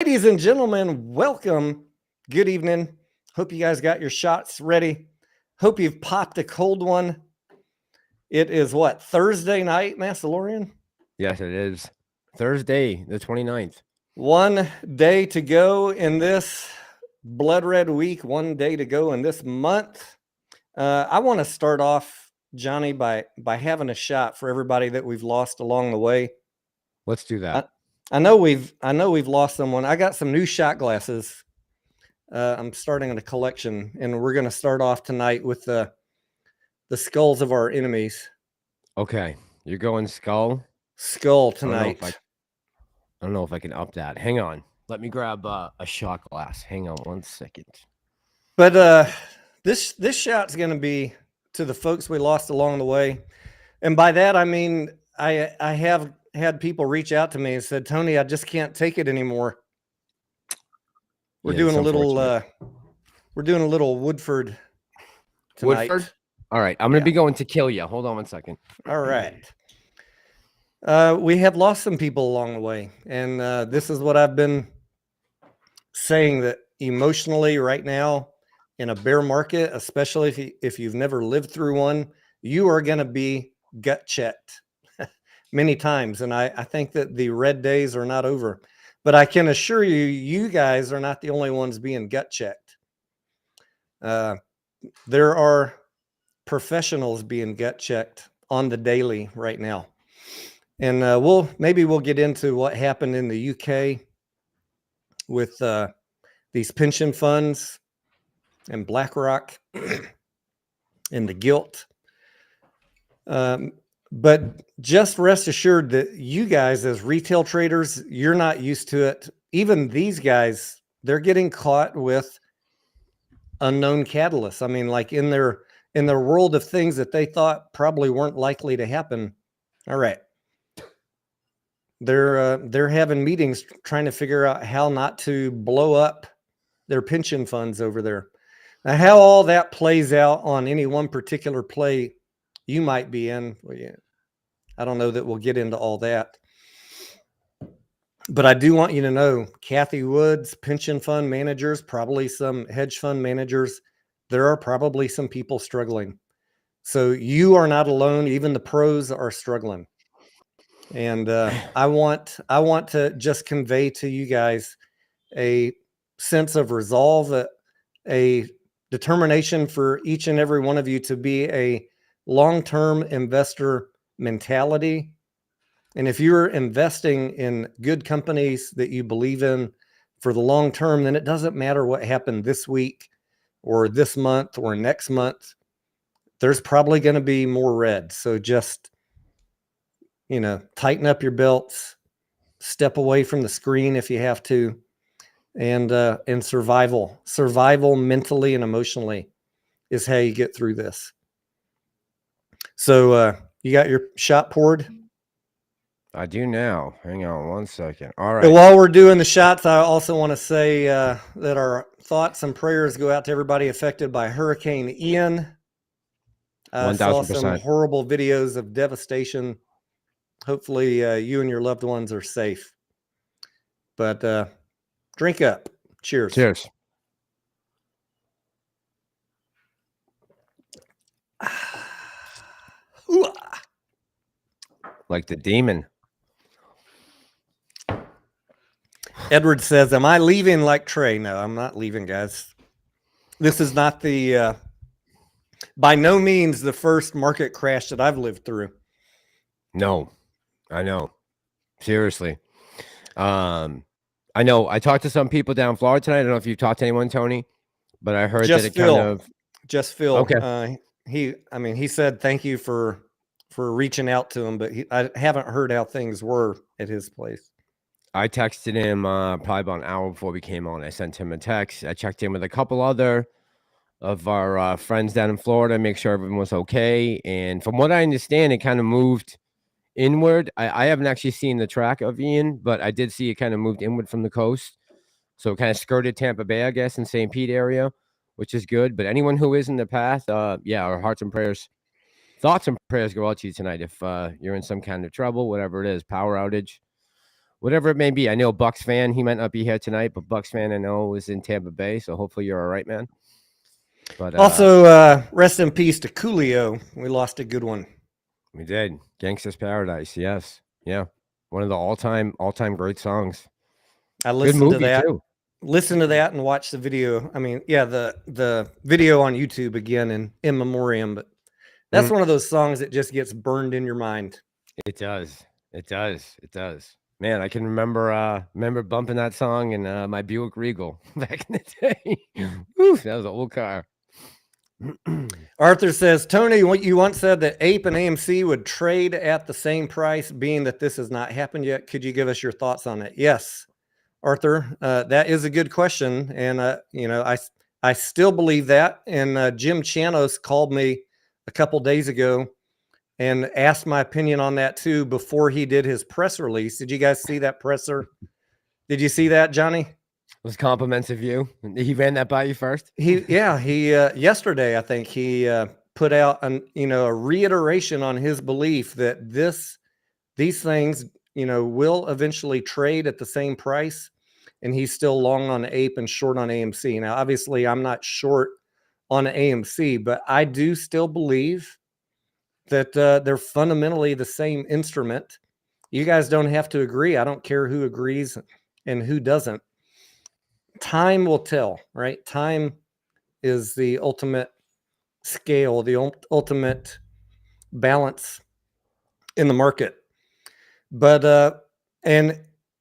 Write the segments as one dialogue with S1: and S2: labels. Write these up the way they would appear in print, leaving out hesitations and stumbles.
S1: Ladies and gentlemen, welcome. Good evening. Hope you guys got your shots ready. Hope you've popped a cold one. It is what, Thursday night, Massalorian?
S2: Yes, it is. Thursday, the 29th.
S1: 1 day to go in this blood red week, 1 day to go in this month. I want to start off, Johnny, by having a shot for everybody that we've lost along the way.
S2: Let's do that.
S1: I know we've lost someone. I got some new shot glasses. I'm starting a collection, and we're going to start off tonight with the skulls of our enemies.
S2: Okay, you're going skull
S1: tonight.
S2: I don't know if I can up that. Hang on. Let me grab a shot glass. Hang on 1 second.
S1: But this shot's going to be to the folks we lost along the way, and by that I mean I have had people reach out to me and said, Tony, I just can't take it anymore. We're doing a little Woodford tonight.
S2: Woodford? All right, I'm going to be going to kill you. Hold on 1 second.
S1: All right. We have lost some people along the way, and this is what I've been saying, that emotionally right now in a bear market, especially if you've never lived through one, you are going to be gut checked many times. And I think that the red days are not over, but I can assure you, you guys are not the only ones being gut checked. There are professionals being gut checked on the daily right now. And maybe we'll get into what happened in the UK with these pension funds and BlackRock and the guilt. But just rest assured that you guys as retail traders, you're not used to it. Even these guys, they're getting caught with unknown catalysts. I mean, like in their world of things that they thought probably weren't likely to happen. All right. They're having meetings trying to figure out how not to blow up their pension funds over there. Now, how all that plays out on any one particular play you might be in, well, yeah, I don't know that we'll get into all that. But I do want you to know, Kathy Woods, pension fund managers, probably some hedge fund managers, there are probably some people struggling. So you are not alone. Even the pros are struggling. And I want to just convey to you guys a sense of resolve, a determination for each and every one of you to be a long-term investor mentality. And if you're investing in good companies that you believe in for the long term, then it doesn't matter what happened this week or this month or next month. There's probably going to be more red. So just, tighten up your belts, step away from the screen if you have to, and survival mentally and emotionally is how you get through this. So you got your shot poured?
S2: I do now. Hang on 1 second. All right.
S1: And while we're doing the shots, I also want to say that our thoughts and prayers go out to everybody affected by Hurricane Ian. I saw some horrible videos of devastation. Hopefully you and your loved ones are safe. But drink up. Cheers.
S2: Cheers. Like the demon.
S1: Edward says, am I leaving like Trey? No, I'm not leaving, guys. This is not by no means the first market crash that I've lived through.
S2: No, I know. Seriously. I know. I talked to some people down in Florida tonight. I don't know if you've talked to anyone, Tony, but I heard that it kind of...
S1: Just Phil.
S2: Okay.
S1: He said thank you for reaching out to him, but I haven't heard how things were at his place.
S2: I texted him probably about an hour before we came on. I sent him a text. I checked in with a couple other of our friends down in Florida, make sure everyone was okay. And from what I understand, it kind of moved inward. I haven't actually seen the track of Ian, but I did see it kind of moved inward from the coast. So it kind of skirted Tampa Bay, I guess, in St. Pete area, which is good. But anyone who is in the path, our hearts and prayers, thoughts and prayers go out to you tonight. If you're in some kind of trouble, whatever it is, power outage, whatever it may be. I know Bucks fan, he might not be here tonight, but Bucks fan I know is in Tampa Bay, so hopefully you're all right, man. But
S1: also, rest in peace to Coolio. We lost a good one.
S2: we did. Gangsta's Paradise, yes. Yeah. One of the all-time great songs.
S1: I listened to that.
S2: Too.
S1: Listen to that and watch the video. I mean, yeah, the video on YouTube again in memoriam, but that's one of those songs that just gets burned in your mind.
S2: It does. It does. It does. Man, I can remember bumping that song in my Buick Regal back in the day. Woo, that was an old car.
S1: Arthur says, Tony, what you once said that Ape and AMC would trade at the same price, being that this has not happened yet. Could you give us your thoughts on it? Yes, Arthur, that is a good question. And, you know, I still believe that. And Jim Chanos called me a couple days ago and asked my opinion on that too before he did his press release. Did you guys see that presser? Did you see that, Johnny?
S2: Was compliments of you. He ran that by you first.
S1: He yesterday I think he put out a reiteration on his belief that these things will eventually trade at the same price, and he's still long on Ape and short on AMC. Now, obviously, I'm not short on AMC, but I do still believe that they're fundamentally the same instrument. You guys don't have to agree. I don't care who agrees and who doesn't. Time will tell, right? Time is the ultimate scale, the ultimate balance in the market. But and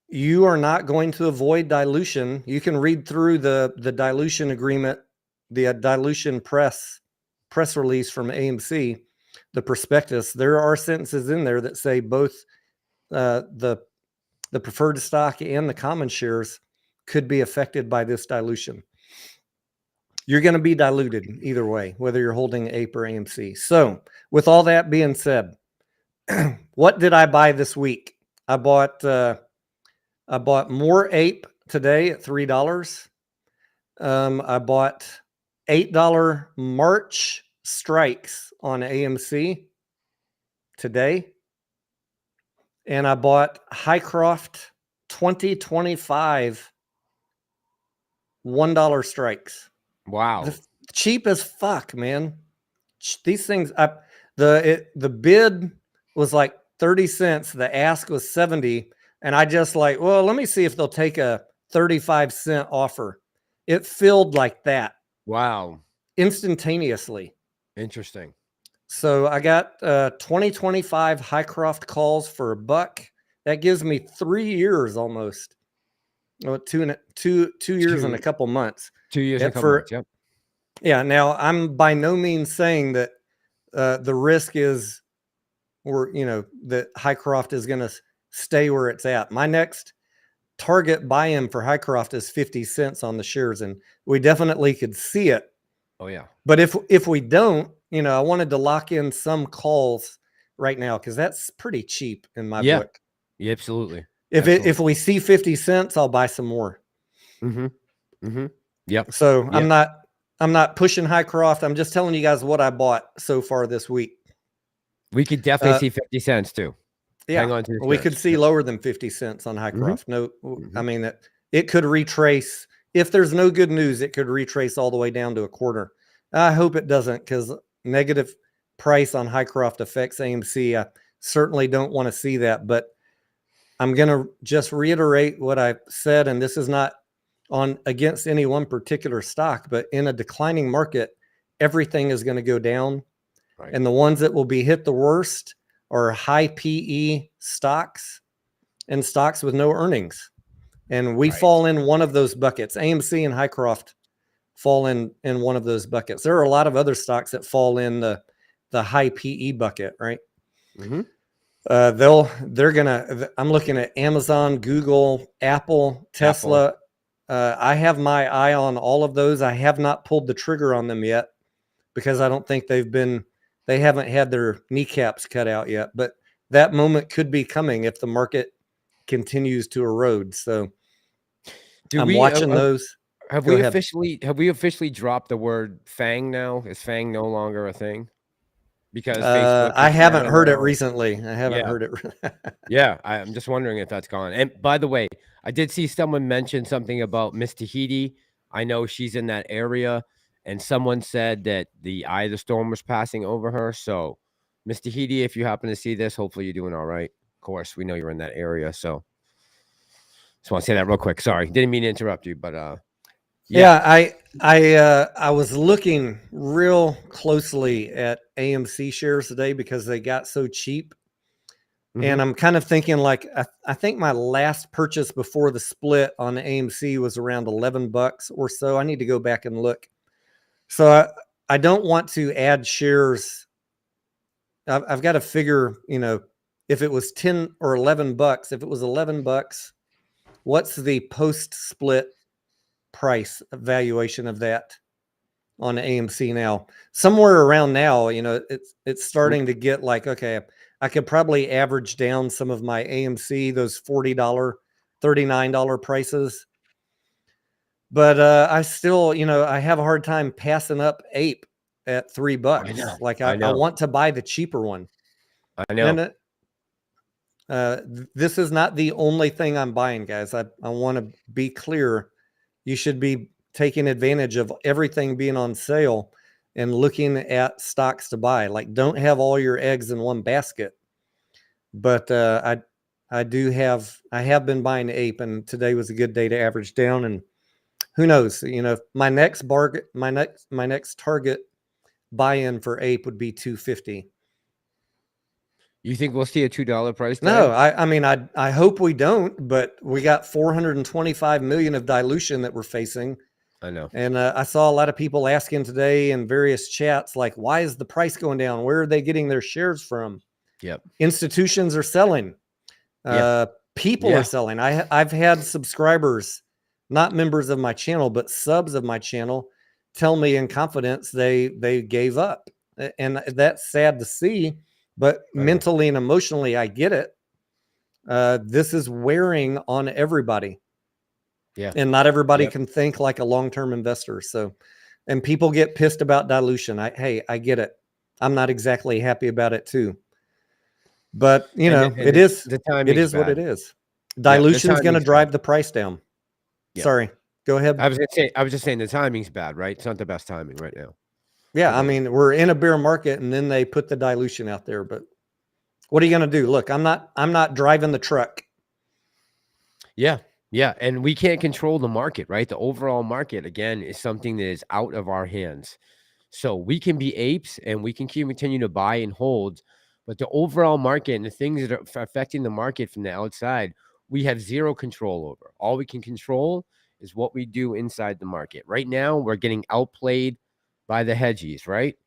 S1: you are not going to avoid dilution. You can read through the dilution agreement, the dilution press release from AMC, the prospectus. There are sentences in there that say both the preferred stock and the common shares could be affected by this dilution. You're going to be diluted either way, whether you're holding Ape or AMC. So with all that being said, what did I buy this week? I bought more Ape today at $3. I bought $8 March strikes on AMC today. And I bought Highcroft 2025 $1 strikes.
S2: Wow.
S1: Cheap as fuck, man. These things, the bid was like 30 cents. The ask was 70. And I just like, well, let me see if they'll take a 35-cent offer. It filled like that.
S2: Wow.
S1: Instantaneously.
S2: Interesting.
S1: So I got 2025 Highcroft calls for $1. That gives me 3 years almost. Well, two years and a couple months.
S2: 2 years and a couple months, yep.
S1: Yeah. Now, I'm by no means saying that the risk is, that Highcroft is going to stay where it's at. My next target buy-in for Highcroft is 50 cents on the shares, and we definitely could see it.
S2: Oh, yeah.
S1: But if we don't, I wanted to lock in some calls right now because that's pretty cheap in my book.
S2: Yeah, absolutely.
S1: If we see 50 cents, I'll buy some more.
S2: Yep.
S1: So
S2: yep.
S1: I'm not pushing Highcroft. I'm just telling you guys what I bought so far this week.
S2: We could definitely see 50 cents too.
S1: Yeah,
S2: hang on to
S1: we could see lower than 50 cents on Highcroft. No, I mean it could retrace. If there's no good news, it could retrace all the way down to a quarter. I hope it doesn't, because negative price on Highcroft affects AMC. I certainly don't want to see that, but I'm going to just reiterate what I said, and this is not on against any one particular stock, but in a declining market, everything is going to go down. Right. And the ones that will be hit the worst are high PE stocks and stocks with no earnings. And we fall in one of those buckets. AMC and Highcroft fall in one of those buckets. There are a lot of other stocks that fall in the high PE bucket, right? They're gonna. I'm looking at Amazon, Google, Apple, Tesla. I have my eye on all of those. I have not pulled the trigger on them yet because I don't think they haven't had their kneecaps cut out yet. But that moment could be coming if the market continues to erode. So I'm watching those.
S2: Have we officially dropped the word FANG now? Is FANG no longer a thing? because Facebook
S1: I
S2: is
S1: haven't
S2: down
S1: heard it
S2: now.
S1: recently. I haven't heard it.
S2: Yeah, I'm just wondering if that's gone. And by the way, I did see someone mention something about Miss Tahiti. I know she's in that area, and someone said that the eye of the storm was passing over her. So, Miss Tahiti, if you happen to see this, hopefully you're doing all right. Of course, we know you're in that area, so just want to say that real quick. Sorry, didn't mean to interrupt you, but
S1: Yeah, I was looking real closely at AMC shares today because they got so cheap. And I'm kind of thinking like, I think my last purchase before the split on AMC was around 11 bucks or so. I need to go back and look. So I don't want to add shares. I've got to figure, you know, if it was 10 or 11 bucks, if it was 11 bucks, what's the post split price valuation of that on AMC now? Somewhere around now, you know, it's starting to get like, okay, I could probably average down some of my AMC, those $40, $39 prices. But I still, you know, I have a hard time passing up Ape at $3.
S2: I know,
S1: Like
S2: I
S1: I
S2: know,
S1: want to buy the cheaper one.
S2: I know.
S1: And this is not the only thing I'm buying, guys. I want to be clear. You should be taking advantage of everything being on sale and looking at stocks to buy. Like, don't have all your eggs in one basket. But I have been buying Ape, and today was a good day to average down. And who knows? You know, my next target buy-in for Ape would be 250.
S2: You think we'll see a $2 price tag?
S1: No, I mean, I hope we don't, but we got 425 million of dilution that we're facing.
S2: I know.
S1: And I saw a lot of people asking today in various chats, like, why is the price going down? Where are they getting their shares from?
S2: Yep.
S1: Institutions are selling. People are selling. I've had subscribers, not members of my channel, but subs of my channel, tell me in confidence they gave up. And that's sad to see, but mentally and emotionally, I get it. This is wearing on everybody.
S2: Yeah.
S1: And not everybody can think like a long-term investor. So, and people get pissed about dilution. I get it. I'm not exactly happy about it too. But you know, it is what it is. Dilution is going to drive the price down. Yeah. Sorry, go ahead.
S2: I was just saying the timing's bad, right? It's not the best timing right now.
S1: Yeah, I mean, we're in a bear market, and then they put the dilution out there. But what are you going to do? Look, I'm not driving the truck.
S2: Yeah, and we can't control the market, right? The overall market, again, is something that is out of our hands. So we can be apes, and we can continue to buy and hold, but the overall market and the things that are affecting the market from the outside, we have zero control over. All we can control is what we do inside the market. Right now, we're getting outplayed by the hedgies, right?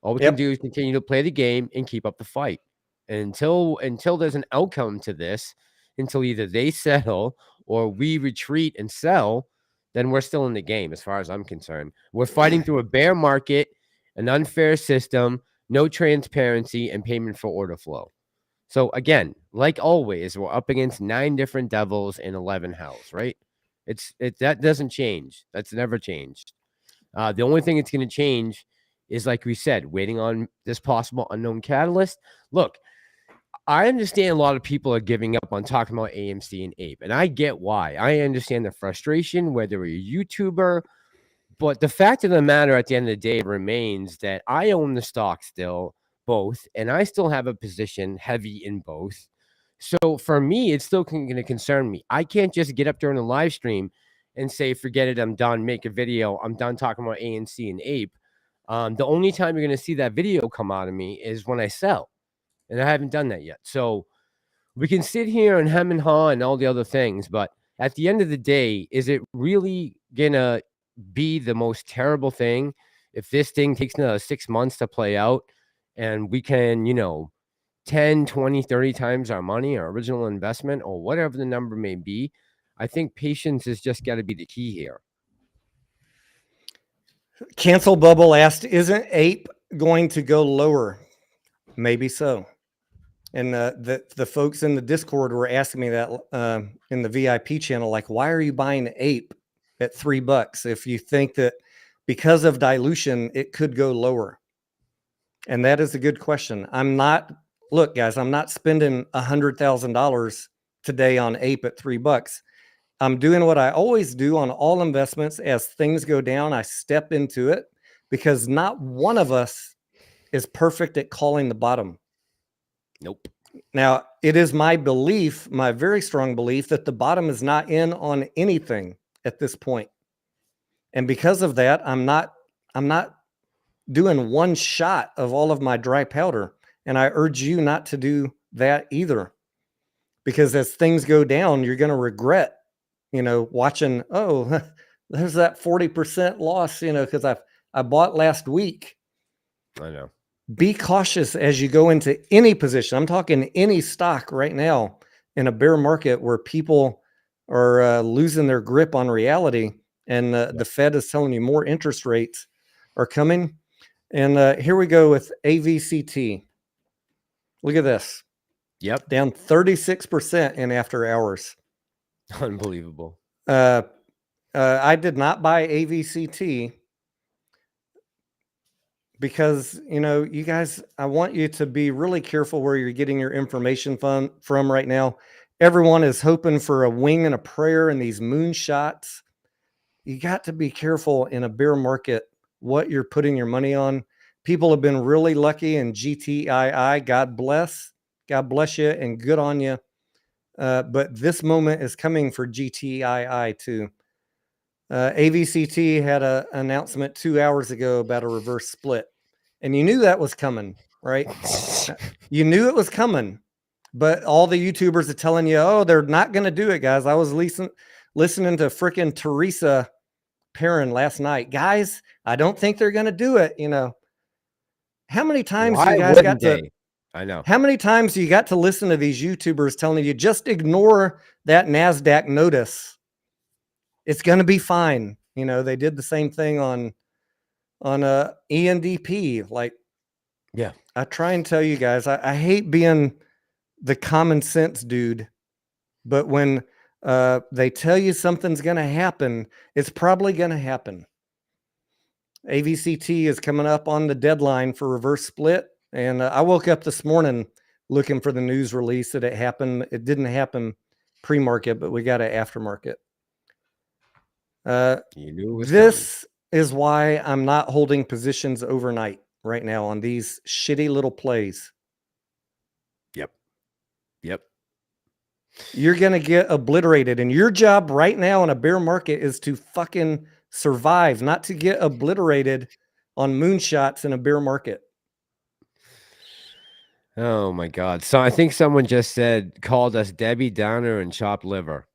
S2: All we can do is continue to play the game and keep up the fight. And until there's an outcome to this, until either they settle or we retreat and sell, then we're still in the game as far as I'm concerned. We're fighting through a bear market, an unfair system, no transparency, and payment for order flow. So again, like always, we're up against 9 different devils and 11 hells, right? That doesn't change. That's never changed. The only thing that's going to change is, like we said, waiting on this possible unknown catalyst. Look, I understand a lot of people are giving up on talking about AMC and Ape, and I get why. I understand the frustration, whether you're a YouTuber, but the fact of the matter at the end of the day remains that I own the stock still, both, and I still have a position heavy in both. So for me, it's still going to concern me. I can't just get up during a live stream and say, forget it, I'm done, make a video, I'm done talking about AMC and Ape. The only time you're going to see that video come out of me is when I sell. And I haven't done that yet. So we can sit here and hem and haw and all the other things, but at the end of the day, is it really gonna be the most terrible thing if this thing takes another 6 months to play out and we can, 10, 20, 30 times our money, our original investment, or whatever the number may be? I think patience has just got to be the key here.
S1: Cancel Bubble asked, isn't Ape going to go lower? Maybe so. And the folks in the Discord were asking me that in the VIP channel, like, why are you buying Ape at $3 if you think that because of dilution, it could go lower? And that is a good question. Look, guys, I'm not spending $100,000 today on ape at $3. I'm doing what I always do on all investments. As things go down, I step into it, because not one of us is perfect at calling the bottom.
S2: Nope.
S1: Now, it is my belief, my very strong belief, that the bottom is not in on anything at this point. And because of that, I'm not doing one shot of all of my dry powder. And I urge you not to do that either, because as things go down, you're going to regret, watching, oh, there's that 40% loss, because I bought last week.
S2: I know.
S1: Be cautious as you go into any position. I'm talking any stock right now in a bear market where people are losing their grip on reality, and the Fed is telling you more interest rates are coming. And here we go with AVCT. Look at this.
S2: Yep.
S1: Down 36% in after hours.
S2: Unbelievable.
S1: I did not buy AVCT because, you guys, I want you to be really careful where you're getting your information from right now. Everyone is hoping for a wing and a prayer in these moonshots. You got to be careful in a bear market what you're putting your money on. People have been really lucky in GTII. God bless you, and good on you. But this moment is coming for GTII too. AVCT had an announcement 2 hours ago about a reverse split, and you knew that was coming, right? You knew it was coming, but all the YouTubers are telling you, oh, they're not going to do it, guys. I was listening to frickin' Teresa Perrin last night. Guys, I don't think they're going to do it. How many times you guys got to?
S2: I know.
S1: How many times you got to listen to these YouTubers telling you just ignore that NASDAQ notice? It's going to be fine. They did the same thing on ENDP. Like,
S2: yeah,
S1: I try and tell you guys, I hate being the common sense dude, but when they tell you something's going to happen, it's probably going to happen. AVCT is coming up on the deadline for reverse split. And I woke up this morning looking for the news release that it happened. It didn't happen pre-market, but we got it aftermarket.
S2: You knew it was
S1: this is why I'm not holding positions overnight right now on these shitty little plays.
S2: Yep.
S1: You're going to get obliterated. And your job right now in a bear market is to fucking survive, not to get obliterated on moonshots in a bear market.
S2: Oh my God. So I think someone just called us Debbie Downer and chopped liver.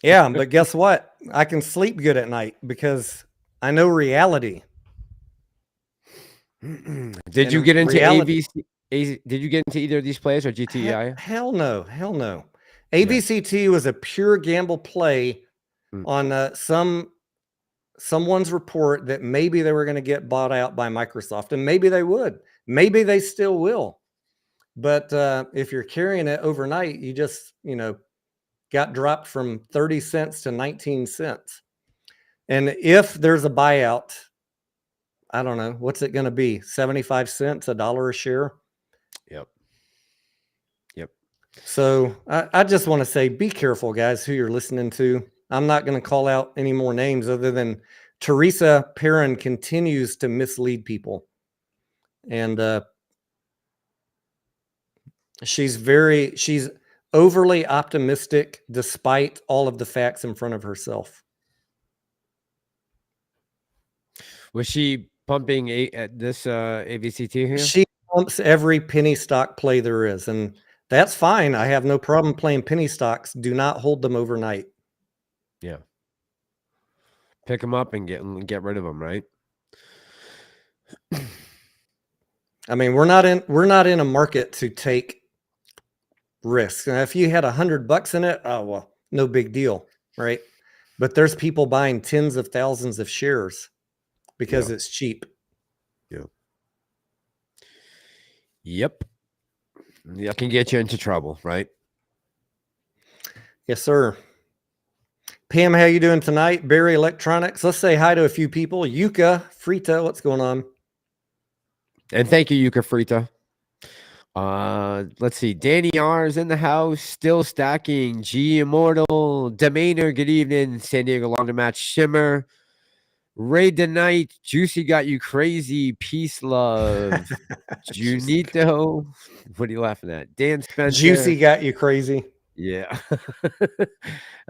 S1: Yeah, but guess what? I can sleep good at night because I know reality.
S2: Did you get into AVC? Did you get into either of these plays or GTI?
S1: Hell no. AVCT was a pure gamble play on someone's report that maybe they were going to get bought out by Microsoft, and maybe they would. Maybe they still will. But if you're carrying it overnight, you just, got dropped from 30 cents to 19 cents. And if there's a buyout, I don't know, what's it going to be? 75 cents, $1 a share?
S2: Yep.
S1: So I just want to say, be careful, guys, who you're listening to. I'm not going to call out any more names other than Teresa Perrin continues to mislead people. And she's overly optimistic despite all of the facts in front of herself.
S2: Was she pumping this AVCT here?
S1: She pumps every penny stock play there is, and that's fine. I have no problem playing penny stocks. Do not hold them overnight.
S2: Yeah. Pick them up and get rid of them, right?
S1: I mean, we're not in a market to take risks. And if you had $100 in it, oh well, no big deal, right? But there's people buying tens of thousands of shares because it's cheap.
S2: Yep. That can get you into trouble, right?
S1: Yes, sir. Pam, how you doing tonight? Barry Electronics. Let's say hi to a few people. Yuka, Frita, what's going on?
S2: And thank you, Yuka Frita. Let's see. Danny R is in the house, still stacking. G Immortal, Demeanor, good evening. San Diego Laundromat Shimmer, Ray the Knight, Juicy got you crazy. Peace, love. Junito, what are you laughing at? Dan Spencer,
S1: Juicy got you crazy.
S2: yeah.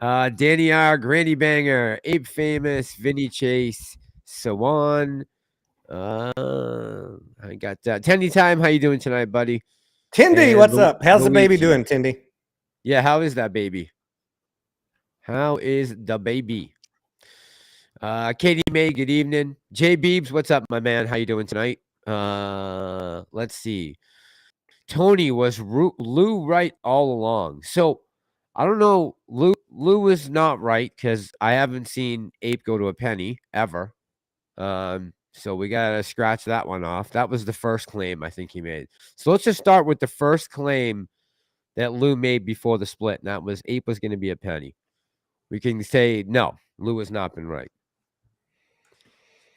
S2: Danny R, Granny Banger, Ape Famous, Vinny Chase, Sawan. I got that. Tendy Time, how you doing tonight, buddy?
S1: Tindy,
S2: And
S1: what's up? How's the baby
S2: Luigi.
S1: doing, Tindy?
S2: Yeah, how is that baby? How is the baby? Katie May, good evening. Jay Beebs, what's up, my man? How you doing tonight? Let's see. Tony, was Lou right all along? So I don't know. Lou is not right because I haven't seen Ape go to a penny ever. So we gotta scratch that one off. That was the first claim I think he made. So let's just start with the first claim that Lou made before the split, and that was Ape was going to be a penny. We can say no, Lou has not been right.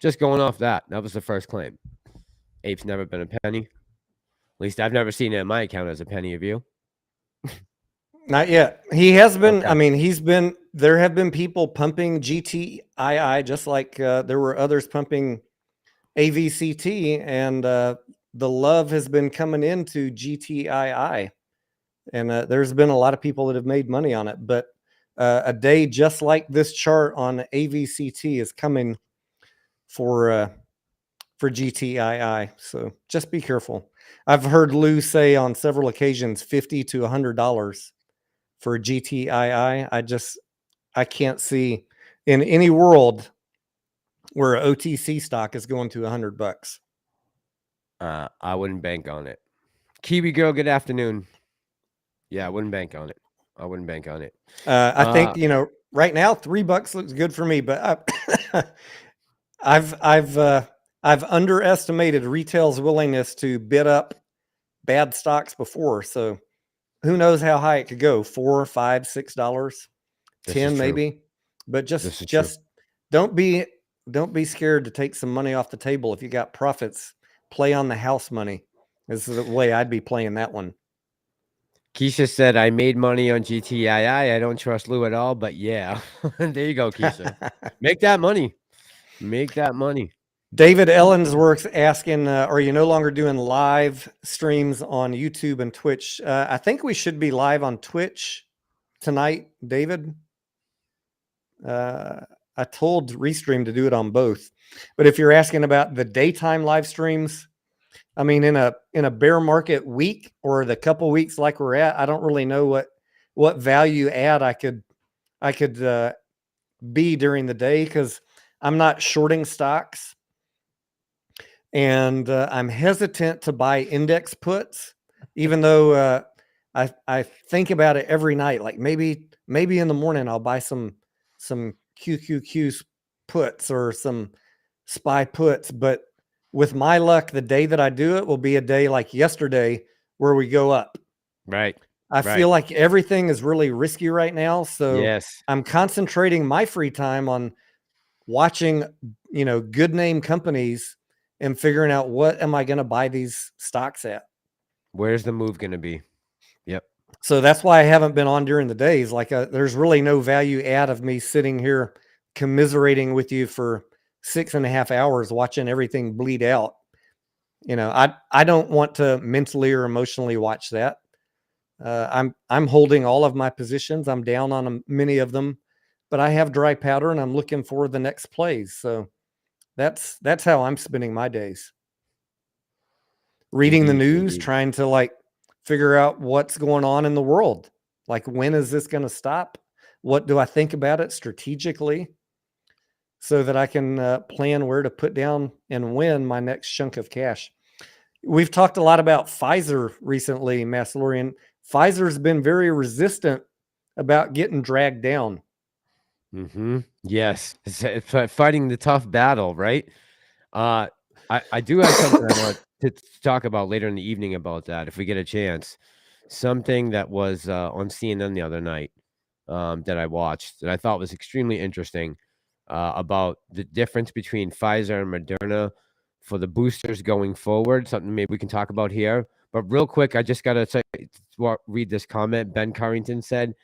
S2: Just going off that, that was the first claim. Ape's never been a penny. At least I've never seen it in my account as a penny of you.
S1: Not yet. He has been.
S2: Okay.
S1: I mean, he's been. There have been people pumping GTII just like there were others pumping AVCT, and the love has been coming into GTII, and there's been a lot of people that have made money on it. But a day just like this chart on AVCT is coming for GTII. So just be careful. I've heard Lou say on several occasions $50 to $100 for GTII. I can't see in any world where an OTC stock is going to $100.
S2: I wouldn't bank on it. Kiwi girl, good afternoon. Yeah, I wouldn't bank on it. I wouldn't bank on it.
S1: I think, right now $3 looks good for me, but I've underestimated retail's willingness to bid up bad stocks before. So who knows how high it could go? $4, $5, $6, $10 maybe. But just don't be scared to take some money off the table. If you got profits, play on the house money. This is the way I'd be playing that one.
S2: Keisha said, I made money on GTII. I don't trust Lou at all, but yeah. There you go, Keisha. Make that money. Make that money.
S1: David Ellensworth's asking, are you no longer doing live streams on YouTube and Twitch? I think we should be live on Twitch tonight, David. I told Restream to do it on both. But if you're asking about the daytime live streams, I mean, in a bear market week or the couple weeks like we're at, I don't really know what value add I could be during the day, because I'm not shorting stocks, and I'm hesitant to buy index puts, even though I think about it every night. Like maybe in the morning I'll buy some QQQ puts or some SPY puts, but with my luck, the day that I do it will be a day like yesterday where we go up.
S2: Right.
S1: I feel like everything is really risky right now. So
S2: yes,
S1: I'm concentrating my free time on watching, good name companies and figuring out what am I going to buy these stocks at.
S2: Where's the move going to be? Yep.
S1: So that's why I haven't been on during the days. Like there's really no value add of me sitting here commiserating with you for 6.5 hours watching everything bleed out. I don't want to mentally or emotionally watch that. I'm holding all of my positions. I'm down on many of them, but I have dry powder and I'm looking for the next plays. So that's how I'm spending my days. Reading the news, trying to figure out what's going on in the world. Like, when is this going to stop? What do I think about it strategically, so that I can plan where to put down and win my next chunk of cash. We've talked a lot about Pfizer recently, Massalorian. Pfizer's been very resistant about getting dragged down.
S2: Yes. It's fighting the tough battle, right? I do have something I want to talk about later in the evening about that, if we get a chance. Something that was on CNN the other night that I watched that I thought was extremely interesting about the difference between Pfizer and Moderna for the boosters going forward. Something maybe we can talk about here. But real quick, I just got to read this comment. Ben Currington said,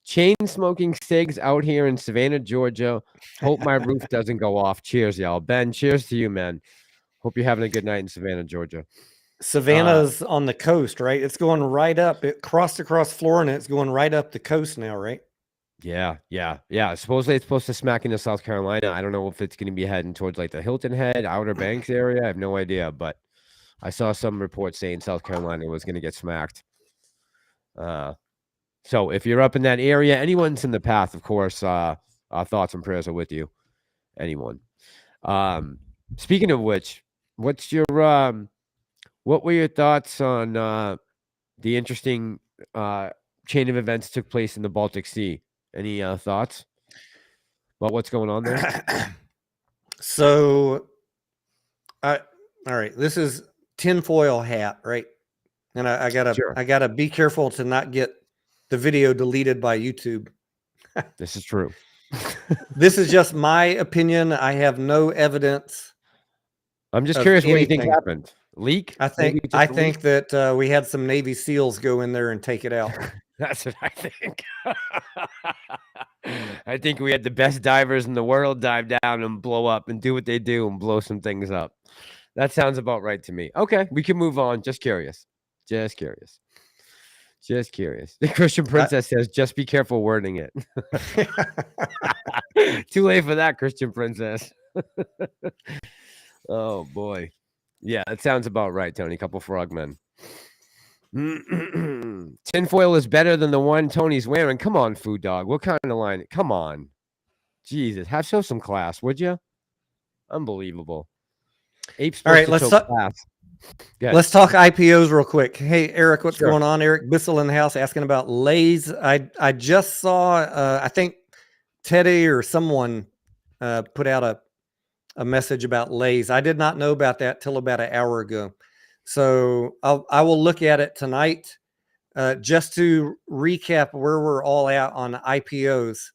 S2: chain smoking cigs out here in Savannah, Georgia. Hope my roof doesn't go off. Cheers, y'all. Ben, cheers to you, man. Hope you're having a good night in Savannah, Georgia.
S1: Savannah's on the coast, right? It's going right up. It crossed across Florida, and it's going right up the coast now, right?
S2: Yeah. Supposedly it's supposed to smack into South Carolina. I don't know if it's going to be heading towards like the Hilton Head, Outer Banks area. I have no idea, but I saw some reports saying South Carolina was going to get smacked. So if you're up in that area, anyone's in the path, of course, our thoughts and prayers are with you. Anyone. Speaking of which, what were your thoughts on the interesting chain of events that took place in the Baltic Sea? Any thoughts about what's going on there?
S1: So, all right, this is tinfoil hat, right? And I gotta be careful to not get the video deleted by YouTube.
S2: This is true.
S1: This is just my opinion. I have no evidence.
S2: I'm just curious what you think happened. Leak?
S1: I think that we had some Navy SEALs go in there and take it out.
S2: That's what I think. I think we had the best divers in the world dive down and blow up and do what they do and blow some things up. That sounds about right to me. Okay, we can move on. Just curious. The Christian Princess says, just be careful wording it. Too late for that, Christian Princess. Oh, boy. Yeah, that sounds about right, Tony. Couple frogmen. Tinfoil is better than the one Tony's wearing. Come on, Food Dog. What kind of line? Come on. Jesus. Show some class, would you? Unbelievable. All
S1: right, let's talk IPOs real quick. Hey, Eric, what's going on? Eric Bissell in the house asking about Lay's. I just saw, I think Teddy or someone put out a message about Lay's. I did not know about that till about an hour ago. So I will look at it tonight. Just to recap where we're all at on IPOs.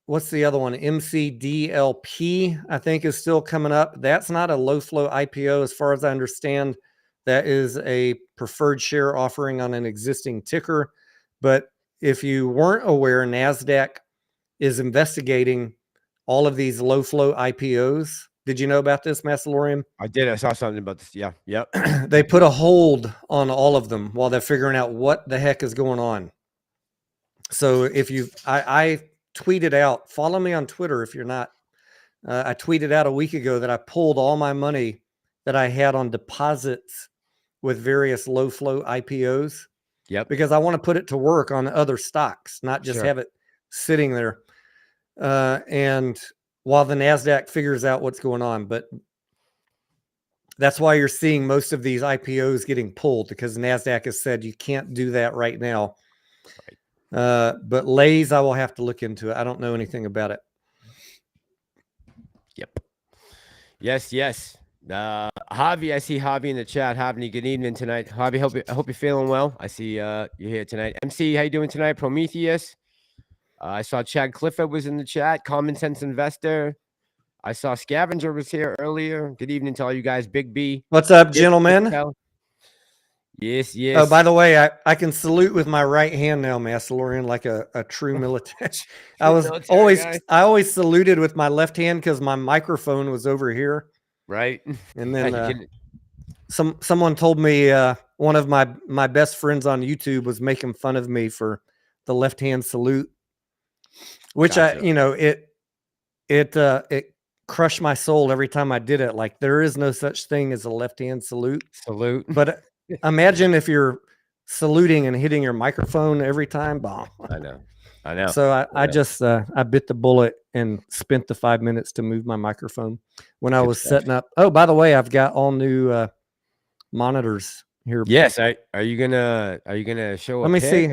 S1: What's the other one? MCDLP, I think, is still coming up. That's not a low flow IPO as far as I understand. That is a preferred share offering on an existing ticker. But if you weren't aware, NASDAQ is investigating all of these low flow IPOs. Did you know about this, Massalorian? I
S2: did. I saw something about this. Yeah. Yep.
S1: They put a hold on all of them while they're figuring out what the heck is going on. So if I tweeted out, follow me on Twitter if you're not. I tweeted out a week ago that I pulled all my money that I had on deposits with various low flow IPOs.
S2: Yep.
S1: Because I want to put it to work on other stocks, not just have it sitting there. And while the NASDAQ figures out what's going on, but that's why you're seeing most of these IPOs getting pulled, because NASDAQ has said you can't do that right now. But Lay's, I will have to look into it. I don't know anything about it.
S2: Yep. Yes. Javi, I see Javi in the chat. Javi, good evening tonight. Javi, I hope you're feeling well. I see you're here tonight. MC, how you doing tonight? Prometheus. I saw Chad Clifford was in the chat. Common Sense Investor. I saw Scavenger was here earlier. Good evening to all you guys. Big B.
S1: What's up, gentlemen?
S2: Yes.
S1: Oh, by the way, I can salute with my right hand now, Massalorian, like a true military. I always saluted with my left hand because my microphone was over here.
S2: Right.
S1: And then someone told me one of my best friends on YouTube was making fun of me for the left hand salute, which gotcha. It crushed my soul every time I did it. Like, there is no such thing as a left hand salute. But imagine if you're saluting and hitting your microphone every time. Bomb.
S2: I know.
S1: So I bit the bullet and spent the 5 minutes to move my microphone when I was setting up. Oh, by the way, I've got all new monitors here.
S2: Yes. Are you gonna show?
S1: Let me see.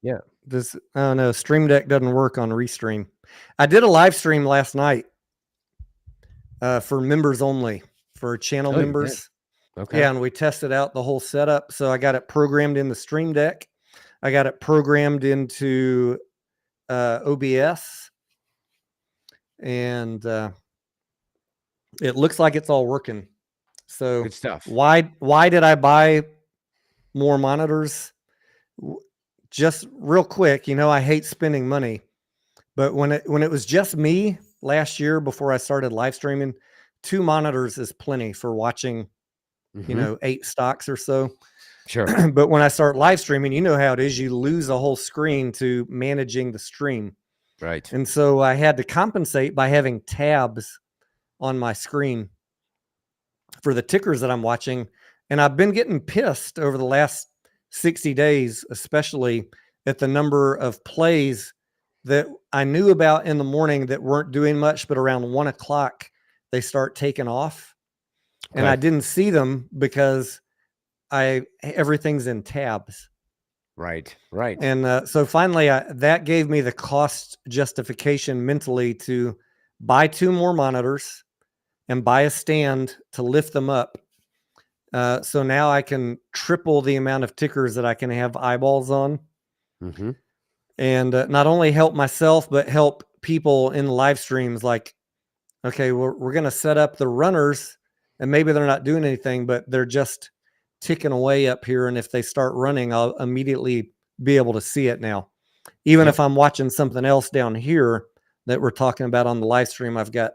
S1: Yeah. This. Oh no, Stream Deck doesn't work on Restream. I did a live stream last night for members only, for channel members.
S2: Okay.
S1: Yeah, and we tested out the whole setup. So I got it programmed in the Stream Deck. I got it programmed into OBS, and it looks like it's all working. So
S2: Good stuff.
S1: why did I buy more monitors? Just real quick, I hate spending money, but when it was just me last year before I started live streaming, 2 monitors is plenty for watching, 8 stocks or so.
S2: Sure.
S1: But when I start live streaming, you know how it is, you lose a whole screen to managing the stream.
S2: Right.
S1: And so I had to compensate by having tabs on my screen for the tickers that I'm watching. And I've been getting pissed over the last 60 days, especially at the number of plays that I knew about in the morning that weren't doing much, but around 1 o'clock, they start taking off. Okay. And I didn't see them because everything's in tabs.
S2: Right.
S1: And so finally, that gave me the cost justification mentally to buy 2 more monitors and buy a stand to lift them up. So now I can triple the amount of tickers that I can have eyeballs on. And not only help myself, but help people in live streams. Like, okay, we're going to set up the runners, and maybe they're not doing anything, but they're just ticking away up here. And if they start running, I'll immediately be able to see it now. Even if I'm watching something else down here that we're talking about on the live stream, I've got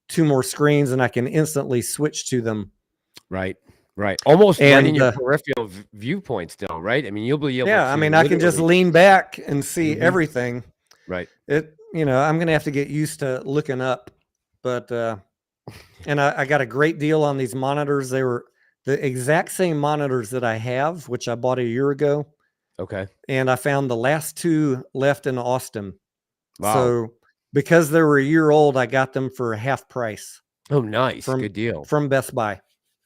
S1: 2 more screens and I can instantly switch to them.
S2: Right. Almost right in your peripheral viewpoint still, right? I mean, you'll be able to.
S1: Yeah, I mean, I can just lean back and see everything.
S2: Right.
S1: I'm going to have to get used to looking up, but, and I got a great deal on these monitors. They were the exact same monitors that I have, which I bought a year ago.
S2: Okay.
S1: And I found the last 2 left in Austin.
S2: Wow.
S1: So because they were a year old, I got them for half price.
S2: Oh, nice. Good deal.
S1: From Best Buy.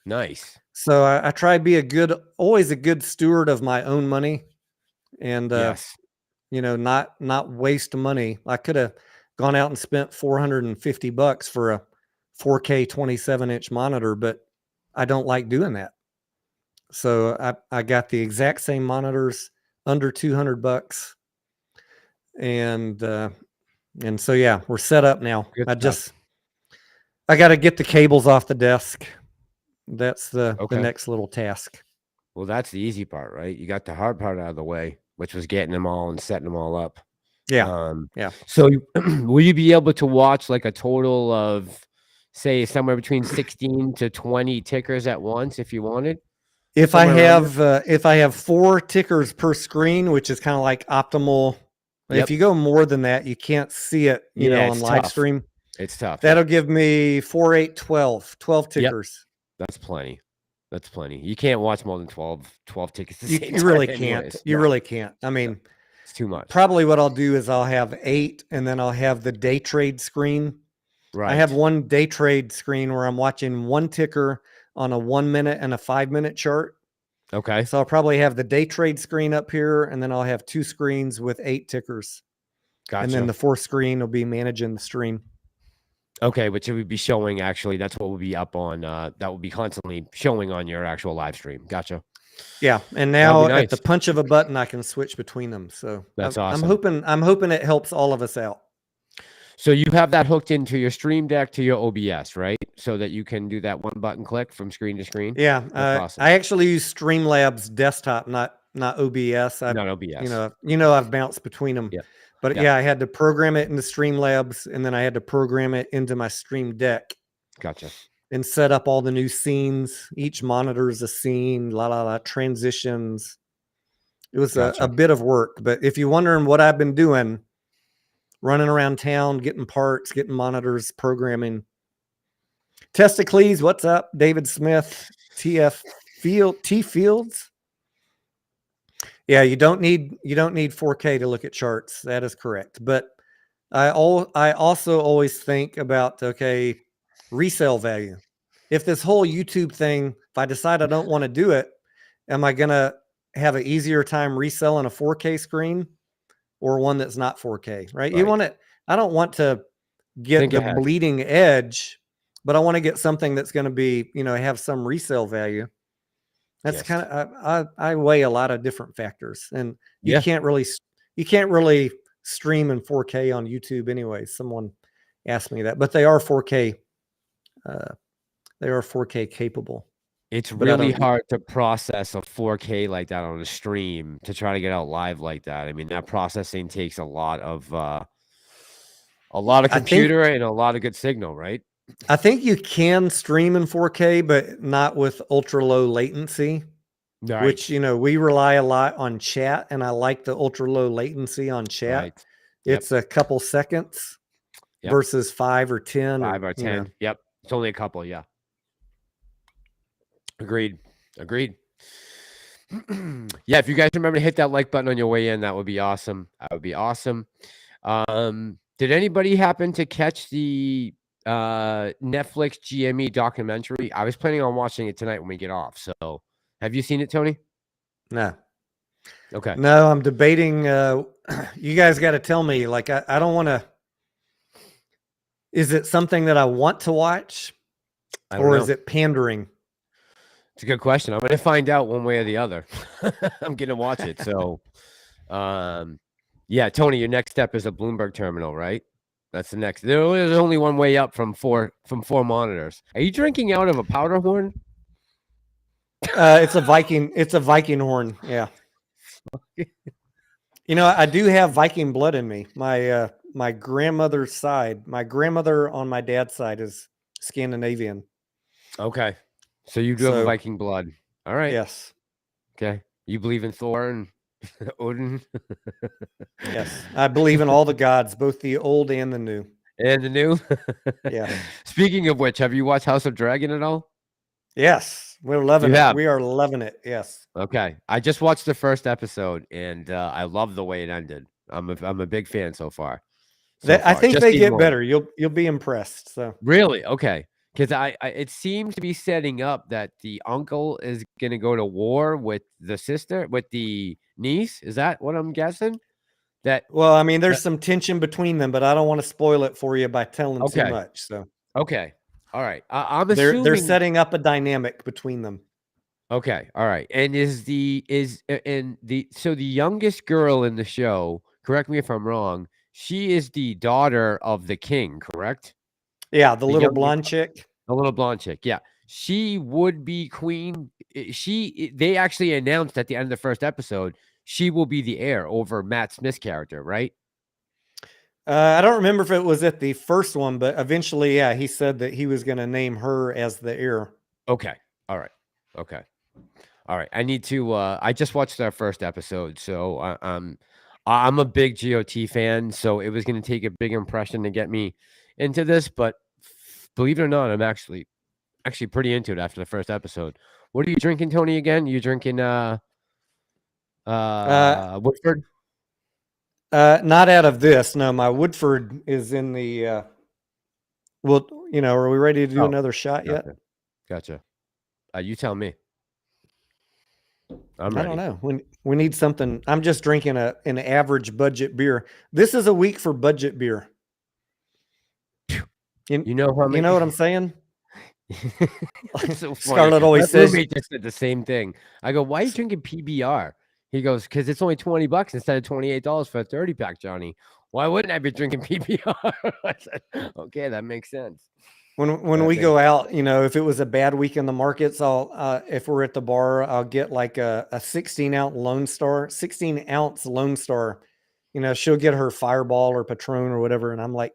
S2: Nice.
S1: So I try to be always a good steward of my own money, and not waste money. I could have gone out and spent $450 for a 4K 27-inch monitor, but I don't like doing that. So I got the exact same monitors under $200, and so yeah, we're set up now. I got to get the cables off the desk. That's the next little task.
S2: Well, that's the easy part, right? You got the hard part out of the way, which was getting them all and setting them all up.
S1: Yeah.
S2: So will you be able to watch like a total of, say, somewhere between 16 to 20 tickers at once if you wanted?
S1: If I have 4 tickers per screen, which is kind of like optimal. If you go more than that, you can't see it, on live stream.
S2: It's tough.
S1: That'll give me 4, 8, 12 tickers.
S2: That's plenty. You can't watch more than 12 tickets.
S1: You really can't. You really can't. I mean,
S2: it's too much.
S1: Probably what I'll do is I'll have 8, and then I'll have the day trade screen. Right. I have one day trade screen where I'm watching 1 ticker on a 1 minute and a 5 minute chart.
S2: Okay.
S1: So I'll probably have the day trade screen up here, and then I'll have 2 screens with 8 tickers. Gotcha. And then the 4th screen will be managing the stream.
S2: Okay, which it would be showing, actually, that's what will be up on, that will be constantly showing on your actual live stream. Gotcha.
S1: Yeah, and now at the punch of a button, I can switch between them. So
S2: that's awesome.
S1: I'm hoping it helps all of us out.
S2: So you have that hooked into your Stream Deck to your OBS, right? So that you can do that 1 button click from screen to screen.
S1: Yeah, awesome. I actually use Streamlabs desktop, not OBS.
S2: Not OBS.
S1: I've bounced between them.
S2: Yeah.
S1: But yeah, I had to program it into Streamlabs, and then I had to program it into my Stream Deck.
S2: Gotcha.
S1: And set up all the new scenes. Each monitor is a scene, transitions. It was a bit of work. But if you're wondering what I've been doing, running around town, getting parts, getting monitors, programming. Testicles, what's up? David Smith, T Fields. Yeah, you don't need 4K to look at charts. That is correct. But I also always think about, resale value. If this whole YouTube thing, if I decide I don't want to do it, am I going to have an easier time reselling a 4K screen or one that's not 4K, right? You want it. I don't want to get the bleeding edge, but I want to get something that's going to be, have some resale value. That's kind of, I weigh a lot of different factors, and you can't really stream in 4K on YouTube anyway. Someone asked me that, but they are 4K they are 4K capable.
S2: It's
S1: But I
S2: really
S1: don't-
S2: hard to process a 4K like that on a stream to try to get out live like that. I mean, that processing takes a lot of
S1: I think
S2: computer and a lot of good signal, right?
S1: I think you can stream in 4K, but not with ultra low latency.
S2: Right.
S1: Which, you know, we rely a lot on chat, and I like the ultra low latency on chat.
S2: Right. Yep.
S1: It's a couple seconds
S2: Yep.
S1: versus 5 or 10.
S2: 5 or 10.
S1: You know.
S2: Yep. It's only a couple. Yeah. Agreed. Yeah. If you guys remember to hit that like button on your way in, that would be awesome. That would be awesome. Did anybody happen to catch the Netflix GME documentary? I was planning on watching it tonight when we get off. So have you seen it, Tony?
S1: No.
S2: Okay.
S1: No, I'm debating. You guys got to tell me, like, I don't want to. Is it something that I want to watch, or is it pandering?
S2: It's a good question. I'm going to find out one way or the other. I'm going to watch it. So, yeah, Tony, your next step is a Bloomberg terminal, right? That's the next. There's only one way up from four monitors. Are you drinking out of a powder horn?
S1: It's a Viking. It's a Viking horn. Yeah. You know, I do have Viking blood in me. My grandmother's side. My grandmother on my dad's side is Scandinavian.
S2: Okay. So you do have a Viking blood. All right.
S1: Yes.
S2: Okay. You believe in Thor and Odin?
S1: Yes. I believe in all the gods, both the old and the new.
S2: And the new?
S1: Yeah.
S2: Speaking of which, have you watched House of Dragon at all?
S1: Yes. We're loving it. We are loving it. Yes.
S2: Okay. I just watched the first episode, and I love the way it ended. I'm a big fan so far.
S1: I think they get better. You'll be impressed. So
S2: really? Okay. Because it seems to be setting up that the uncle is going to go to war with the sister, with the niece. Is that what I'm guessing?
S1: Well, I mean, there's some tension between them, but I don't want to spoil it for you by telling too much. So
S2: okay, all right. I'm assuming
S1: they're setting up a dynamic between them.
S2: Okay, all right. And so the youngest girl in the show, correct me if I'm wrong, she is the daughter of the king, correct?
S1: Yeah, the little blonde chick.
S2: The little blonde chick, yeah. She would be queen. They actually announced at the end of the first episode, she will be the heir over Matt Smith's character, right?
S1: I don't remember if it was at the first one, but eventually, yeah, he said that he was going to name her as the heir.
S2: Okay, all right. Okay. All right. I need to I just watched our first episode, so I'm a big GOT fan, so it was going to take a big impression to get me into this, but believe it or not, I'm actually pretty into it after the first episode. What are you drinking, Tony, again? You drinking Woodford?
S1: Not out of this. No, my Woodford is in the well, you know, are we ready to do another shot yet?
S2: Gotcha. You tell me.
S1: I don't know. We need something. I'm just drinking an average budget beer. This is a week for budget beer.
S2: You know how many,
S1: you know what I'm saying?
S2: So
S1: Scarlett always says
S2: just said the same thing. I go, why are you drinking PBR? He goes, because it's only $20 instead of $28 for a 30-pack, Johnny. Why wouldn't I be drinking PBR? I said, okay, that makes sense.
S1: When we go out, you know, if it was a bad week in the markets, if we're at the bar, I'll get like a 16-ounce Lone Star. You know, she'll get her Fireball or Patron or whatever, and I'm like,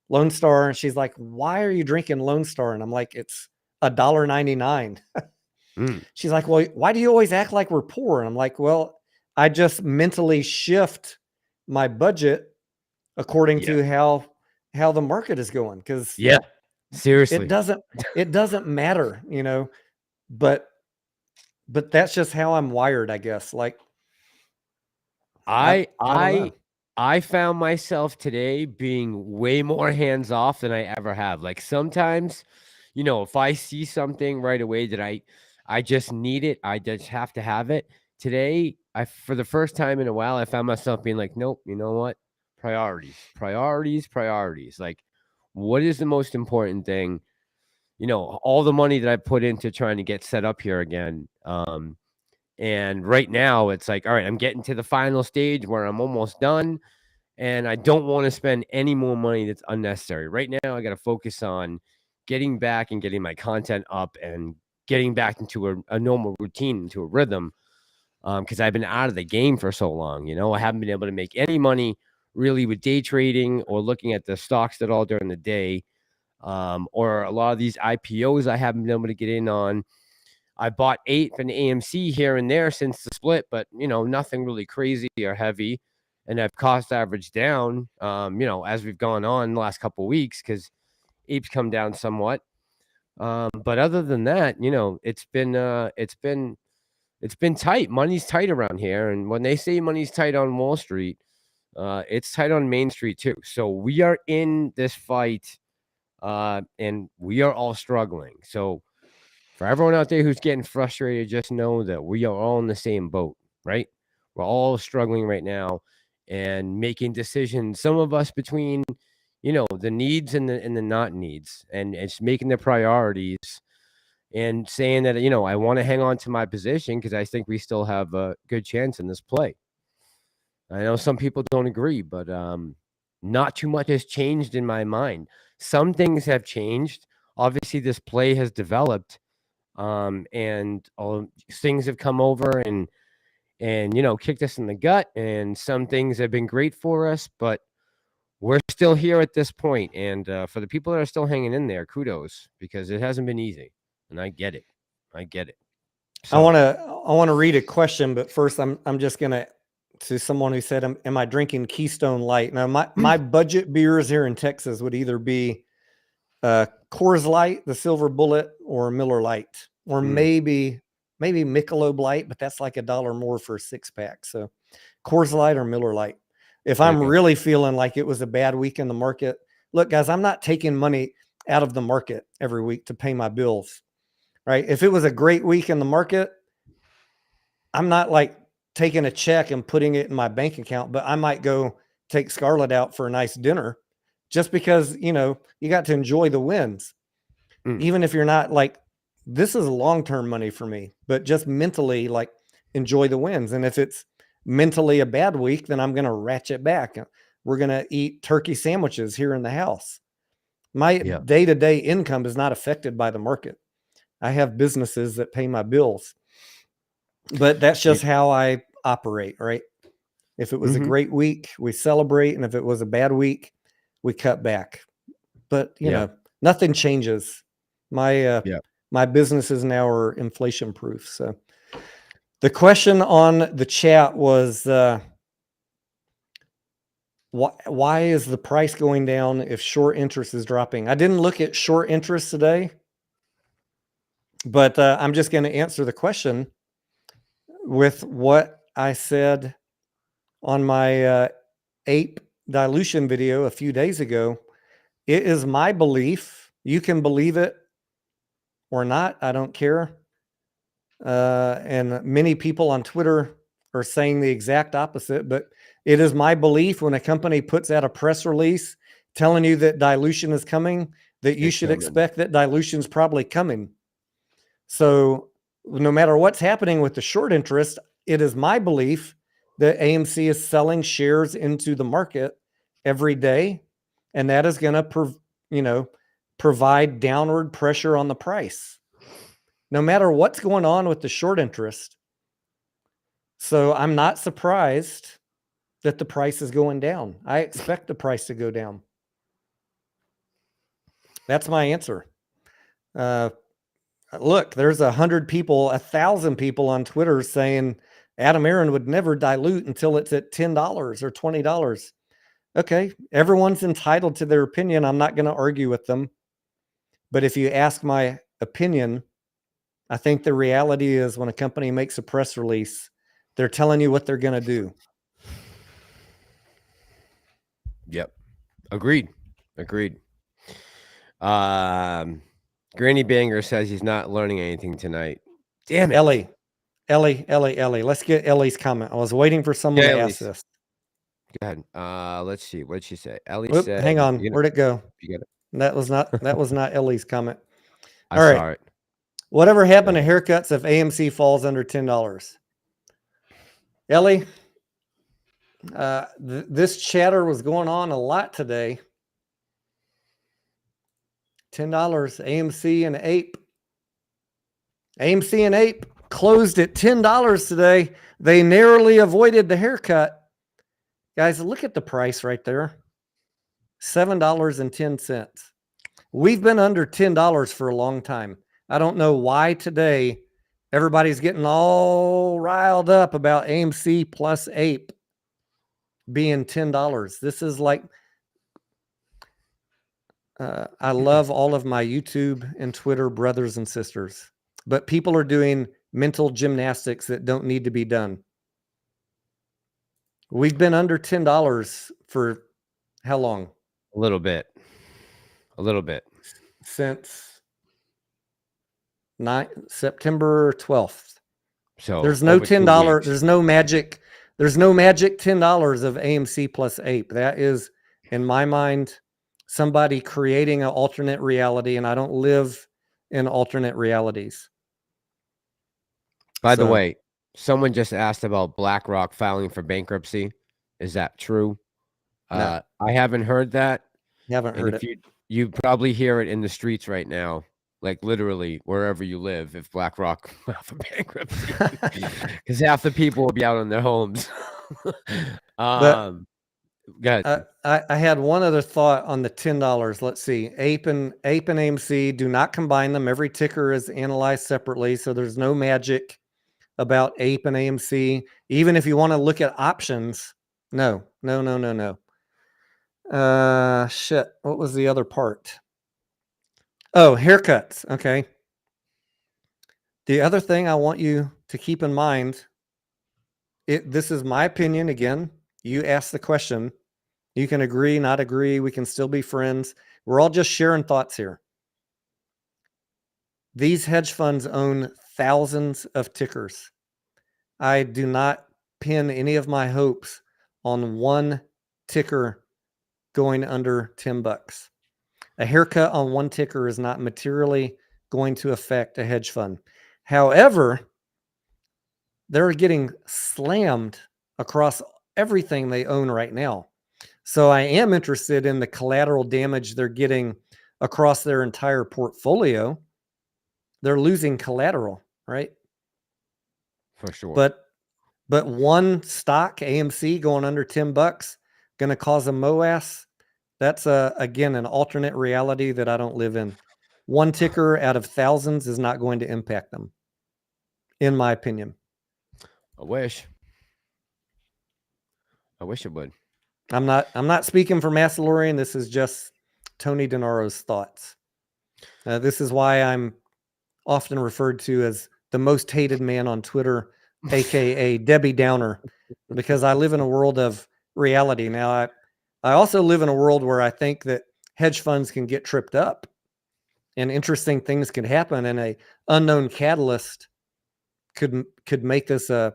S1: Lone Star, and she's like, why are you drinking Lone Star? And I'm like, it's $1.99. She's like, well, why do you always act like we're poor? And I'm like, well, I just mentally shift my budget according to how the market is going. Because
S2: seriously,
S1: it doesn't matter, you know, but that's just how I'm wired, I guess. Like
S2: I found myself today being way more hands off than I ever have. Like sometimes, you know, if I see something right away that I just need it, I just have to have it. Today, for the first time in a while, I found myself being like, nope, you know what? Priorities. Like, what is the most important thing? You know, all the money that I put into trying to get set up here again. And right now it's like, all right, I'm getting to the final stage where I'm almost done and I don't want to spend any more money that's unnecessary. Right now, I got to focus on getting back and getting my content up and getting back into a normal routine, into a rhythm. Because I've been out of the game for so long. I haven't been able to make any money really with day trading or looking at the stocks at all during the day. Or a lot of these IPOs I haven't been able to get in on. I bought 8 from AMC here and there since the split, but nothing really crazy or heavy. And I've cost averaged down, as we've gone on the last couple of weeks, because APE's come down somewhat. But other than that, it's been tight. Money's tight around here. And when they say money's tight on Wall Street, it's tight on Main Street too. So we are in this fight, and we are all struggling. So for everyone out there who's getting frustrated, just know that we are all in the same boat, right? We're all struggling right now and making decisions. Some of us between, the needs and the not needs, and it's making the priorities and saying that, I want to hang on to my position because I think we still have a good chance in this play. I know some people don't agree, but not too much has changed in my mind. Some things have changed. Obviously, this play has developed, and all things have come over and kicked us in the gut. And some things have been great for us, but we're still here at this point. And for the people that are still hanging in there, kudos, because it hasn't been easy. And I get it. So,
S1: I want to read a question, but first I'm just gonna to someone who said, "Am I drinking Keystone Light?" Now my budget beers here in Texas would either be Coors Light, the Silver Bullet, or Miller Lite, or maybe Michelob Light, but that's like $1 more for a 6-pack. So Coors Light or Miller Lite. If I'm really feeling like it was a bad week in the market, look, guys, I'm not taking money out of the market every week to pay my bills. Right? If it was a great week in the market, I'm not like taking a check and putting it in my bank account, but I might go take Scarlett out for a nice dinner just because, you got to enjoy the wins. Even if you're not like, this is long-term money for me, but just mentally like enjoy the wins. And if it's mentally a bad week, then I'm going to ratchet back. We're going to eat turkey sandwiches here in the house. My day-to-day income is not affected by the market. I have businesses that pay my bills, but that's just how I operate, right? If it was a great week, we celebrate. And if it was a bad week, we cut back. But, nothing changes. My businesses now are inflation proof. So the question on the chat was, why is the price going down if short interest is dropping? I didn't look at short interest today. But I'm just going to answer the question with what I said on my ape dilution video a few days ago. It is my belief. You can believe it or not. I don't care. And many people on Twitter are saying the exact opposite. But it is my belief when a company puts out a press release telling you that dilution is coming, that you should expect that dilution is probably coming. So no matter what's happening with the short interest, it is my belief that AMC is selling shares into the market every day. And that is going to, provide downward pressure on the price, no matter what's going on with the short interest. So I'm not surprised that the price is going down. I expect the price to go down. That's my answer. Look, there's 100 people, 1,000 people on Twitter saying Adam Aaron would never dilute until it's at $10 or $20. Okay, everyone's entitled to their opinion. I'm not going to argue with them. But if you ask my opinion, I think the reality is when a company makes a press release, they're telling you what they're going to do.
S2: Yep. Agreed. Granny Banger says he's not learning anything tonight. Damn it.
S1: Ellie. Let's get Ellie's comment. I was waiting for someone to ask this.
S2: Go ahead. Let's see. What'd she say? Ellie said,
S1: hang on. Where'd it go?
S2: You got it.
S1: That was not Ellie's comment.
S2: All right. Saw it.
S1: Whatever happened to haircuts if AMC falls under $10? Ellie, this chatter was going on a lot today. $10. AMC and Ape. AMC and Ape closed at $10 today. They narrowly avoided the haircut. Guys, look at the price right there. $7.10. We've been under $10 for a long time. I don't know why today everybody's getting all riled up about AMC plus Ape being $10. This is like, I love all of my YouTube and Twitter brothers and sisters, but people are doing mental gymnastics that don't need to be done. We've been under $10 for how long?
S2: A little bit.
S1: Since September 12th.
S2: So
S1: there's no
S2: over 2
S1: $10.
S2: weeks.
S1: There's no magic $10 of AMC plus Ape. That is, in my mind, somebody creating an alternate reality, and I don't live in alternate realities.
S2: By the way, someone just asked about BlackRock filing for bankruptcy. Is that true?
S1: No.
S2: I haven't heard that.
S1: Haven't heard it.
S2: You probably hear it in the streets right now, like literally wherever you live, if BlackRock filed for bankruptcy, because half the people will be out on their homes.
S1: I had one other thought on the $10. Let's see. Ape and AMC, do not combine them. Every ticker is analyzed separately, so there's no magic about Ape and AMC. Even if you want to look at options, no. Shit. What was the other part? Oh, haircuts. Okay. The other thing I want you to keep in mind, this is my opinion. Again, you asked the question. You can agree, not agree. We can still be friends. We're all just sharing thoughts here. These hedge funds own thousands of tickers. I do not pin any of my hopes on one ticker going under $10. A haircut on one ticker is not materially going to affect a hedge fund. However, they're getting slammed across everything they own right now. So I am interested in the collateral damage they're getting across their entire portfolio. They're losing collateral, right?
S2: For sure.
S1: But one stock, AMC, going under $10, going to cause a MOAS. That's again an alternate reality that I don't live in. One ticker out of thousands is not going to impact them, in my opinion.
S2: I wish it would.
S1: I'm not speaking for Massalorian. This is just Tony Denaro's thoughts. This is why I'm often referred to as the most hated man on Twitter, aka Debbie Downer, because I live in a world of reality. Now, I also live in a world where I think that hedge funds can get tripped up and interesting things can happen, and a unknown catalyst could make this an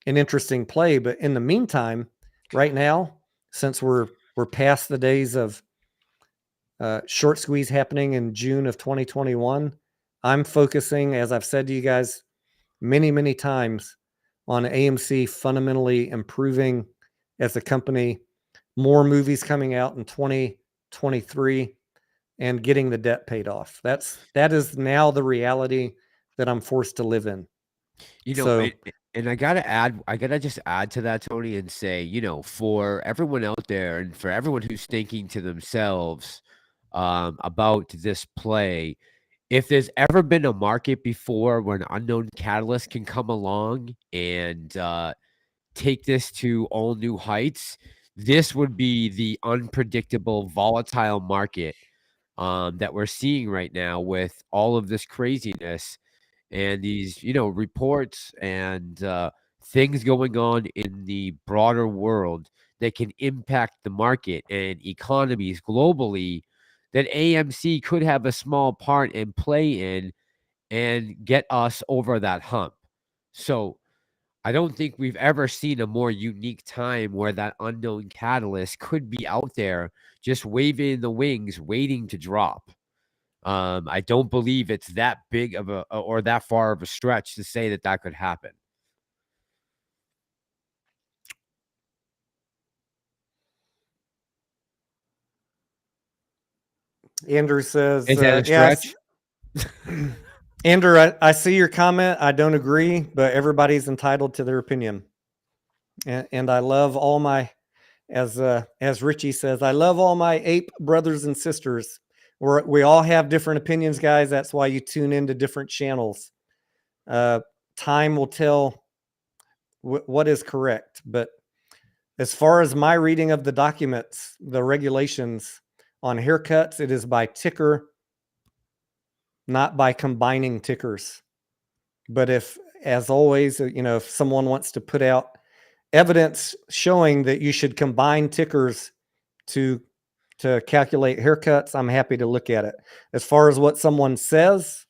S1: interesting play. But in the meantime, right now, since we're past the days of short squeeze happening in June of 2021, I'm focusing, as I've said to you guys many times, on AMC fundamentally improving as a company, more movies coming out in 2023, and getting the debt paid off. That is now the reality that I'm forced to live in.
S2: And I gotta just add to that, Tony, and say, for everyone out there and for everyone who's thinking to themselves about this play, if there's ever been a market before where an unknown catalyst can come along and take this to all new heights, this would be the unpredictable, volatile market that we're seeing right now with all of this craziness and these, reports and things going on in the broader world that can impact the market and economies globally, that AMC could have a small part and play in and get us over that hump. So I don't think we've ever seen a more unique time where that unknown catalyst could be out there just waving the wings, waiting to drop. I don't believe it's that big of or that far of a stretch to say that could happen.
S1: Andrew says,
S2: Is that a
S1: yes.
S2: stretch?
S1: Andrew, I see your comment. I don't agree, but everybody's entitled to their opinion. And I love all my, as Richie says, I love all my ape brothers and sisters. We all have different opinions, guys. That's why you tune into different channels. Time will tell what is correct. But as far as my reading of the documents, the regulations on haircuts, it is by ticker, not by combining tickers. But if, as always, if someone wants to put out evidence showing that you should combine tickers to calculate haircuts, I'm happy to look at it. As far as what someone says,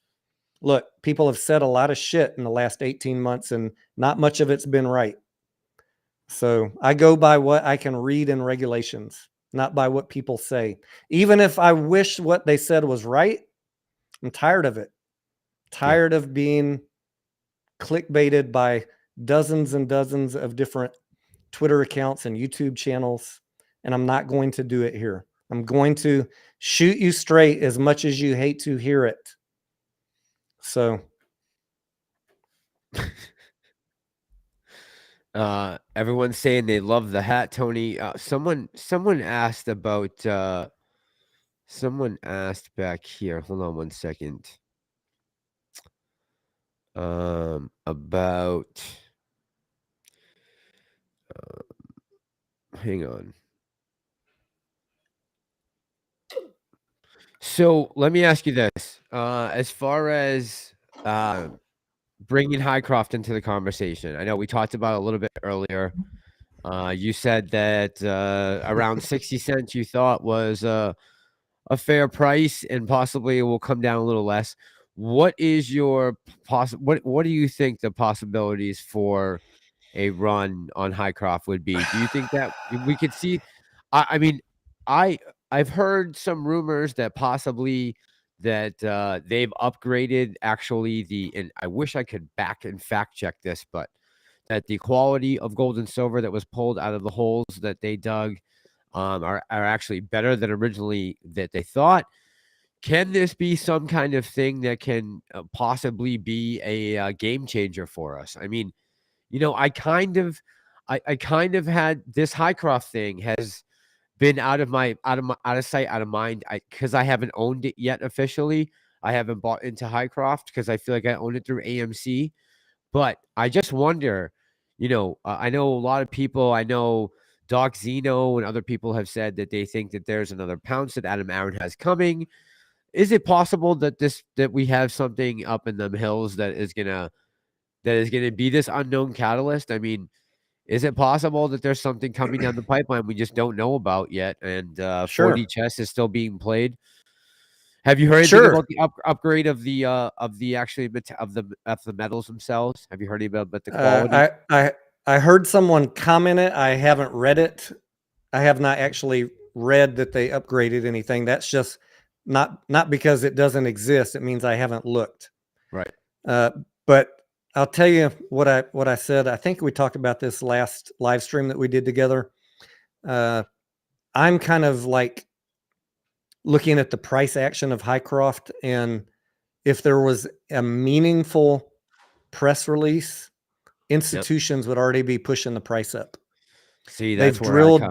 S1: look, people have said a lot of shit in the last 18 months and not much of it's been right. So I go by what I can read in regulations, not by what people say. Even if I wish what they said was right, I'm tired of it. Tired of being clickbaited by dozens and dozens of different Twitter accounts and YouTube channels, and I'm not going to do it here. I'm going to shoot you straight as much as you hate to hear it. So
S2: everyone's saying they love the hat, Tony. Someone asked about someone asked back here. Hold on one second. About hang on. So let me ask you this. As far as bringing Highcroft into the conversation, I know we talked about it a little bit earlier. You said that around 60 cents you thought was a fair price, and possibly it will come down a little less. What is your what do you think the possibilities for a run on Highcroft would be? Do you think that we could see? I mean, I've heard some rumors that possibly that they've upgraded actually and I wish I could back and fact check this, but that the quality of gold and silver that was pulled out of the holes that they dug are actually better than originally that they thought. Can this be some kind of thing that can possibly be a game changer for us? I mean, I kind of had this Highcroft thing has been out of sight, out of mind. Because I haven't owned it yet officially. I haven't bought into Highcroft because I feel like I own it through AMC. But I just wonder, I know a lot of people. I know Doc Zeno and other people have said that they think that there's another pounce that Adam Aaron has coming. Is it possible that we have something up in the hills that is gonna be this unknown catalyst? I mean, is it possible that there's something coming down the pipeline we just don't know about yet? And 4D chess is still being played. Have you heard anything about the upgrade of the metals themselves? Have you heard about the quality?
S1: I heard someone comment it. I haven't read it. I have not actually read that they upgraded anything. That's just not because it doesn't exist. It means I haven't looked.
S2: Right.
S1: But I'll tell you what I said. I think we talked about this last live stream that we did together. I'm kind of like looking at the price action of Highcroft, and if there was a meaningful press release, institutions would already be pushing the price up.
S2: See, that's they've drilled.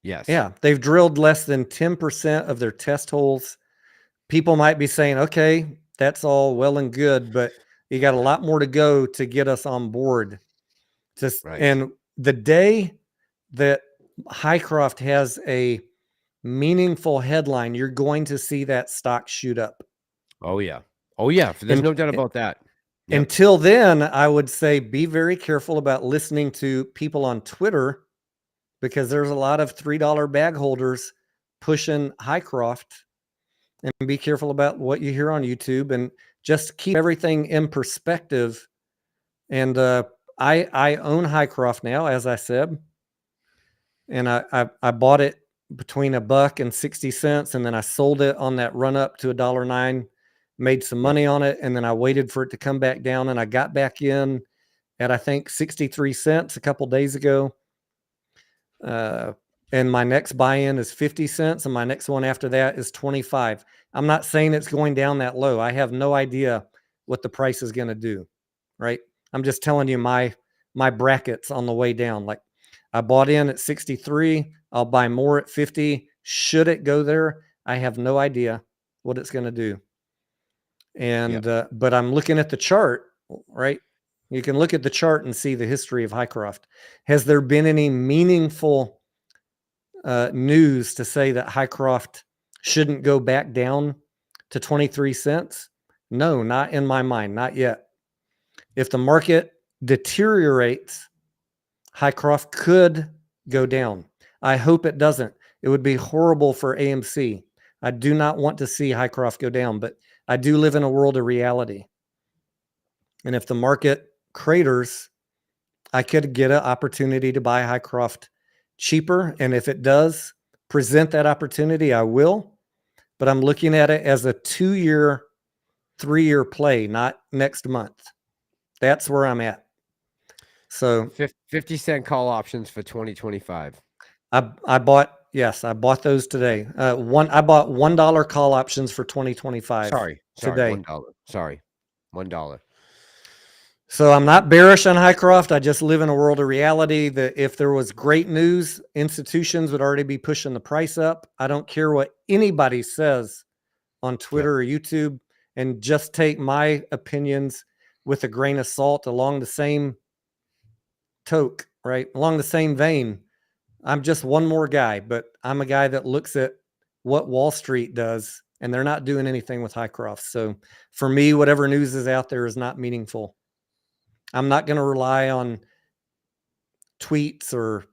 S2: Yes.
S1: Yeah, they've drilled less than 10% of their test holes. People might be saying, okay, that's all well and good, but you got a lot more to go to get us on board. And the day that Highcroft has a meaningful headline, you're going to see that stock shoot up.
S2: Oh yeah. There's no doubt about that.
S1: Yep. Until then, I would say be very careful about listening to people on Twitter, because there's a lot of $3 bag holders pushing Highcroft, and be careful about what you hear on YouTube, and just keep everything in perspective. And I own Highcroft now, as I said, and I bought it between $1 and 60 cents, and then I sold it on that run up to $1.09, made some money on it, and then I waited for it to come back down, and I got back in at I think 63 cents a couple days ago. and my next buy-in is 50 cents, and my next one after that is 25. I'm not saying it's going down that low. I have no idea what the price is going to do, right? I'm just telling you my brackets on the way down. Like, I bought in at 63. I'll buy more at 50. Should it go there? I have no idea what it's going to do. And but I'm looking at the chart, right? You can look at the chart and see the history of Highcroft. Has there been any meaningful news to say that Highcroft shouldn't go back down to 23 cents? No, not in my mind, not yet. If the market deteriorates, Highcroft could go down. I hope it doesn't. It would be horrible for AMC. I do not want to see Highcroft go down, but I do live in a world of reality. And if the market craters, I could get an opportunity to buy Highcroft cheaper. And if it does present that opportunity, I will. But I'm looking at it as a 2-year, 3-year play, not next month. That's where I'm at. So
S2: 50-cent call options for 2025.
S1: I bought those today. I bought $1 call options for 2025.
S2: Sorry,
S1: today.
S2: $1. Sorry, $1.
S1: So I'm not bearish on Highcroft. I just live in a world of reality that if there was great news, institutions would already be pushing the price up. I don't care what anybody says on Twitter or YouTube, and just take my opinions with a grain of salt along the same toke, right? Along the same vein. I'm just one more guy, but I'm a guy that looks at what Wall Street does, and they're not doing anything with Highcroft. So for me, whatever news is out there is not meaningful. I'm not going to rely on tweets or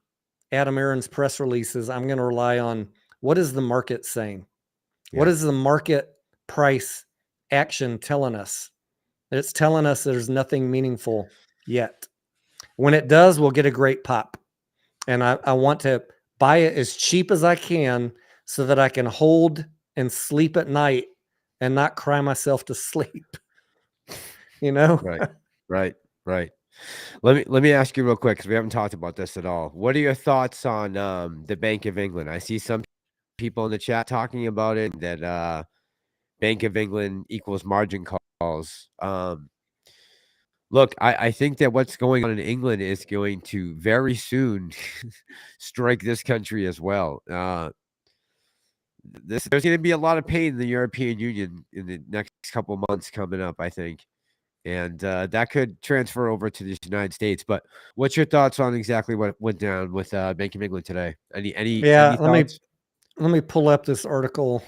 S1: Adam Aaron's press releases. I'm going to rely on what is the market saying? Yeah. What is the market price action telling us? It's telling us there's nothing meaningful yet. When it does, we'll get a great pop. And I want to buy it as cheap as I can so that I can hold and sleep at night and not cry myself to sleep. You know?
S2: Right. Let me ask you real quick, because we haven't talked about this at all. What are your thoughts on the Bank of England? I see some people in the chat talking about it, that Bank of England equals margin calls. Look, I think that what's going on in England is going to very soon strike this country as well. There's going to be a lot of pain in the European Union in the next couple months coming up, I think. And that could transfer over to the United States. But what's your thoughts on exactly what went down with Bank of England today? Any thoughts?
S1: Let me pull up this article.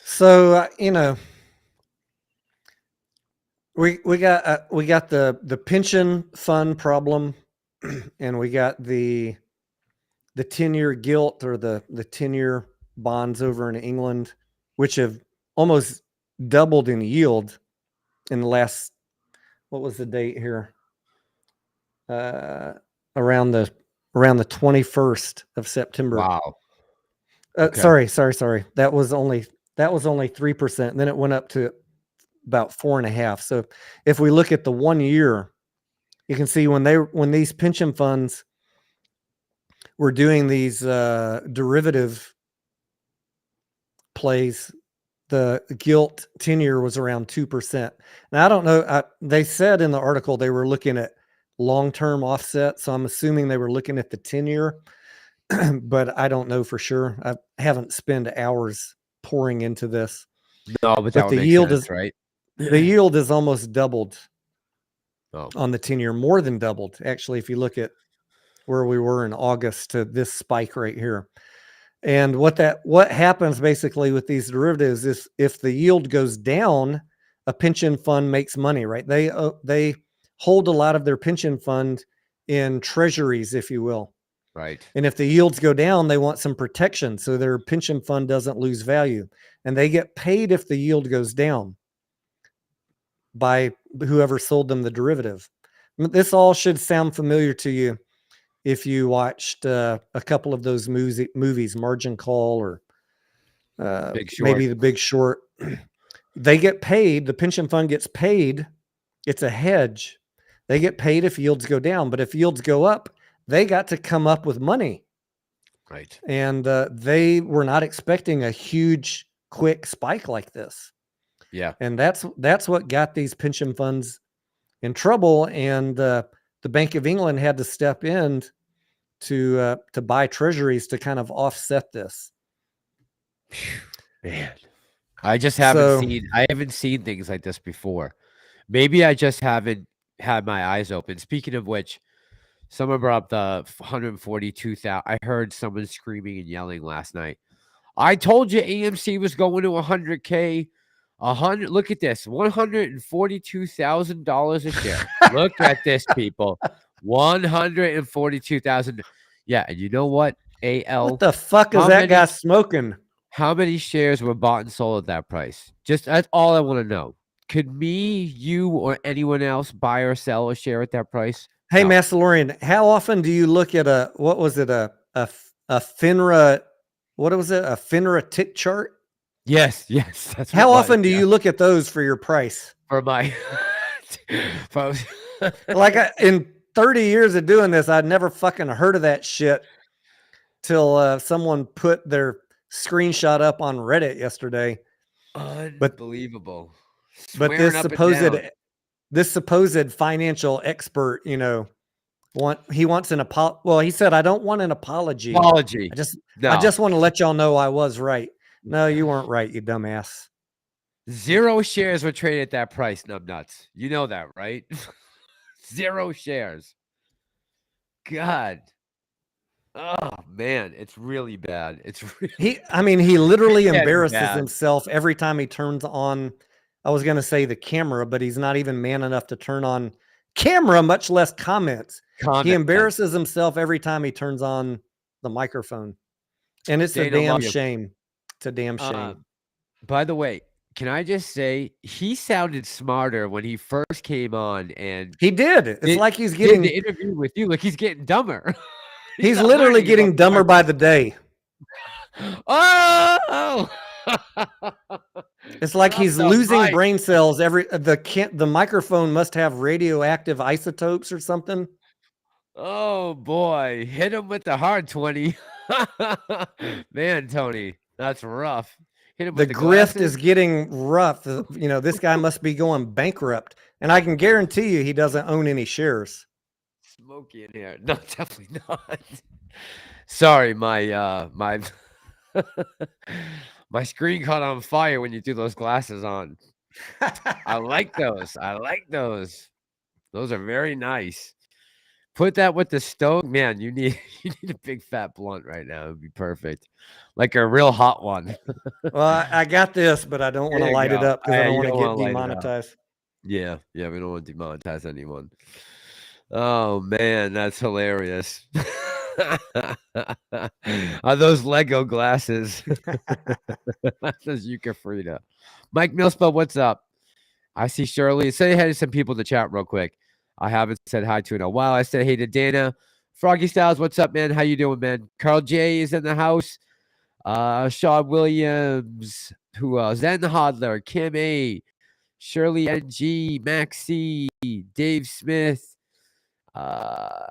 S1: So we got the pension fund problem, and we got the 10-year gilt, or the 10-year bonds over in England, which have almost doubled in yield in the last, what was the date here? Around the 21st of September.
S2: Wow.
S1: Okay. Sorry. That was only 3%. Then it went up to about 4.5%. So if we look at the 1 year, you can see when these pension funds were doing these derivative plays, the gilt 10-year was around 2%. Now, I don't know. They said in the article they were looking at long-term offset, so I'm assuming they were looking at the 10-year, but I don't know for sure. I haven't spent hours pouring into this.
S2: No, but that
S1: the yield
S2: sense,
S1: is
S2: right.
S1: The yield is almost doubled
S2: on
S1: the 10-year, more than doubled. Actually, if you look at where we were in August to this spike right here. And what happens basically with these derivatives is if the yield goes down, a pension fund makes money, right? They hold a lot of their pension fund in treasuries, if you will.
S2: Right.
S1: And if the yields go down, they want some protection so their pension fund doesn't lose value. And they get paid if the yield goes down by whoever sold them the derivative. This all should sound familiar to you if you watched a couple of those movies, Margin Call, or maybe The Big Short. they get paid. The pension fund gets paid. It's a hedge. They get paid if yields go down, but if yields go up, they got to come up with money.
S2: Right.
S1: And they were not expecting a huge, quick spike like this.
S2: Yeah.
S1: And that's what got these pension funds in trouble. And the Bank of England had to step in to buy treasuries to kind of offset this.
S2: Man, I just haven't seen things like this before. Maybe I just haven't had my eyes open. Speaking of which, someone brought up the 142,000. I heard someone screaming and yelling last night. I told you AMC was going to 100K. Look at this, $142,000 a share. Look at this, people. 142,000. Yeah, and you know what? AL.
S1: What the fuck is that guy smoking?
S2: How many shares were bought and sold at that price? That's all I want to know. Could me, you, or anyone else buy or sell a share at that price?
S1: Hey,
S2: No.
S1: Massalorian, how often do you look at a FINRA? What was it? A FINRA tick chart?
S2: Yes. That's
S1: how often do you look at those for your price?
S2: For my,
S1: like in 30 years of doing this, I'd never fucking heard of that shit till someone put their screenshot up on Reddit yesterday.
S2: Unbelievable.
S1: But this supposed financial expert, he wants an apology. Well, he said, I don't want an apology. I just want to let y'all know I was right. No, you weren't right, you dumbass.
S2: 0 shares were traded at that price, numbnuts. You know that, right? 0 shares. God. Oh man, it's really bad.
S1: He literally embarrasses himself every time he turns on. I was going to say the camera, but he's not even man enough to turn on camera, much less comments. He embarrasses himself every time he turns on the microphone. And it's a damn shame. It's a damn shame.
S2: By the way, can I just say he sounded smarter when he first came on, and
S1: he did. It's like he's getting
S2: the interview with you, like he's getting dumber.
S1: He's literally getting dumber by the day.
S2: Oh,
S1: it's like he's losing brain cells. The microphone must have radioactive isotopes or something.
S2: Oh boy, hit him with the hard 20. Man, Tony, that's rough. Hit him with the
S1: grift is getting rough. This guy must be going bankrupt, and I can guarantee you he doesn't own any shares.
S2: Smoky in here. No, definitely not. Sorry, my my screen caught on fire when you threw those glasses on. I like those. Those are very nice. Put that with the stove, man. You need a big fat blunt right now. It'd be perfect, like a real hot one.
S1: Well, I got this, but I don't want to light it up because I don't want to get demonetized.
S2: Yeah, we don't want to demonetize anyone. Oh man, that's hilarious. Are those Lego glasses? That says Yuka Frida. Mike Millspell, what's up? I see Shirley. Say hi to some people in the chat real quick. I haven't said hi to in a while. I said hey to Dana. Froggy Styles, what's up, man? How you doing, man? Carl J is in the house. Shaw Williams, Zen Hodler, Kim A, Shirley NG, Maxie, Dave Smith. All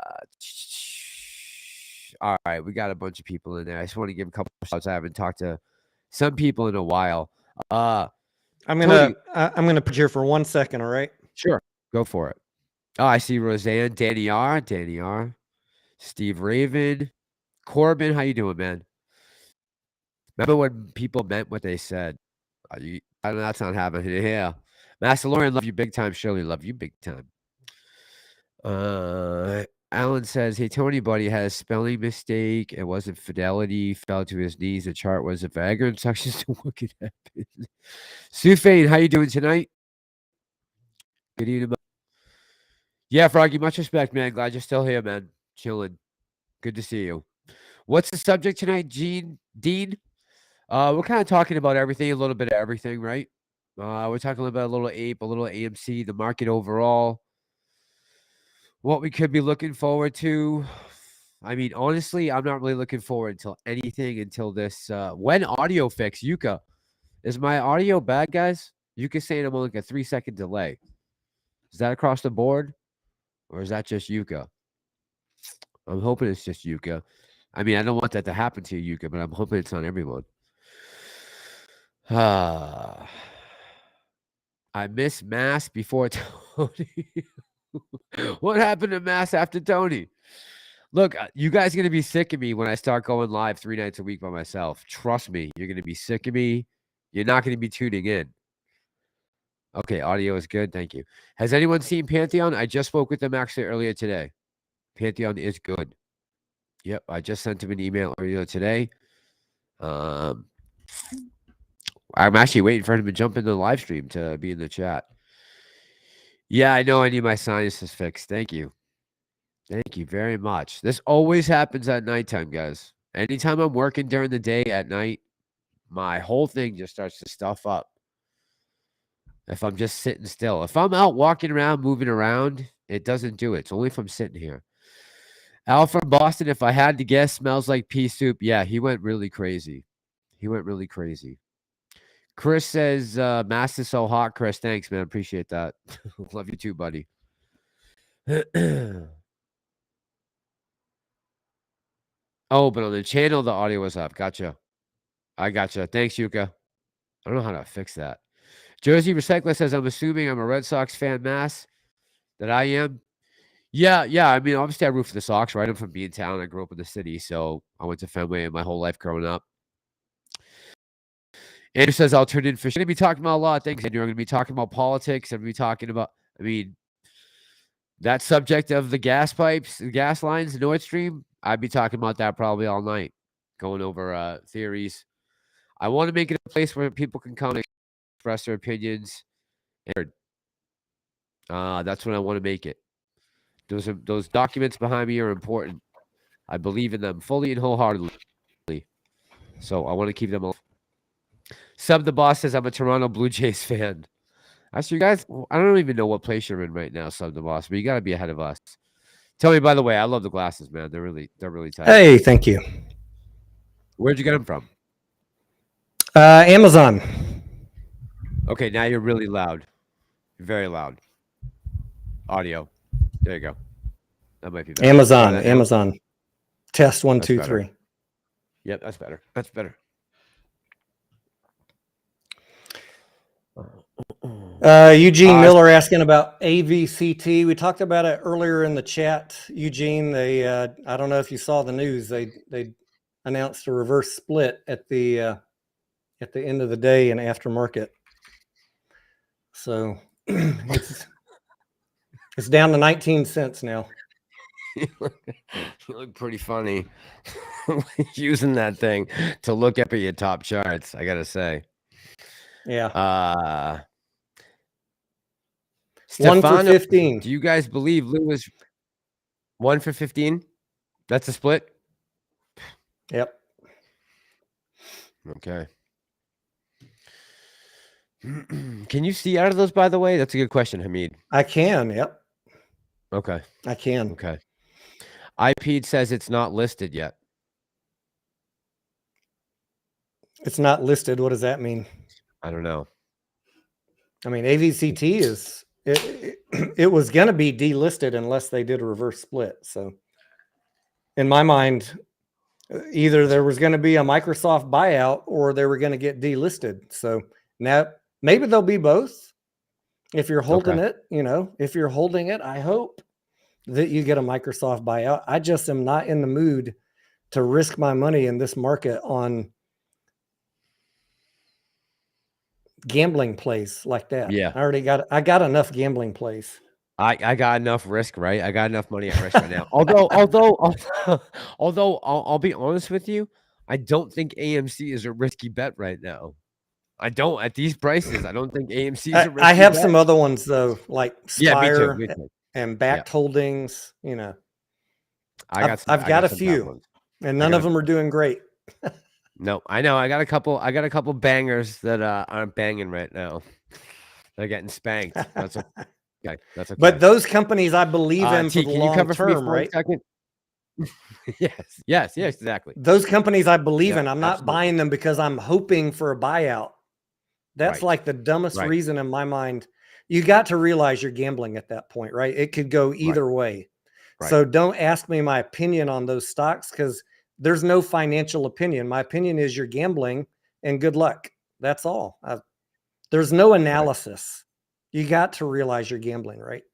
S2: right, we got a bunch of people in there. I just want to give a couple of shots. I haven't talked to some people in a while. I'm
S1: gonna put here for 1 second. All right,
S2: sure, go for it. Oh, I see Roseanne, Danny R, Steve Raven, Corbin. How you doing, man? Remember when people meant what they said? That's not happening here. Master Lauren, love you big time. Shirley, love you big time. Alan says, hey, Tony, buddy, had a spelling mistake. It wasn't Fidelity. Fell to his knees. The chart was a Viagra instructions to what could happen. Sue Fane, how you doing tonight? Good evening. Yeah, Froggy, much respect, man. Glad you're still here, man. Chilling. Good to see you. What's the subject tonight, Dean? We're kind of talking about everything, a little bit of everything, right? We're talking about a little APE, a little AMC, the market overall, what we could be looking forward to. I mean, honestly, I'm not really looking forward until this. When audio fix, Yuka, is my audio bad, guys? You could say it on like a 3-second delay. Is that across the board? Or is that just Yuka? I'm hoping it's just Yuka. I mean, I don't want that to happen to you, Yuka, but I'm hoping it's on everyone. I missed Mass before Tony. What happened to Mass after Tony? Look, you guys are going to be sick of me when I start going live 3 nights a week by myself. Trust me, you're going to be sick of me. You're not going to be tuning in. Okay, audio is good. Thank you. Has anyone seen Pantheon? I just spoke with them actually earlier today. Pantheon is good. Yep, I just sent him an email earlier today. I'm actually waiting for him to jump into the live stream to be in the chat. Yeah, I know I need my sinuses fixed. Thank you. Thank you very much. This always happens at nighttime, guys. Anytime I'm working during the day at night, my whole thing just starts to stuff up. If I'm just sitting still. If I'm out walking around, moving around, it doesn't do it. It's only if I'm sitting here. Al from Boston, if I had to guess, smells like pea soup. Yeah, he went really crazy. He went really crazy. Chris says, Mass is so hot. Chris, thanks, man. Appreciate that. Love you too, buddy. Oh, but on the channel, the audio was up. Gotcha. I gotcha. Thanks, Yuka. I don't know how to fix that. Jersey Recycler says, I'm assuming I'm a Red Sox fan, Mass. That I am. Yeah. I mean, obviously, I root for the Sox, right? I'm from Beantown. I grew up in the city, so I went to Fenway my whole life growing up. Andrew says, I'll turn in for sure. I'm going to be talking about a lot of things, Andrew. I'm going to be talking about politics. I'm going to be talking about, that subject of the gas pipes, the gas lines, the Nord Stream. I'd be talking about that probably all night, going over theories. I want to make it a place where people can come and express their opinions. That's what I want to make it. Those documents behind me are important. I believe in them fully and wholeheartedly. So I want to keep them alive. Sub the Boss says, I'm a Toronto Blue Jays fan. Actually, you guys, I don't even know what place you're in right now, Sub the Boss, but you got to be ahead of us. Tell me, by the way, I love the glasses, man. They're really tight.
S1: Hey, thank you.
S2: Where'd you get them from?
S1: Amazon.
S2: Okay, now you're really loud. Very loud. Audio. There you go. That might be better.
S1: Amazon. Test 1, 2, 3.
S2: Yep, that's better. That's better.
S1: Eugene Miller asking about AVCT. We talked about it earlier in the chat. Eugene, they I don't know if you saw the news. They announced a reverse split at the end of the day in aftermarket. So it's down to 19 cents now.
S2: You look pretty funny using that thing to look up at your top charts, I gotta say.
S1: Yeah. 1
S2: Stefano,
S1: for 15.
S2: do you guys believe Lou is 1 for 15? That's a split?
S1: Yep.
S2: Okay. Can you see out of those, by the way? That's a good question, Hamid.
S1: I can, yep.
S2: Okay.
S1: I can.
S2: Okay. IP says it's not listed yet.
S1: It's not listed. What does that mean?
S2: I don't know.
S1: I mean, AVCT is it was going to be delisted unless they did a reverse split. So in my mind, either there was going to be a Microsoft buyout or they were going to get delisted. So now maybe they'll be both. If you're holding it, if you're holding it, I hope that you get a Microsoft buyout. I just am not in the mood to risk my money in this market on gambling plays like that.
S2: Yeah.
S1: I got enough gambling plays.
S2: I got enough risk, right? I got enough money at risk right now. Although I'll be honest with you, I don't think AMC is a risky bet right now. I don't at these prices. I don't think AMC is a risky
S1: I have
S2: bet.
S1: some other ones though, like Spire
S2: me too.
S1: and backed holdings. I've got a few, and none of them are doing great.
S2: No, I know. I got a couple bangers that aren't banging right now. They're getting spanked. That's okay. That's okay.
S1: But those companies I believe in for the
S2: can
S1: long
S2: you cover
S1: term,
S2: for me for
S1: right?
S2: a second? Yes, exactly.
S1: Those companies I believe in. I'm not
S2: absolutely
S1: buying them because I'm hoping for a buyout. That's
S2: Right.
S1: like the dumbest
S2: Right.
S1: reason in my mind. You got to realize you're gambling at that point, right? It could go
S2: Right.
S1: either way.
S2: Right.
S1: So don't ask me my opinion on those stocks because there's no financial opinion. My opinion is you're gambling and good luck. That's all. There's no analysis. You got to realize you're gambling, right?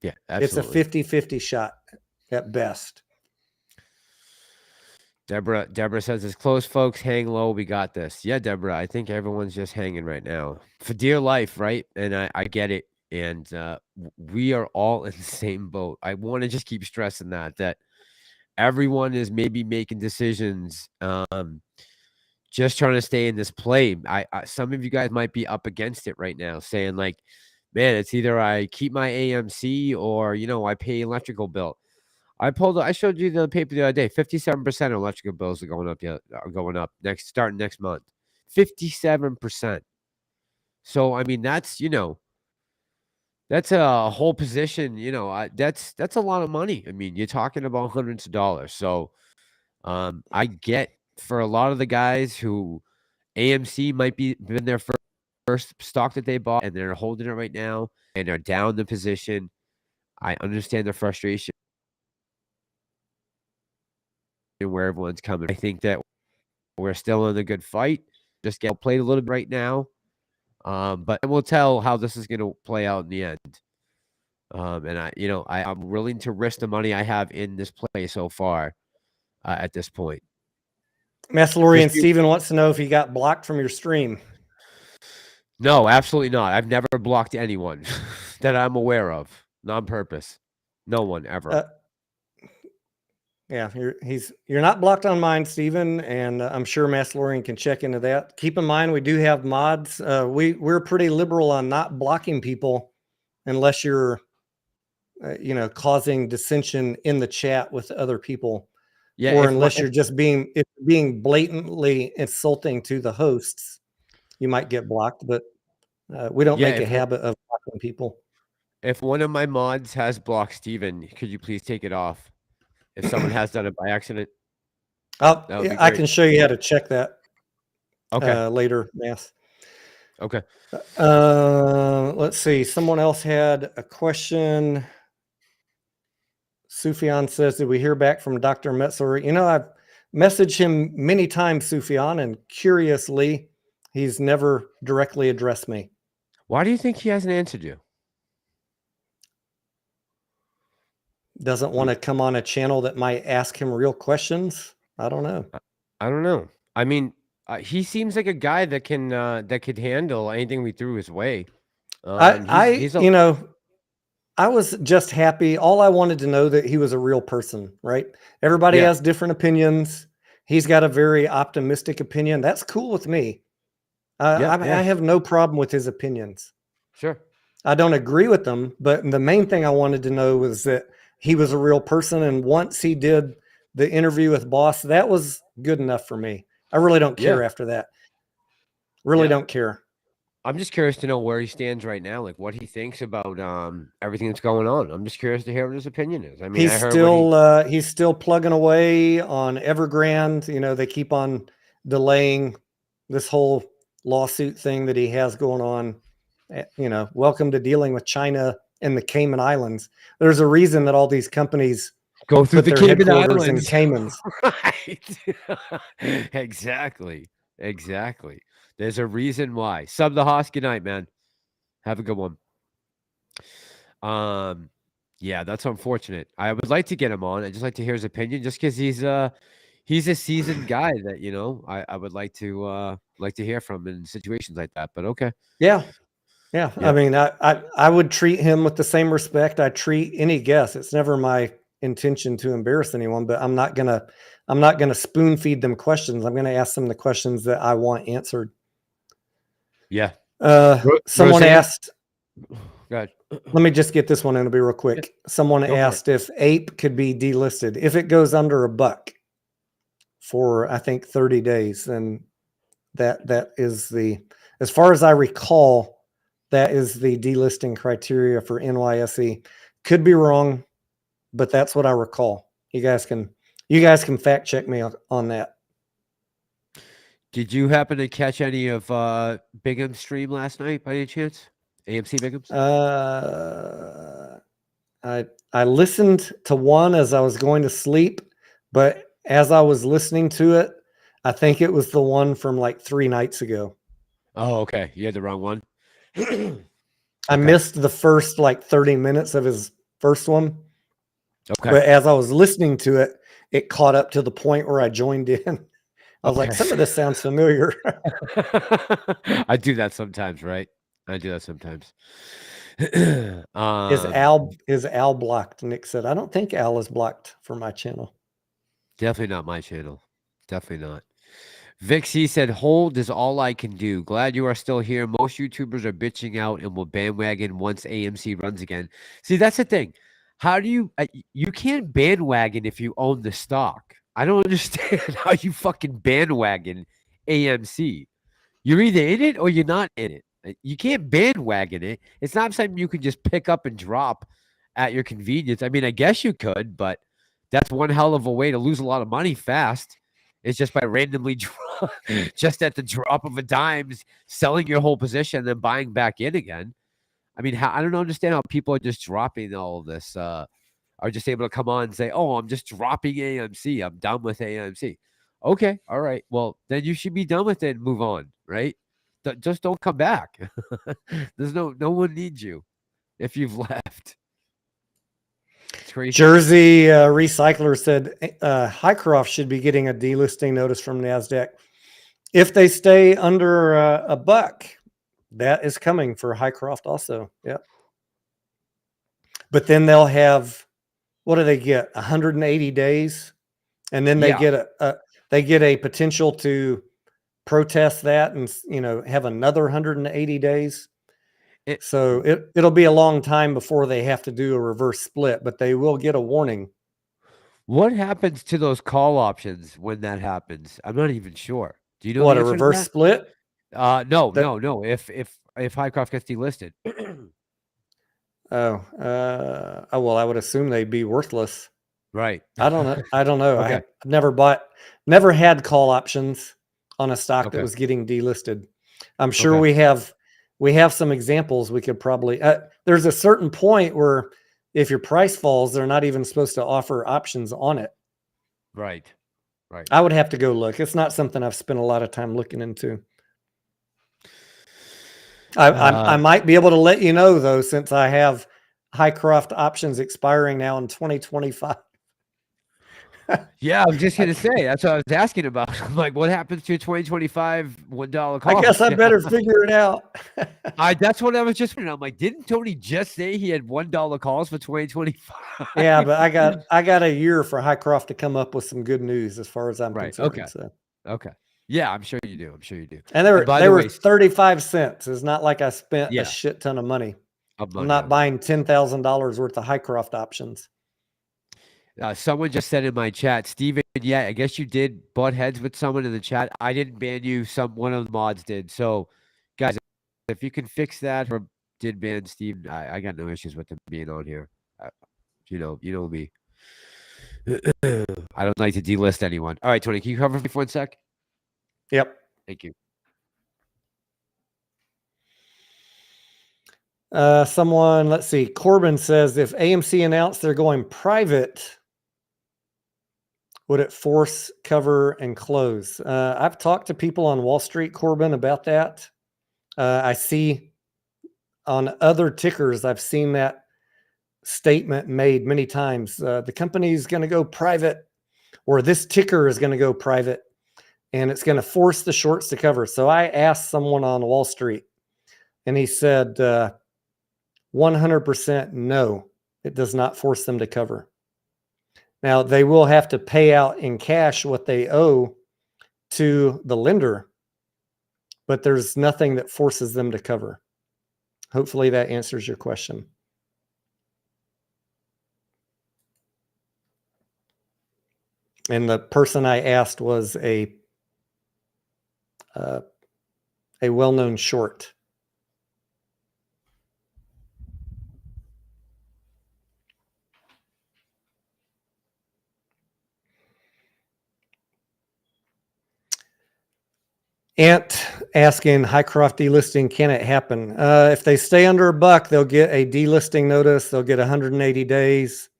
S2: Yeah,
S1: It's a
S2: absolutely.
S1: 50-50 shot at best.
S2: Deborah says it's close, folks. Hang low. We got this. Yeah, Deborah, I think everyone's just hanging right now for dear life, right? And I get it. And we are all in the same boat. I want to just keep stressing that everyone is maybe making decisions, just trying to stay in this play. I some of you guys might be up against it right now, saying like, man, it's either I keep my AMC or, I pay electrical bill. I showed you the paper the other day. 57% of electrical bills are going up. Starting next month. 57%. So I mean, that's that's a whole position. That's a lot of money. I mean, you're talking about hundreds of dollars. So I get for a lot of the guys who AMC might be been their first stock that they bought and they're holding it right now and they're down the position. I understand the frustration where everyone's coming. I think that we're still in a good fight. Just get played a little bit right now. But we'll tell how this is going to play out in the end. And I'm willing to risk the money I have in this play so far at this point.
S1: Massalorian Steven wants to know if you got blocked from your stream.
S2: No, absolutely not. I've never blocked anyone that I'm aware of. Not on purpose. No one ever.
S1: Yeah, you're not blocked on mine, Steven, and I'm sure Massalorian can check into that. Keep in mind, we do have mods. We're pretty liberal on not blocking people unless you're, causing dissension in the chat with other people, or unless you're just being blatantly insulting to the hosts, you might get blocked. But we don't make a habit of blocking people.
S2: If one of my mods has blocked Steven, could you please take it off? If someone has done it by accident,
S1: I can show you how to check that.
S2: Okay.
S1: Later, Mass.
S2: Okay.
S1: Let's see. Someone else had a question. Sufyan says, did we hear back from Dr. Metzler? I've messaged him many times, Sufyan, and curiously, he's never directly addressed me.
S2: Why do you think he hasn't answered you?
S1: Doesn't want to come on a channel that might ask him real questions? I don't know.
S2: I don't know. I mean, he seems like a guy that could handle anything we threw his way.
S1: I was just happy. All I wanted to know that he was a real person, right? Everybody has different opinions. He's got a very optimistic opinion. That's cool with me. I have no problem with his opinions.
S2: Sure.
S1: I don't agree with them, but the main thing I wanted to know was that he was a real person. And once he did the interview with Boss, that was good enough for me. I really don't care after that. Really don't care.
S2: I'm just curious to know where he stands right now, like what he thinks about everything that's going on. I'm just curious to hear what his opinion is. I mean,
S1: he's still plugging away on Evergrande. They keep on delaying this whole lawsuit thing that he has going on. Welcome to dealing with China and the Cayman Islands. There's a reason that all these companies
S2: go through the Cayman Islands
S1: in Caymans.
S2: Right. Exactly. There's a reason why. Sub the Hoss. Good night, man. Have a good one. Yeah, that's unfortunate. I would like to get him on. I'd just like to hear his opinion, just because he's a seasoned guy that I would like to hear from in situations like that. But okay.
S1: Yeah. I mean, I would treat him with the same respect I treat any guest. It's never my intention to embarrass anyone, but I'm not gonna spoon feed them questions. I'm gonna ask them the questions that I want answered.
S2: Yeah.
S1: Someone asked.
S2: Go ahead.
S1: Let me just get this one in. It'll be real quick. Someone asked if APE could be delisted if it goes under $1 for, I think, 30 days. Then that is as far as I recall, that is the delisting criteria for NYSE. Could be wrong, but that's what I recall. You guys can fact check me on that.
S2: Did you happen to catch any of Bingham's stream last night by any chance? AMC Bingham's?
S1: I listened to one as I was going to sleep, but as I was listening to it, I think it was the one from like 3 nights ago.
S2: Oh, okay. You had the wrong one.
S1: I missed the first like 30 minutes of his first one.
S2: Okay.
S1: But as I was listening to it, it caught up to the point where I joined in. I was like,
S2: Okay.
S1: some of this sounds familiar.
S2: I do that sometimes, right? I do that sometimes.
S1: Is Al blocked? Nick said, I don't think Al is blocked for my channel.
S2: Definitely not my channel. Definitely not. Vic C said, hold is all I can do. Glad you are still here. Most YouTubers are bitching out and will bandwagon once AMC runs again. See, that's the thing. How do you you can't bandwagon if you own the stock. I don't understand how you fucking bandwagon AMC. You're either in it or you're not in it. You can't bandwagon it. It's not something you can just pick up and drop at your convenience. I mean, I guess you could, but that's one hell of a way to lose a lot of money fast. It's just by randomly just at the drop of a dime, selling your whole position and then buying back in again. I mean, I don't understand how people are just dropping all of this, are just able to come on and say, oh, I'm just dropping AMC. I'm done with AMC. Okay. All right. Well, then you should be done with it and move on, right? Just don't come back. There's no one needs you if you've left. It's crazy.
S1: Jersey Recycler said Highcroft should be getting a delisting notice from NASDAQ. If they stay under a buck, that is coming for Highcroft also. Yep. But then they'll have, what do they get? 180 days. And then they get a potential to protest that and, have another 180 days. So it'll be a long time before they have to do a reverse split, but they will get a warning.
S2: What happens to those call options when that happens? I'm not even sure. Do you know
S1: What,
S2: the
S1: a
S2: answer to
S1: reverse
S2: that?
S1: split?
S2: No. If Highcroft gets delisted.
S1: Well, I would assume they'd be worthless.
S2: Right.
S1: I don't know.
S2: Okay.
S1: I've never had call options on a stock that
S2: Okay.
S1: was getting delisted. I'm sure we have some examples we could probably, there's a certain point where if your price falls, they're not even supposed to offer options on it.
S2: Right.
S1: I would have to go look. It's not something I've spent a lot of time looking into. I might be able to let you know though, since I have Highcroft options expiring now in 2025.
S2: Yeah, I was just gonna say that's what I was asking about. I'm like, what happens to your 2025 $1 call?
S1: I guess I better figure it out.
S2: That's what I was just wondering. I'm like, didn't Tony just say he had $1 calls for 2025?
S1: Yeah, but I got a year for Highcroft to come up with some good news as far as I'm concerned.
S2: Okay.
S1: So.
S2: Okay. Yeah, I'm sure you do.
S1: And they were 35 cents. It's not like I spent a shit ton of money. I'm not buying $10,000 worth of Highcroft options.
S2: Someone just said in my chat, Steven, yeah, I guess you did butt heads with someone in the chat. I didn't ban you. One of the mods did. So, guys, if you can fix that or did ban Steve, I got no issues with him being on here. You know me. I don't like to delist anyone. All right, Tony, can you cover me for 1 sec?
S1: Yep.
S2: Thank you.
S1: Someone, let's see. Corbin says, if AMC announced they're going private, would it force, cover, and close? I've talked to people on Wall Street, Corbin, about that. I see on other tickers, I've seen that statement made many times. The company is going to go private, or this ticker is going to go private, and it's going to force the shorts to cover. So I asked someone on Wall Street, and he said 100% no, it does not force them to cover. Now, they will have to pay out in cash what they owe to the lender, but there's nothing that forces them to cover. Hopefully that answers your question. And the person I asked was a well-known short. Ant asking Highcroft delisting, can it happen? If they stay under $1, they'll get a delisting notice. They'll get 180 days.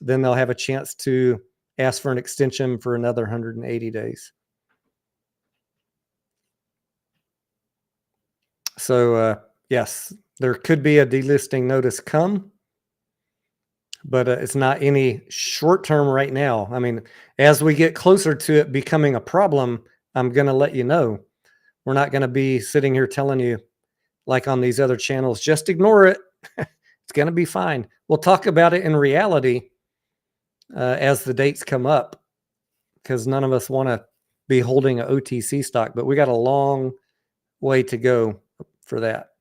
S1: Then they'll have a chance to ask for an extension for another 180 days. So yes, there could be a delisting notice come, but it's not any short term right now. I mean, as we get closer to it becoming a problem, I'm going to let you know. We're not going to be sitting here telling you, like on these other channels, just ignore it. It's going to be fine. We'll talk about it in reality as the dates come up, because none of us want to be holding an OTC stock, but we got a long way to go for that.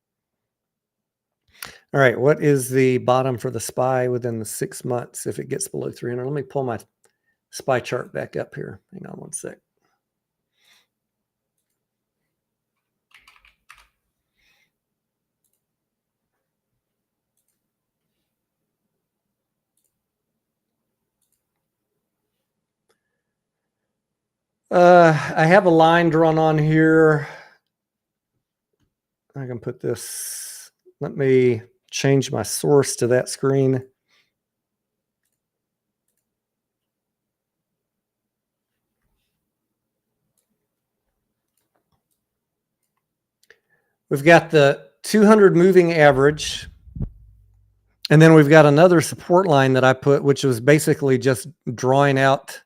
S1: All right, what is the bottom for the SPY within the 6 months if it gets below 300? Let me pull my SPY chart back up here. Hang on one sec. I have a line drawn on here. I can put this, let me change my source to that screen. We've got the 200 moving average, and then we've got another support line that I put, which was basically just drawing out.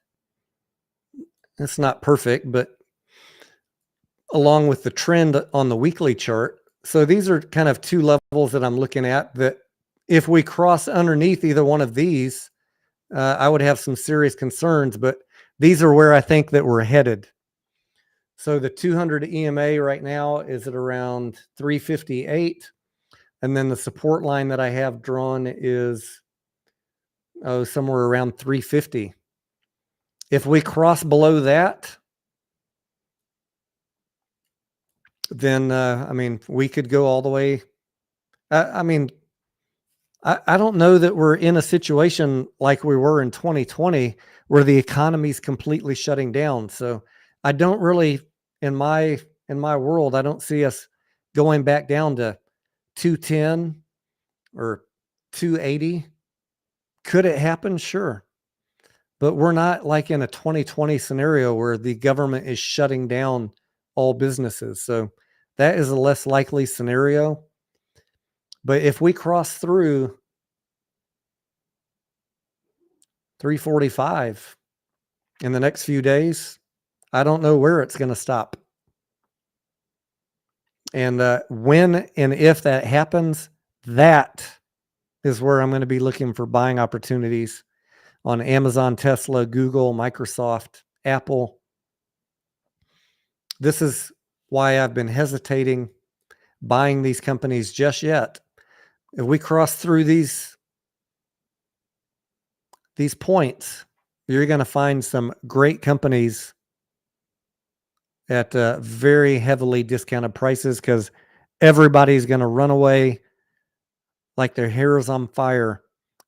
S1: It's not perfect, but along with the trend on the weekly chart. So these are kind of two levels that I'm looking at, that if we cross underneath either one of these, I would have some serious concerns, but these are where I think that we're headed. So the 200 EMA right now is at around 358. And then the support line that I have drawn is somewhere around 350. If we cross below that, then, I mean, we could go all the way. I mean, I don't know that we're in a situation like we were in 2020 where the economy's completely shutting down. So I don't really, in my world, I don't see us going back down to 210 or 280. Could it happen? Sure. But we're not like in a 2020 scenario where the government is shutting down all businesses. So that is a less likely scenario. But if we cross through 345 in the next few days, I don't know where it's going to stop. And when and if that happens, that is where I'm going to be looking for buying opportunities on Amazon, Tesla, Google, Microsoft, Apple. This is why I've been hesitating buying these companies just yet. If we cross through these points, you're going to find some great companies at very heavily discounted prices, because everybody's going to run away like their hair is on fire.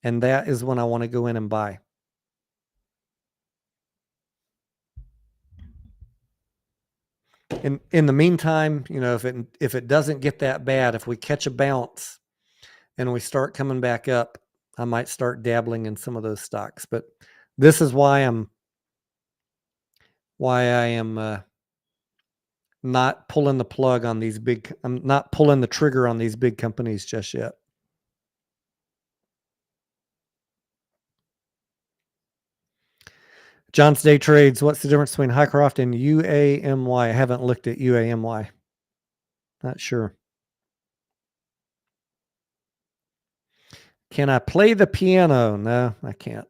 S1: And that is when I want to go in and buy. In the meantime, you know, if it doesn't get that bad, if we catch a bounce and we start coming back up, I might start dabbling in some of those stocks. But this is why I am not pulling the plug on these big. I'm not pulling the trigger on these big companies just yet. John's Day Trades. What's the difference between Highcroft and UAMY? I haven't looked at UAMY. Not sure. Can I play the piano? No, I can't.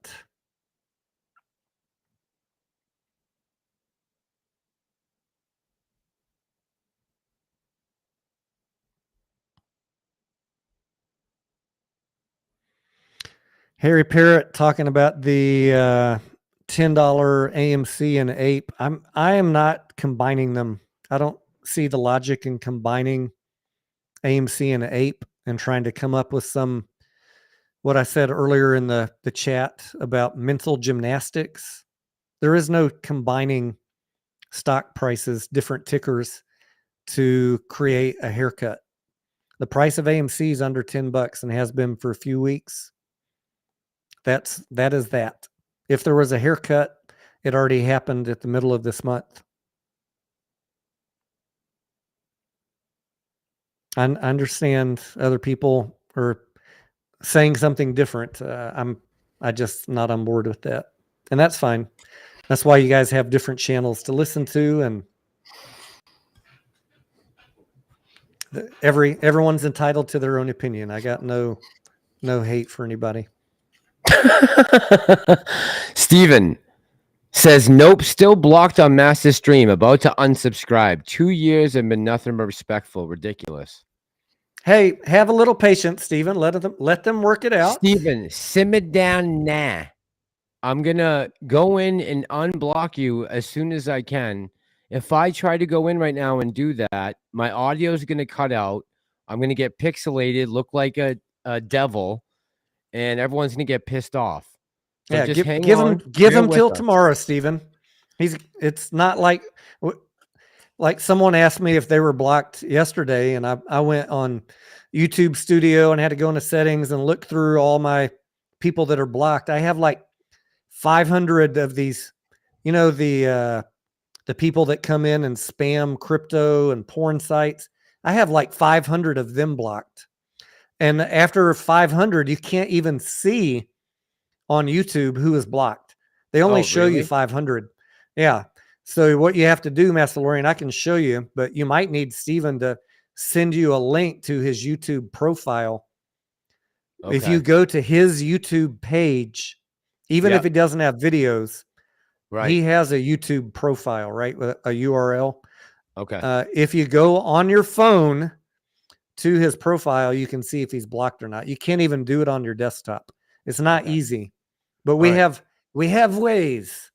S1: Harry Parrott talking about the $10 AMC and APE. I am not combining them. I don't see the logic in combining AMC and APE and trying to come up with some, what I said earlier in the chat about mental gymnastics. There is no combining stock prices, different tickers. to create a haircut. The price of AMC is under $10 and has been for a few weeks. That is that. If there was a haircut, it already happened at the middle of this month. I understand other people are saying something different. I just not on board with that, and that's fine. That's why you guys have different channels to listen to, and everyone's entitled to their own opinion. I got no hate for anybody.
S2: Steven says, nope, still blocked on Master Stream, about to unsubscribe. 2 years and been nothing but respectful. Ridiculous.
S1: Hey, have a little patience, Steven. Let them work it out.
S2: Steven, simmer down now. I'm going to go in and unblock you as soon as I can. If I try to go in right now and do that, my audio is going to cut out. I'm going to get pixelated, look like a devil, and everyone's going to get pissed off. So
S1: yeah,
S2: just
S1: give him till tomorrow, Steven. It's not like someone asked me if they were blocked yesterday, and I went on YouTube Studio and had to go into settings and look through all my people that are blocked. I have like 500 of these, the people that come in and spam crypto and porn sites. I have like 500 of them blocked. And after 500, you can't even see on YouTube who is blocked. They only show you 500. Yeah. So what you have to do, Master Lorian, I can show you, but you might need Steven to send you a link to his YouTube profile. Okay. If you go to his YouTube page, even if it doesn't have videos, right, he has a YouTube profile, right, with a URL. Okay. If you go on your phone to his profile, you can see if he's blocked or not. You can't even do it on your desktop. It's not easy, but we have ways.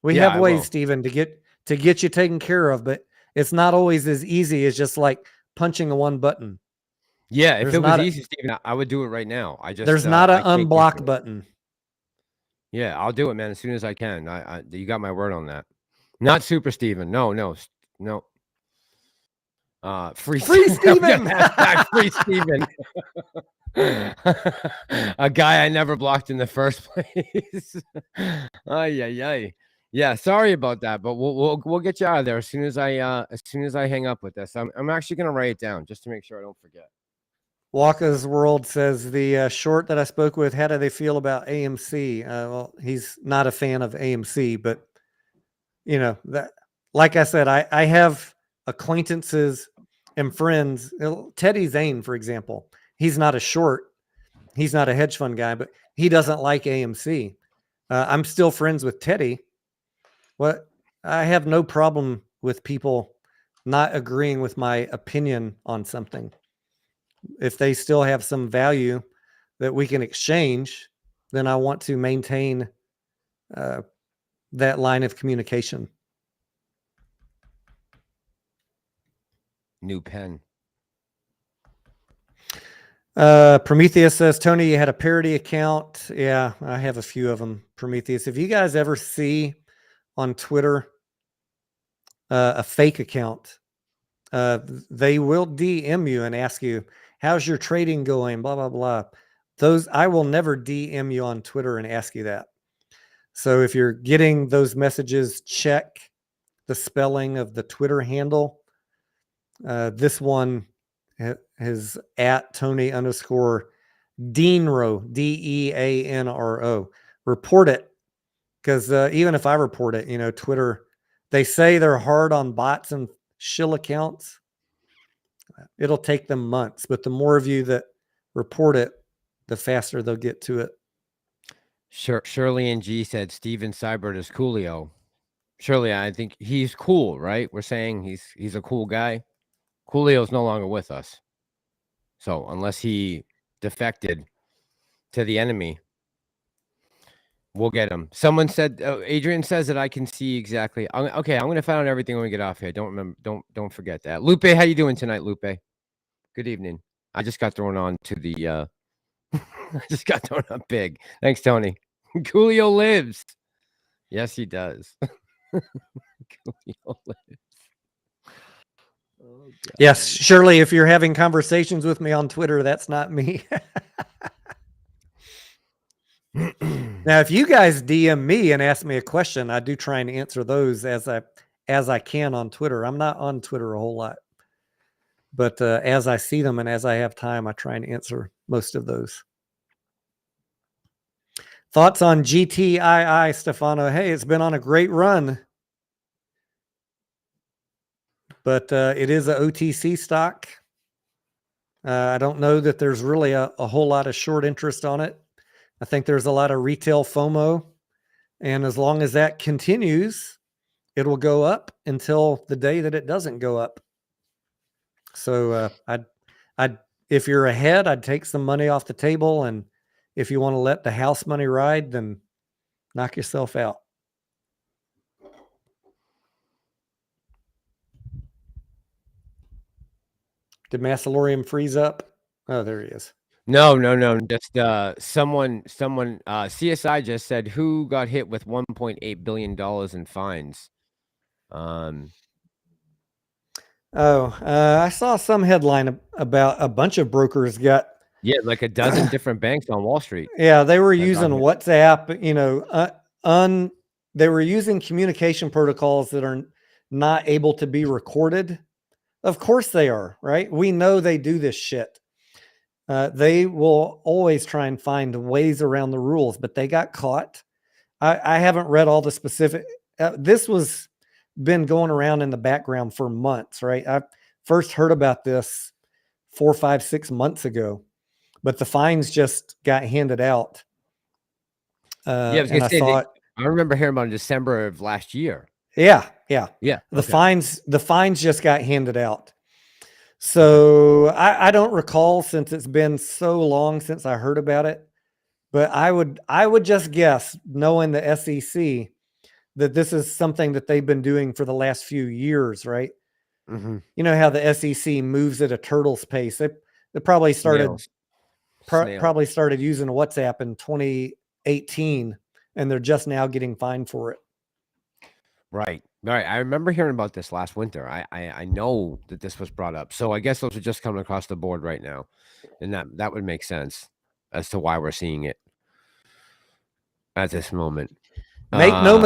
S1: We have ways, Steven, to get you taken care of, but it's not always as easy as just like punching a one button.
S2: Yeah, if it was easy, Steven, I would do it right now.
S1: There's not an unblock button.
S2: Yeah, I'll do it, man, as soon as I can. You got my word on that. Not Super Steven. No. Free Steven. Free Steven. A guy I never blocked in the first place. Ay. Yeah, sorry about that, but we'll get you out of there as soon as I hang up with this. I'm actually gonna write it down just to make sure I don't forget.
S1: Waka's World says the short that I spoke with, how do they feel about AMC? Well, he's not a fan of AMC, but that, like I said, I have acquaintances and friends. Teddy Zane, for example, he's not a short, he's not a hedge fund guy, but he doesn't like AMC. I'm still friends with Teddy. I have no problem with people not agreeing with my opinion on something. If they still have some value that we can exchange, then I want to maintain that line of communication.
S2: New pen.
S1: Prometheus says, Tony, you had a parody account. Yeah, I have a few of them, Prometheus. If you guys ever see on Twitter a fake account, they will DM you and ask you, how's your trading going? Blah, blah, blah. I will never DM you on Twitter and ask you that. So if you're getting those messages, check the spelling of the Twitter handle. This one is at Tony_Denaro, Deanro. Report it. Because even if I report it, Twitter, they say they're hard on bots and shill accounts. It'll take them months, but the more of you that report it, the faster they'll get to it.
S2: Shirley and G said Steven Seibert is Coolio. Shirley, I think he's cool, right? We're saying he's a cool guy. Coolio's no longer with us. So unless he defected to the enemy, we'll get him. Someone said, Adrian says that I can see exactly. Okay, I'm going to find out everything when we get off here. Don't forget that. Lupe, how you doing tonight, Lupe? Good evening. I just got thrown on to the I just got thrown up big. Thanks, Tony. Coolio lives. Yes, he does. Coolio lives.
S1: Yes, surely if you're having conversations with me on Twitter, that's not me. Now, if you guys DM me and ask me a question, I do try and answer those as I can on Twitter. I'm not on Twitter a whole lot, but as I see them and as I have time, I try and answer most of those. Thoughts on GTII, Stefano? Hey, it's been on a great run, but it is a OTC stock. I don't know that there's really a whole lot of short interest on it. I think there's a lot of retail FOMO. And as long as that continues, it will go up until the day that it doesn't go up. So if you're ahead, I'd take some money off the table. And if you want to let the house money ride, then knock yourself out. Did Massalorium freeze up? Oh, there he is.
S2: No. Just someone CSI just said who got hit with $1.8 billion in fines.
S1: I saw some headline about a bunch of brokers got
S2: like a dozen different banks on Wall Street.
S1: Yeah, they were using WhatsApp, they were using communication protocols that are not able to be recorded. Of course they are, right? We know they do this shit. They will always try and find ways around the rules, but they got caught. I haven't read all the specific. This was been going around in the background for months, right? I first heard about this 4, 5, 6 months ago, but the fines just got handed out.
S2: I was gonna say, I remember hearing about it in December of last year.
S1: Yeah. The fines just got handed out. So I don't recall, since it's been so long since I heard about it, but I would just guess, knowing the SEC, that this is something that they've been doing for the last few years, right?
S2: Mm-hmm.
S1: You know how the SEC moves at a turtle's pace. They probably started probably started using WhatsApp in 2018, and they're just now getting fined for it.
S2: Right. I remember hearing about this last winter. I know that this was brought up. So I guess those are just coming across the board right now. And that would make sense as to why we're seeing it at this moment.
S1: Make no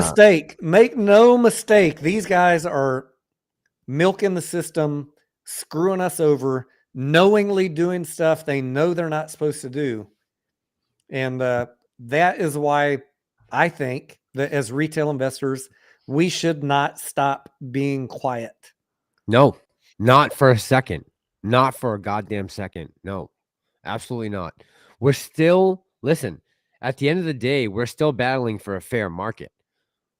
S1: mistake. These guys are milking the system, screwing us over, knowingly doing stuff they know they're not supposed to do. And that is why I think that as retail investors, we should not stop being quiet.
S2: No, not for a second. Not for a goddamn second. No, absolutely not. We're still, listen, at the end of the day, we're still battling for a fair market.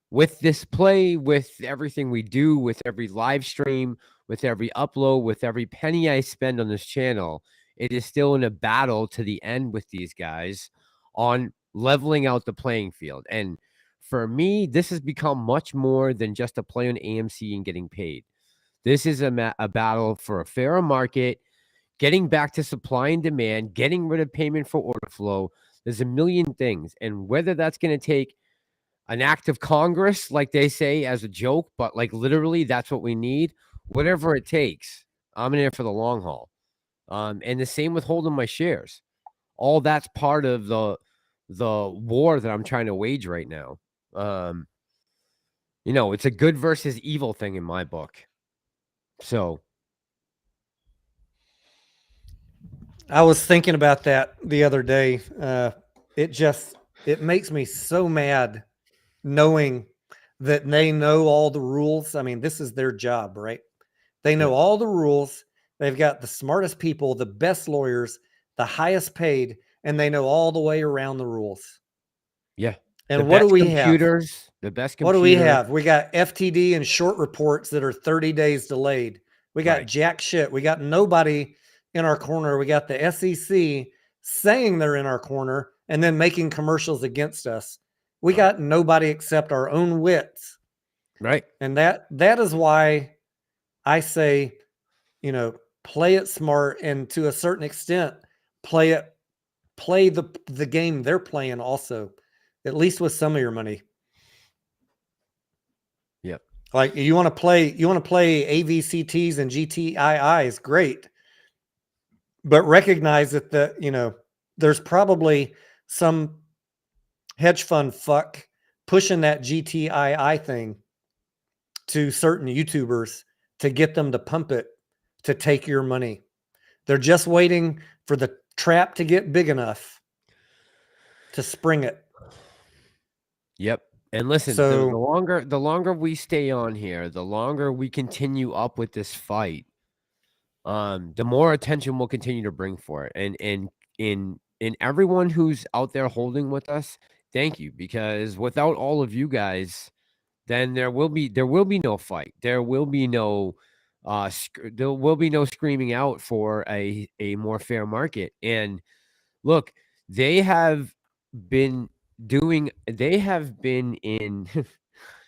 S2: With this play, with everything we do, with every live stream, with every upload, with every penny I spend on this channel, it is still in a battle to the end with these guys on leveling out the playing field. And for me, this has become much more than just a play on AMC and getting paid. This is a battle for a fairer market, getting back to supply and demand, getting rid of payment for order flow. There's a million things. And whether that's going to take an act of Congress, like they say as a joke, but like literally that's what we need, whatever it takes, I'm in there for the long haul. And the same with holding my shares. All that's part of the war that I'm trying to wage right now. It's a good versus evil thing in my book. So
S1: I was thinking about that the other day. It makes me so mad knowing that they know all the rules. I mean, this is their job, right? They know all the rules. They've got the smartest people, the best lawyers, the highest paid, and they know all the way around the rules.
S2: Yeah.
S1: And what do we have?
S2: The best computers.
S1: What do we have? We got FTD and short reports that are 30 days delayed. We got jack shit. We got nobody in our corner. We got the SEC saying they're in our corner and then making commercials against us. We got nobody except our own wits.
S2: Right.
S1: And that is why I say, play it smart, and to a certain extent, play the game they're playing also, at least with some of your money.
S2: Yep.
S1: Like you want to play AVCTs and GTIIs, great. But recognize that there's probably some hedge fund fuck pushing that GTII thing to certain YouTubers to get them to pump it to take your money. They're just waiting for the trap to get big enough to spring it.
S2: Yep. And listen,
S1: So
S2: the longer we stay on here, the longer we continue up with this fight, the more attention we'll continue to bring for it. And in everyone who's out there holding with us, thank you, because without all of you guys, then there will be no fight. There will be no screaming out for a more fair market. And look, they have been in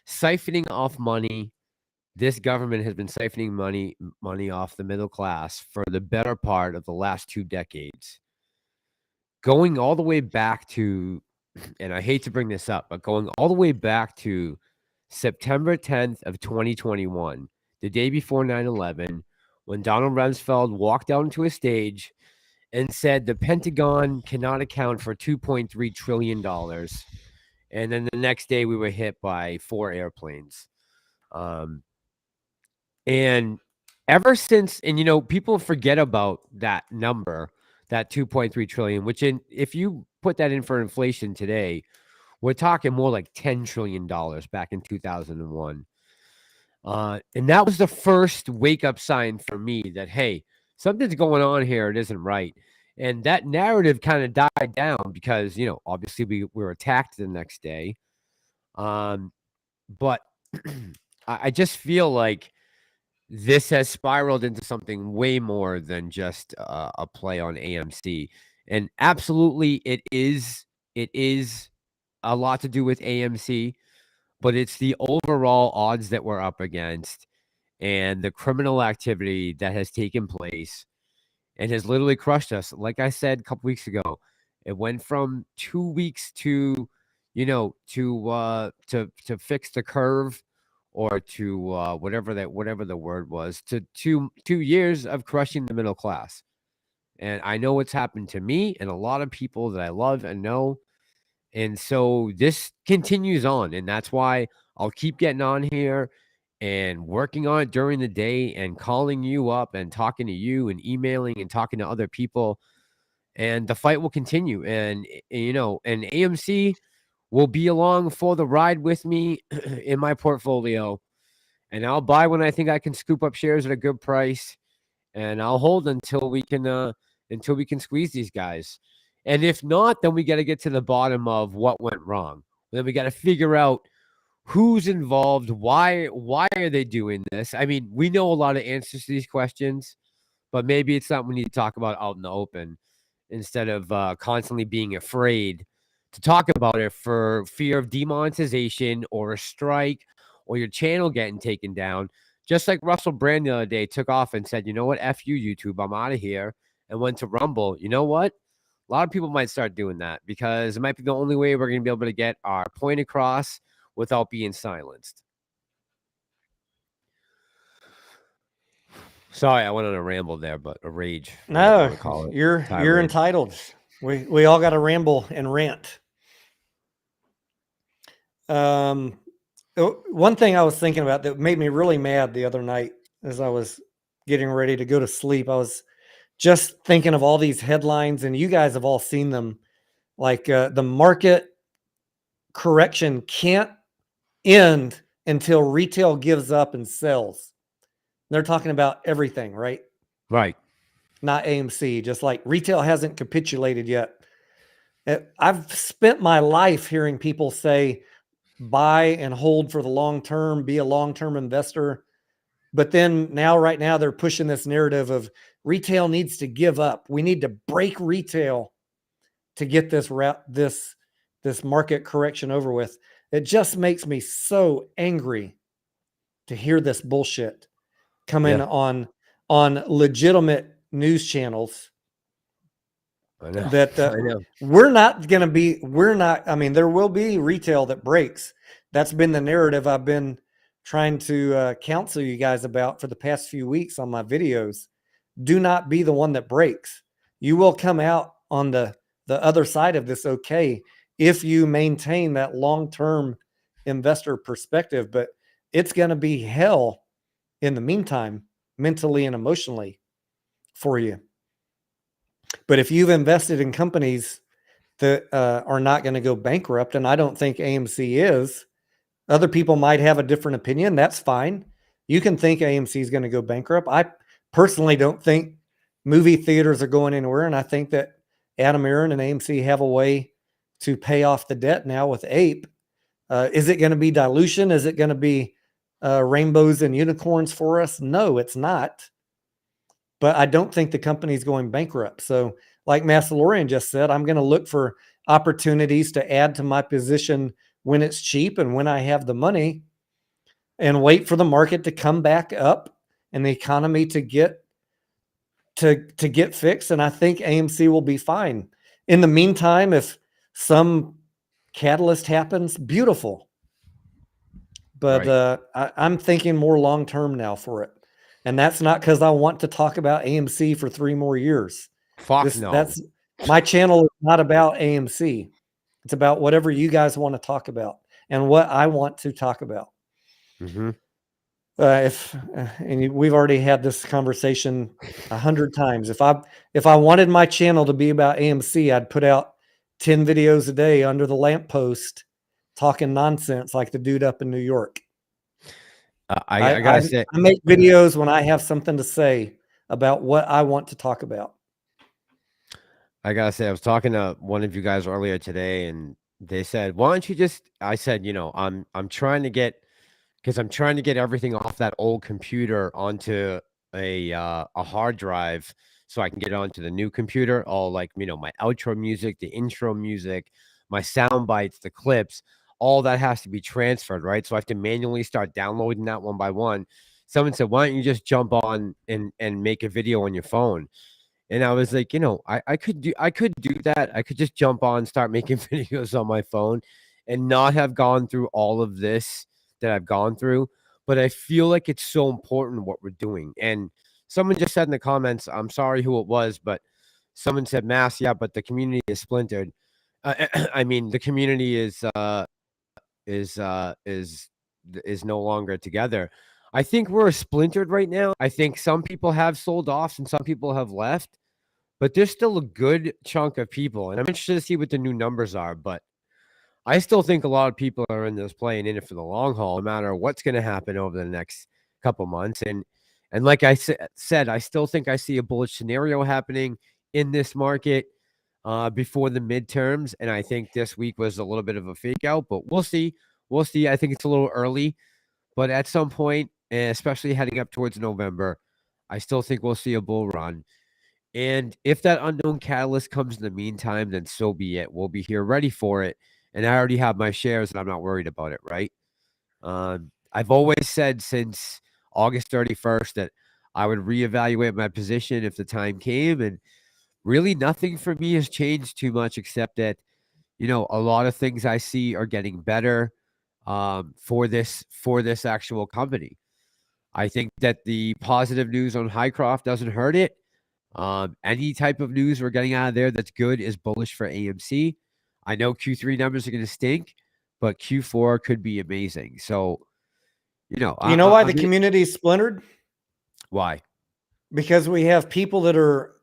S2: siphoning off money. This government has been siphoning money off the middle class for the better part of the last 2 decades. Going all the way back to, and I hate to bring this up, but going all the way back to September 10th of 2021, the day before 9/11, when Donald Rumsfeld walked out into a stage and said the Pentagon cannot account for $2.3 trillion. And then the next day we were hit by 4 airplanes. And ever since, and people forget about that number, that 2.3 trillion, which if you put that in for inflation today, we're talking more like $10 trillion back in 2001. And that was the first wake-up sign for me that, hey, something's going on here. It isn't right. And that narrative kind of died down because, obviously we were attacked the next day. But I just feel like this has spiraled into something way more than just a play on AMC. And absolutely, it is a lot to do with AMC, but it's the overall odds that we're up against and the criminal activity that has taken place and has literally crushed us. Like I said a couple weeks ago, it went from 2 weeks to fix the curve, or to whatever the word was, to 2 years of crushing the middle class. And I know what's happened to me and a lot of people that I love and know. And so this continues on, and that's why I'll keep getting on here and working on it during the day and calling you up and talking to you and emailing and talking to other people. And the fight will continue. And AMC will be along for the ride with me in my portfolio. And I'll buy when I think I can scoop up shares at a good price. And I'll hold until we can squeeze these guys. And if not, then we got to get to the bottom of what went wrong. Then we got to figure out who's involved, why are they doing this? I mean, we know a lot of answers to these questions, but maybe it's something we need to talk about out in the open instead of constantly being afraid to talk about it for fear of demonetization or a strike or your channel getting taken down. Just like Russell Brand the other day took off and said, you know what, F you, YouTube, I'm out of here, and went to Rumble. You know what? A lot of people might start doing that because it might be the only way we're going to be able to get our point across without being silenced. Sorry, I went on a ramble there, but a rage.
S1: No, you're entitled. We all got to ramble and rant. One thing I was thinking about that made me really mad the other night as I was getting ready to go to sleep, I was just thinking of all these headlines, and you guys have all seen them. Like the market correction can't end until retail gives up and sells. They're talking about everything, right?
S2: Right.
S1: Not AMC, just like retail hasn't capitulated yet. I've spent my life hearing people say, buy and hold for the long term, be a long-term investor. But then right now they're pushing this narrative of retail needs to give up. We need to break retail to get this market correction over with. It just makes me so angry to hear this bullshit coming on legitimate news channels.
S2: I know.
S1: That
S2: I know.
S1: I mean, there will be retail that breaks. That's been the narrative I've been trying to counsel you guys about for the past few weeks on my videos. Do not be the one that breaks. You will come out on the other side of this okay if you maintain that long-term investor perspective, but it's going to be hell in the meantime, mentally and emotionally for you. But if you've invested in companies that are not going to go bankrupt, and I don't think AMC is, other people might have a different opinion. That's fine. You can think AMC is going to go bankrupt. I personally don't think movie theaters are going anywhere, and I think that Adam Aaron and AMC have a way to pay off the debt now with APE. Is it going to be dilution? Is it going to be rainbows and unicorns for us? No, it's not. But I don't think the company's going bankrupt. So like Massalorian just said, I'm going to look for opportunities to add to my position when it's cheap and when I have the money, and wait for the market to come back up and the economy to get fixed. And I think AMC will be fine. In the meantime, if some catalyst happens, beautiful. But I'm thinking more long-term now for it. And that's not because I want to talk about AMC for 3 more years.
S2: No.
S1: That's my channel is not about AMC. It's about whatever you guys want to talk about and what I want to talk about.
S2: Mm-hmm.
S1: And we've already had this conversation 100 times. If I wanted my channel to be about AMC, I'd put out 10 videos a day under the lamppost talking nonsense like the dude up in New York.
S2: I gotta say,
S1: I make videos when I have something to say about what I want to talk about.
S2: I gotta say, I was talking to one of you guys earlier today, and they said, "Why don't you just?" I said, "You know, I'm trying to get, because I'm trying to get everything off that old computer onto a hard drive, so I can get it onto the new computer. All like, you know, my outro music, the intro music, my sound bites, the clips, all that has to be transferred, right? So I have to manually start downloading that one by one." Someone said, "Why don't you just jump on and make a video on your phone?" And I was like, you know, I could do that. I could just jump on, start making videos on my phone and not have gone through all of this that I've gone through. But I feel like it's so important what we're doing. And someone just said in the comments, I'm sorry who it was, but someone said, "Mass, yeah, but the community is splintered." I mean, the community is no longer together. I think we're splintered right now. I think some people have sold off and some people have left, but there's still a good chunk of people. And I'm interested to see what the new numbers are, but I still think a lot of people are in this playing in it for the long haul, no matter what's going to happen over the next couple months. And like I said, I still think I see a bullish scenario happening in this market before the midterms. And I think this week was a little bit of a fake out, but we'll see. We'll see. I think it's a little early, but at some point, and especially heading up towards November, I still think we'll see a bull run. And if that unknown catalyst comes in the meantime, then so be it. We'll be here ready for it. And I already have my shares and I'm not worried about it, right? I've always said since August 31st that I would reevaluate my position if the time came. And really nothing for me has changed too much, except that, you know, a lot of things I see are getting better for this actual company. I think that the positive news on Highcroft doesn't hurt it. Any type of news we're getting out of there that's good is bullish for AMC. I know Q3 numbers are going to stink, but Q4 could be amazing. So, you know
S1: why the community is splintered?
S2: Why?
S1: Because we have people that are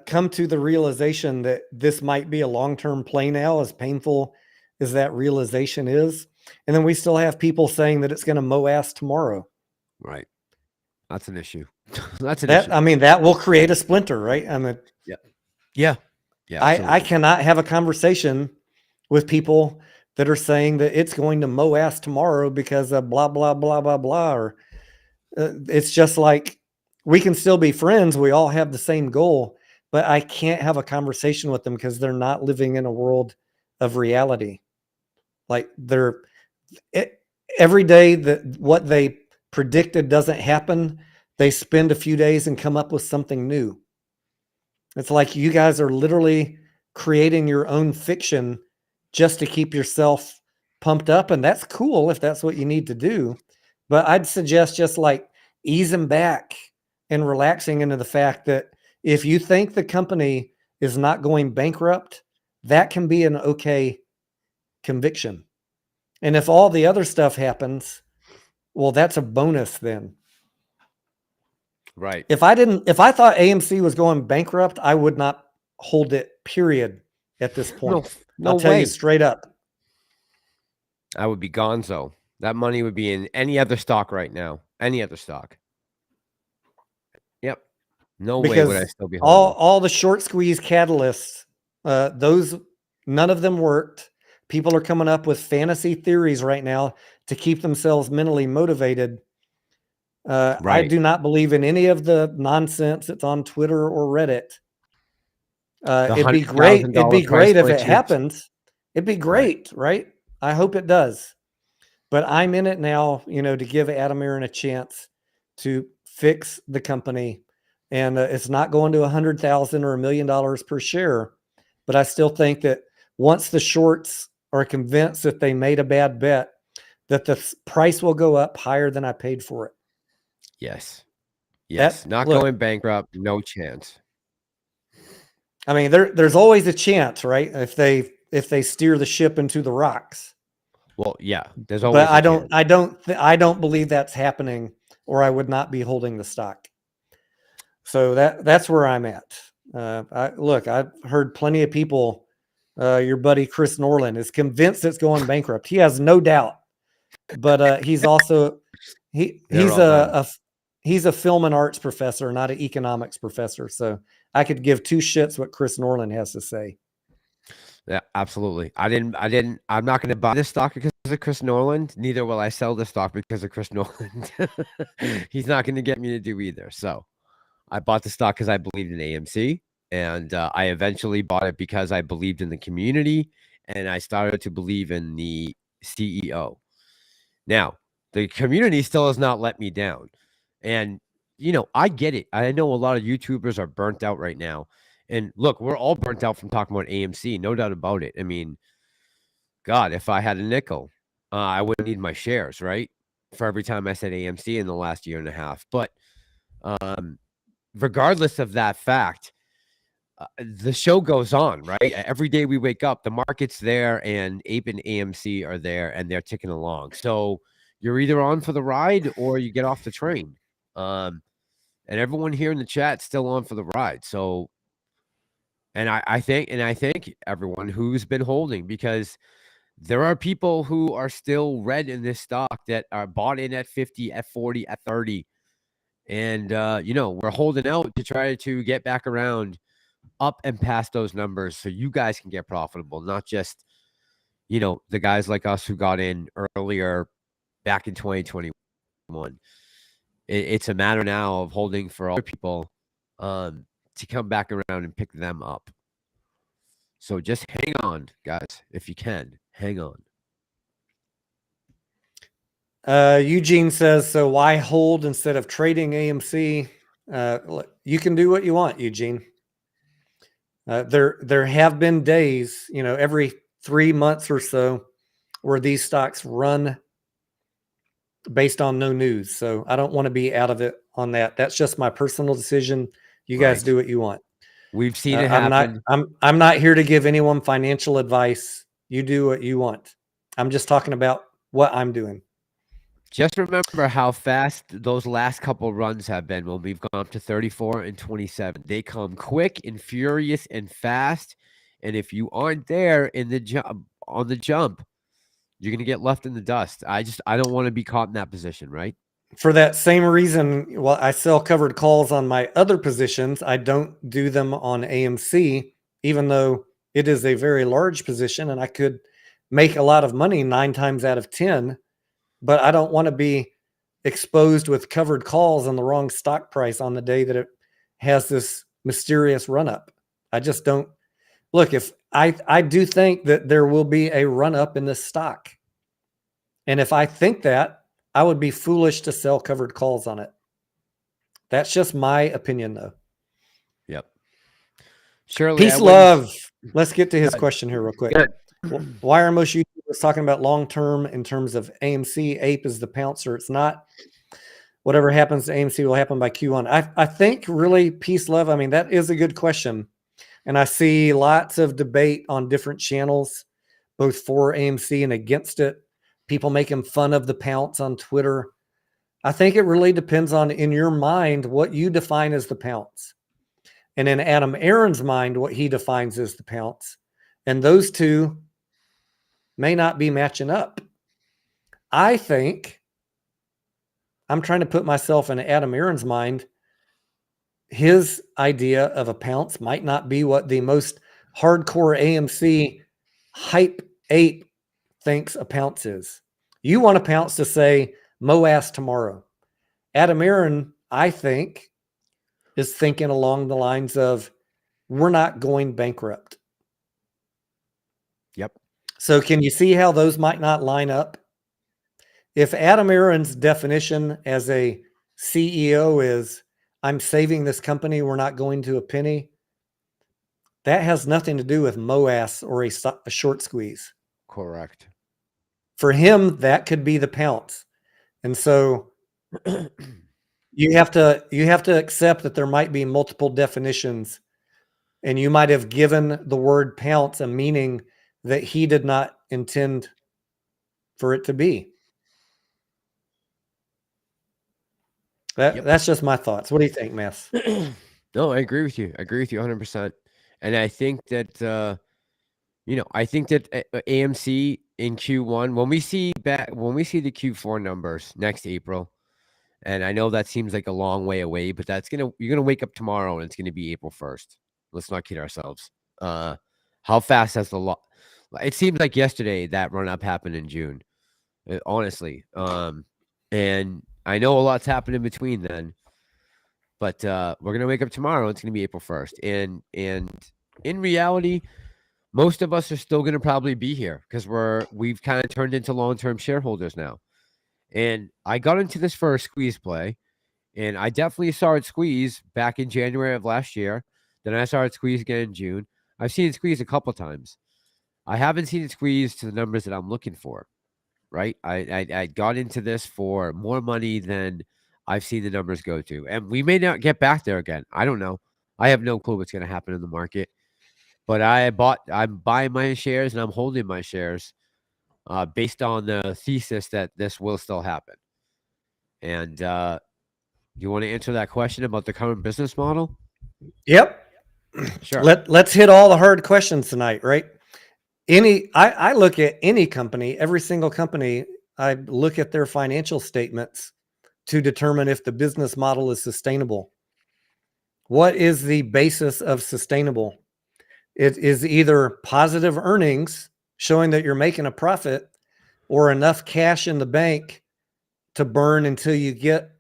S1: come to the realization that this might be a long-term play now, as painful as that realization is. And then we still have people saying that it's going to mow ass tomorrow.
S2: Right. That's an issue. That's an issue.
S1: I mean, that will create a splinter, right? I mean,
S2: yeah.
S1: I cannot have a conversation with people that are saying that it's going to mow ass tomorrow because of blah, blah, blah, blah, blah. Or it's just like, we can still be friends. We all have the same goal, but I can't have a conversation with them because they're not living in a world of reality. Like every day that what they predicted doesn't happen, they spend a few days and come up with something new. It's like you guys are literally creating your own fiction just to keep yourself pumped up. And that's cool if that's what you need to do. But I'd suggest just like easing back and relaxing into the fact that if you think the company is not going bankrupt, that can be an okay conviction. And if all the other stuff happens, well, that's a bonus then.
S2: Right.
S1: If I thought AMC was going bankrupt, I would not hold it, period, at this point.
S2: No
S1: I'll tell
S2: way.
S1: you straight up.
S2: I would be gonzo. That money would be in any other stock right now. Any other stock. Yep. No way would I still be holding.
S1: All the short squeeze catalysts, those, none of them worked. People are coming up with fantasy theories right now to keep themselves mentally motivated. I do not believe in any of the nonsense that's on Twitter or Reddit. It'd be great. It'd be great if it happens. It'd be great, right? I hope it does. But I'm in it now, to give Adam Aaron a chance to fix the company. And it's not going to $100,000 or $1 million per share. But I still think that once the shorts are convinced that they made a bad bet, that the price will go up higher than I paid for it.
S2: Yes. Yes. Not going bankrupt. No chance.
S1: I mean, there's always a chance, right? If they steer the ship into the rocks.
S2: Well, yeah, there's always.
S1: But I don't believe that's happening, or I would not be holding the stock. So that's where I'm at. I've heard plenty of people. Your buddy Chris Norland is convinced it's going bankrupt. He has no doubt, but he's also he's a film and arts professor, not an economics professor. So I could give two shits what Chris Norland has to say.
S2: Yeah, absolutely. I'm not going to buy this stock because of Chris Norland. Neither will I sell the stock because of Chris Norland. He's not going to get me to do either. So I bought the stock because I believed in AMC, and I eventually bought it because I believed in the community, and I started to believe in the CEO. Now, the community still has not let me down. And, I get it. I know a lot of YouTubers are burnt out right now. And look, we're all burnt out from talking about AMC, no doubt about it. I mean, God, if I had a nickel, I wouldn't need my shares, right? For every time I said AMC in the last year and a half. But regardless of that fact, the show goes on, right? Every day we wake up, the market's there, and Ape and AMC are there, and they're ticking along. So you're either on for the ride or you get off the train. And everyone here in the chat's still on for the ride. So, and I think everyone who's been holding, because there are people who are still red in this stock that are bought in at 50, at 40, at 30. And, we're holding out to try to get back around up and past those numbers so you guys can get profitable, not just, the guys like us who got in earlier back in 2021. It's a matter now of holding for other people to come back around and pick them up. So just hang on, guys. If you can, hang on.
S1: Eugene says, so why hold instead of trading AMC? You can do what you want, Eugene. There have been days, every 3 months or so where these stocks run based on no news. So I don't want to be out of it on that. That's just my personal decision. You guys do what you want.
S2: We've seen it happen.
S1: I'm not here to give anyone financial advice. You do what you want. I'm just talking about what I'm doing.
S2: Just remember how fast those last couple runs have been when we've gone up to 34 and 27. They come quick and furious and fast. And if you aren't there in the jump, you're going to get left in the dust. I don't want to be caught in that position, right?
S1: For that same reason, well, I sell covered calls on my other positions. I don't do them on AMC, even though it is a very large position and I could make a lot of money 9 times out of 10. But I don't want to be exposed with covered calls on the wrong stock price on the day that it has this mysterious run up. I just don't. Look, if I do think that there will be a run up in this stock. And if I think that, I would be foolish to sell covered calls on it. That's just my opinion, though.
S2: Yep. Surely.
S1: Peace, love. Let's get to his question here real quick. Why are most YouTubers was talking about long-term in terms of AMC, APE is the pouncer. It's not whatever happens to AMC will happen by Q1. I think really peace, love. I mean, that is a good question. And I see lots of debate on different channels, both for AMC and against it. People making fun of the pounce on Twitter. I think it really depends on, in your mind, what you define as the pounce. And in Adam Aaron's mind, what he defines as the pounce. And those two may not be matching up. I think, I'm trying to put myself in Adam Aaron's mind. His idea of a pounce might not be what the most hardcore AMC hype ape thinks a pounce is. You want a pounce to say, mow ass tomorrow. Adam Aaron, I think, is thinking along the lines of, we're not going bankrupt.
S2: Yep.
S1: So can you see how those might not line up? If Adam Aaron's definition as a CEO is, I'm saving this company, we're not going to a penny, that has nothing to do with MOAS or a short squeeze.
S2: Correct.
S1: For him, that could be the pounce. And so you have to accept that there might be multiple definitions, and you might have given the word pounce a meaning that he did not intend for it to be. That's just my thoughts. What do you think, Mess?
S2: No, I agree with you. I agree with you 100%. And I think that, I think that AMC in Q1, when we see the Q4 numbers next April, and I know that seems like a long way away, but you're going to wake up tomorrow and it's going to be April 1st. Let's not kid ourselves. How fast has it seems like yesterday that run up happened in June, honestly. And I know a lot's happened in between then, but we're gonna wake up tomorrow. It's gonna be April 1st, and in reality, most of us are still gonna probably be here because we've kind of turned into long-term shareholders now. And I got into this for a squeeze play, and I definitely saw it squeeze back in January of last year. Then I saw it squeeze again in June. I've seen it squeeze a couple times. I haven't seen it squeeze to the numbers that I'm looking for. Right? I got into this for more money than I've seen the numbers go to. And we may not get back there again. I don't know. I have no clue what's going to happen in the market. But I'm buying my shares and I'm holding my shares based on the thesis that this will still happen. And you want to answer that question about the current business model?
S1: Yep.
S2: Sure.
S1: Let's hit all the hard questions tonight, right? I look at any company, every single company, I look at their financial statements to determine if the business model is sustainable. What is the basis of sustainable? It is either positive earnings showing that you're making a profit, or enough cash in the bank to burn until you get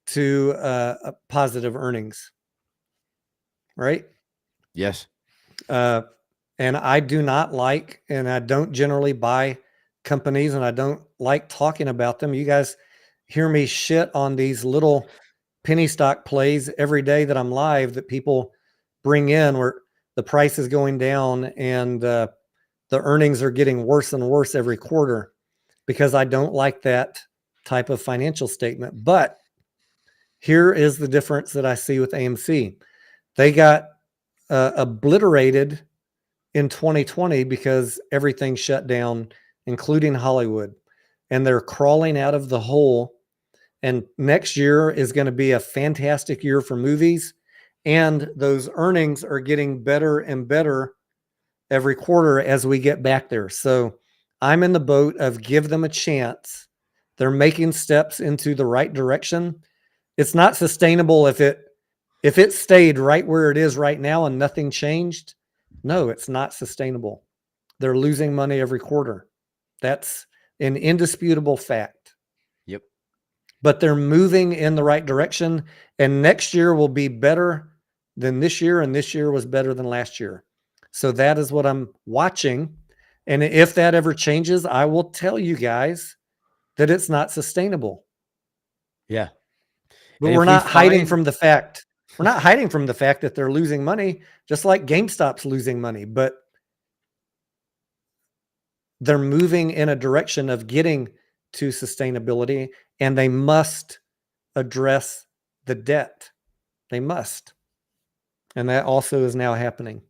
S1: to positive earnings, right?
S2: Yes.
S1: And I do not like, and I don't generally buy companies, and I don't like talking about them. You guys hear me shit on these little penny stock plays every day that I'm live that people bring in where the price is going down and the earnings are getting worse and worse every quarter, because I don't like that type of financial statement. But here is the difference that I see with AMC. They got obliterated in 2020 because everything shut down, including Hollywood, and they're crawling out of the hole. And next year is going to be a fantastic year for movies, and those earnings are getting better and better every quarter as we get back there. So I'm in the boat of give them a chance. They're making steps into the right direction. It's not sustainable if it stayed right where it is right now and nothing changed. No, it's not sustainable. They're losing money every quarter. That's an indisputable fact.
S2: Yep.
S1: But they're moving in the right direction, and next year will be better than this year, and this year was better than last year. So that is what I'm watching. And if that ever changes, I will tell you guys that it's not sustainable.
S2: Yeah.
S1: But we're not hiding from the fact. We're not hiding from the fact that they're losing money, just like GameStop's losing money. But they're moving in a direction of getting to sustainability, and they must address the debt. They must. And that also is now happening.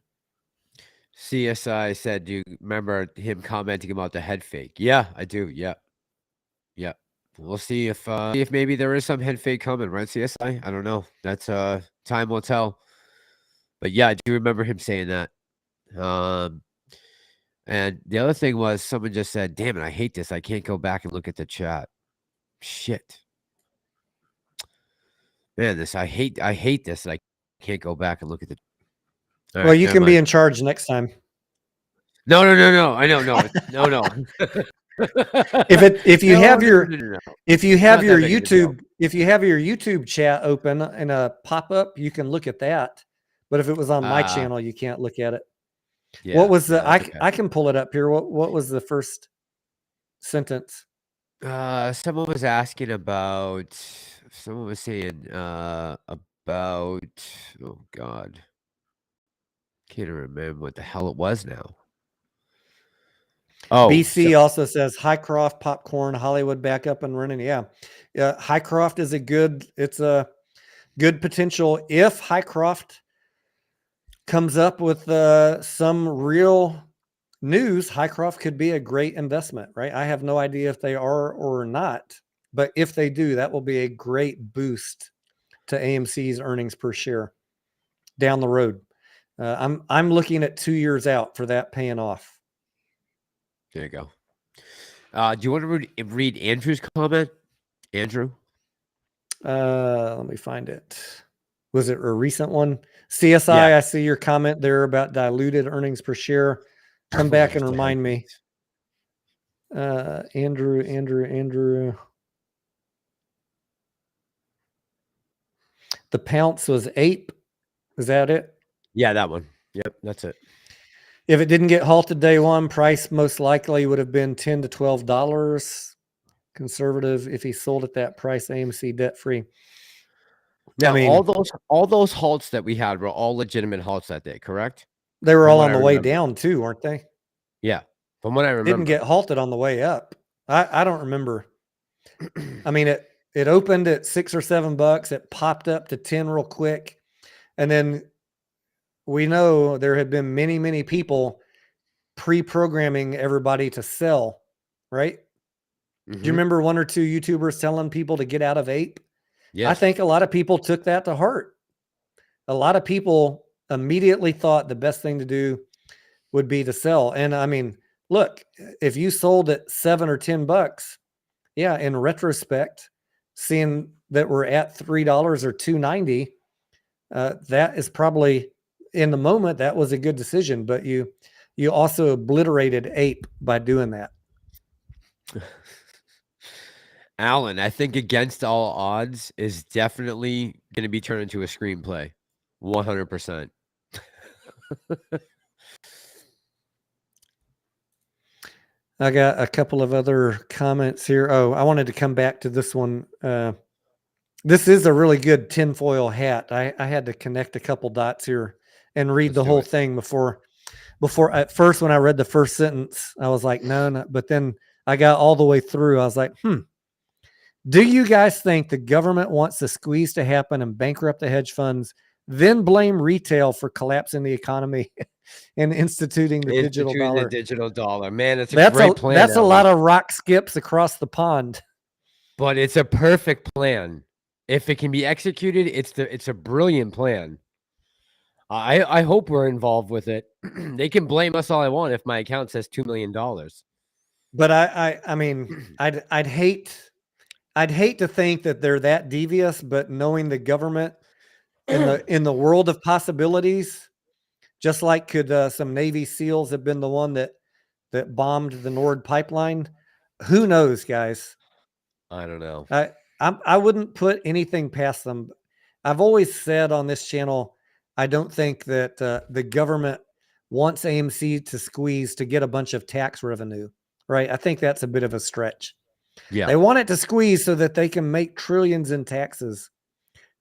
S2: CSI said, do you remember him commenting about the head fake? Yeah, I do. Yeah. Yeah. We'll see if maybe there is some head fake coming, right, CSI? I don't know. That's time will tell. But yeah, I do remember him saying that. And the other thing was someone just said, damn it, I hate this. I can't go back and look at the chat. Shit. Man, I hate this. I can't go back and look at the.
S1: All well, you can be in charge next time.
S2: No. I know, no.
S1: if you have your YouTube chat open and a pop up, you can look at that. But if it was on my channel, you can't look at it. Yeah, what was the? I can pull it up here. What was the first sentence?
S2: Someone was asking about. Someone was saying about. Oh God, can't remember what the hell it was now. Oh,
S1: BC also says Highcroft popcorn Hollywood back up and running. Yeah, Highcroft is it's a good potential if Highcroft comes up with some real news. Highcroft could be a great investment, right? I have no idea if they are or not, but if they do, that will be a great boost to AMC's earnings per share down the road. I'm looking at 2 years out for that paying off.
S2: There you go. Do you want to read Andrew's comment? Andrew?
S1: Let me find it. Was it a recent one? CSI, yeah. I see your comment there about diluted earnings per share. Come back and remind me. Andrew. The pounce was ape. Is that it?
S2: Yeah, that one. Yep, that's it.
S1: If it didn't get halted day one, price most likely would have been $10 to $12. Conservative, if he sold at that price, AMC debt free.
S2: Now, I mean, all those halts that we had were all legitimate halts that day, correct?
S1: They were all on the way down too, weren't they?
S2: Yeah, from what I remember.
S1: Didn't get halted on the way up. I don't remember. I mean, it opened at $6 or $7. It popped up to 10 real quick, and then we know there had been many people pre-programming everybody to sell, right? Mm-hmm. Do you remember one or two YouTubers telling people to get out of ape? Yes. I think a lot of people took that to heart. A lot of people immediately thought the best thing to do would be to sell. And I mean, look, if you sold at $7 or $10, yeah, in retrospect, seeing that we're at $3 or $2.90, that is probably, in the moment, that was a good decision. But you also obliterated ape by doing that.
S2: Alan, I think Against All Odds is definitely going to be turned into a screenplay. 100%.
S1: I got a couple of other comments here. Oh, I wanted to come back to this one. This is a really good tinfoil hat. I had to connect a couple dots here and read the whole thing before at first, when I read the first sentence, I was like, no. But then I got all the way through. I was like, do you guys think the government wants the squeeze to happen and bankrupt the hedge funds, then blame retail for collapsing the economy and instituting the digital dollar?
S2: The digital dollar, man, it's a great plan.
S1: That's a lot of rock skips across the pond.
S2: But it's a perfect plan. If it can be executed, it's a brilliant plan. I hope we're involved with it. They can blame us all I want if my account says $2 million.
S1: But I mean, I'd hate to think that they're that devious, but knowing the government in the world of possibilities, just like could some Navy SEALs have been the one that bombed the Nord pipeline? Who knows, guys?
S2: I don't know.
S1: I wouldn't put anything past them. I've always said on this channel, I don't think that the government wants AMC to squeeze to get a bunch of tax revenue, right? I think that's a bit of a stretch. Yeah. They want it to squeeze so that they can make trillions in taxes.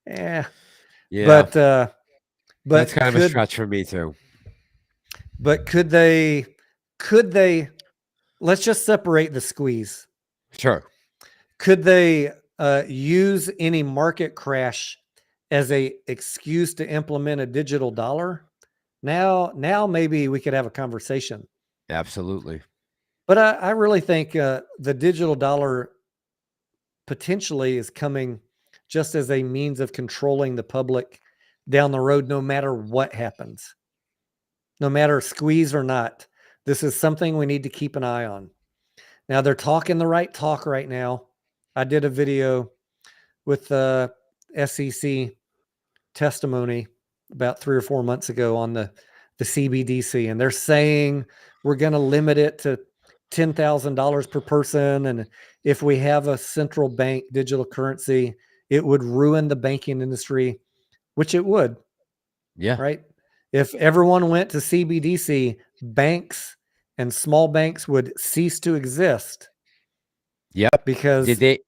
S1: Yeah. But
S2: that's kind of a stretch for me too.
S1: But could they let's just separate the squeeze.
S2: Sure.
S1: Could they use any market crash as a excuse to implement a digital dollar? Now maybe we could have a conversation.
S2: Absolutely.
S1: But I really think the digital dollar potentially is coming just as a means of controlling the public down the road, no matter what happens, no matter squeeze or not. This is something we need to keep an eye on. Now they're talking the right talk right now. I did a video with the SEC testimony about 3 or 4 months ago on the CBDC, and they're saying we're going to limit it to $10,000 per person, and if we have a central bank digital currency, it would ruin the banking industry, which it would.
S2: Yeah.
S1: Right? If everyone went to CBDC, banks and small banks would cease to exist.
S2: Yep.
S1: Because
S2: Did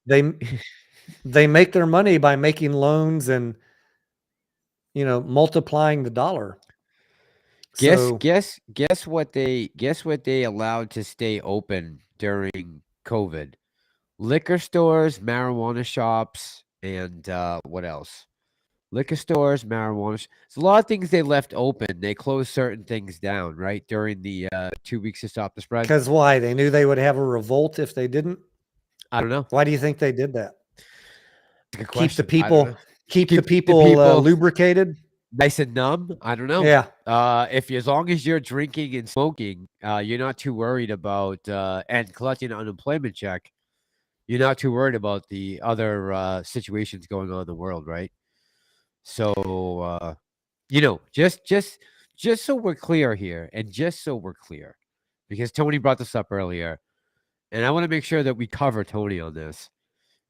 S1: they make their money by making loans and multiplying the dollar.
S2: guess
S1: So
S2: guess what they allowed to stay open during COVID? Liquor stores, marijuana shops, and what else? Liquor stores, marijuana. There's a lot of things they left open. They closed certain things down, right, during the 2 weeks to stop the spread.
S1: because why? They knew they would have a revolt if they didn't.
S2: I don't know.
S1: Why do you think they did that?
S2: Good
S1: Keep the
S2: question. I don't know.
S1: keep the people lubricated.
S2: Nice and numb. I don't know.
S1: Yeah.
S2: As long as you're drinking and smoking, you're not too worried about and collecting an unemployment check. You're not too worried about the other situations going on in the world, right? So just so we're clear here, and just so we're clear, because Tony brought this up earlier, and I want to make sure that we cover Tony on this.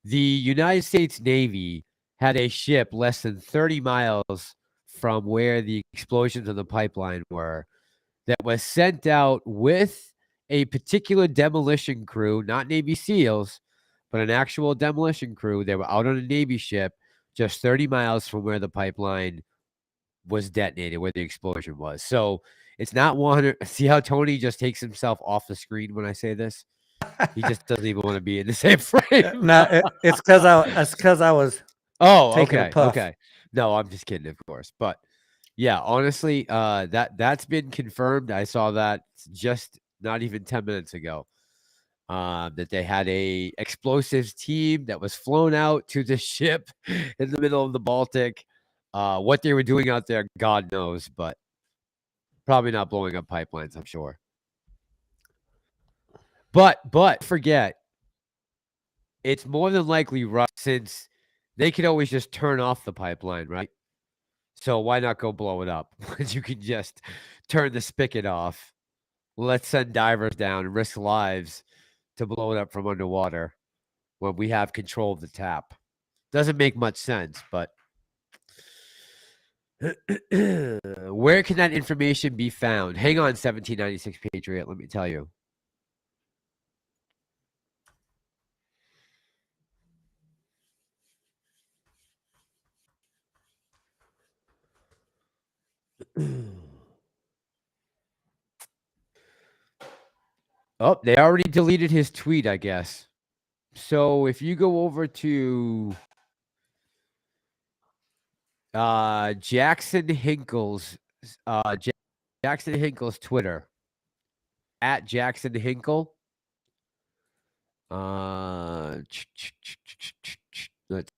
S2: The United States Navy had a ship less than 30 miles from where the explosions of the pipeline were that was sent out with a particular demolition crew, not Navy SEALs, but an actual demolition crew. They were out on a Navy ship just 30 miles from where the pipeline was detonated, where the explosion was. So it's not 100. See how Tony just takes himself off the screen when I say this? He just doesn't even want to be in the same frame.
S1: No, it's because I was taking a puff.
S2: Okay. No, I'm just kidding, of course. But yeah, honestly, that's been confirmed. I saw that just not even 10 minutes ago. That they had a explosives team that was flown out to the ship in the middle of the Baltic. What they were doing out there, God knows, but probably not blowing up pipelines, I'm sure. But forget, it's more than likely Russia, since they could always just turn off the pipeline, right? So why not go blow it up? You can just turn the spigot off. Let's send divers down and risk lives to blow it up from underwater when we have control of the tap. Doesn't make much sense, but where can that information be found? Hang on, 1796 Patriot, let me tell you. Oh, they already deleted his tweet, I guess. So if you go over to Jackson Hinkle's Twitter, at Jackson Hinkle. Let's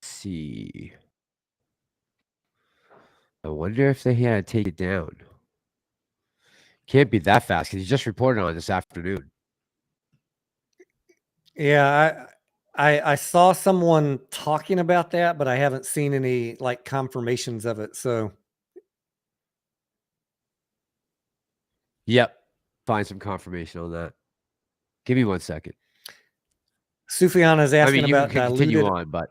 S2: see. I wonder if they had to take it down. Can't be that fast because he just reported on it this afternoon.
S1: Yeah, I saw someone talking about that, but I haven't seen any like confirmations of it. So
S2: yep, find some confirmation on that. Give me 1 second.
S1: Sufyan is asking about
S2: you can
S1: diluted.
S2: continue on, but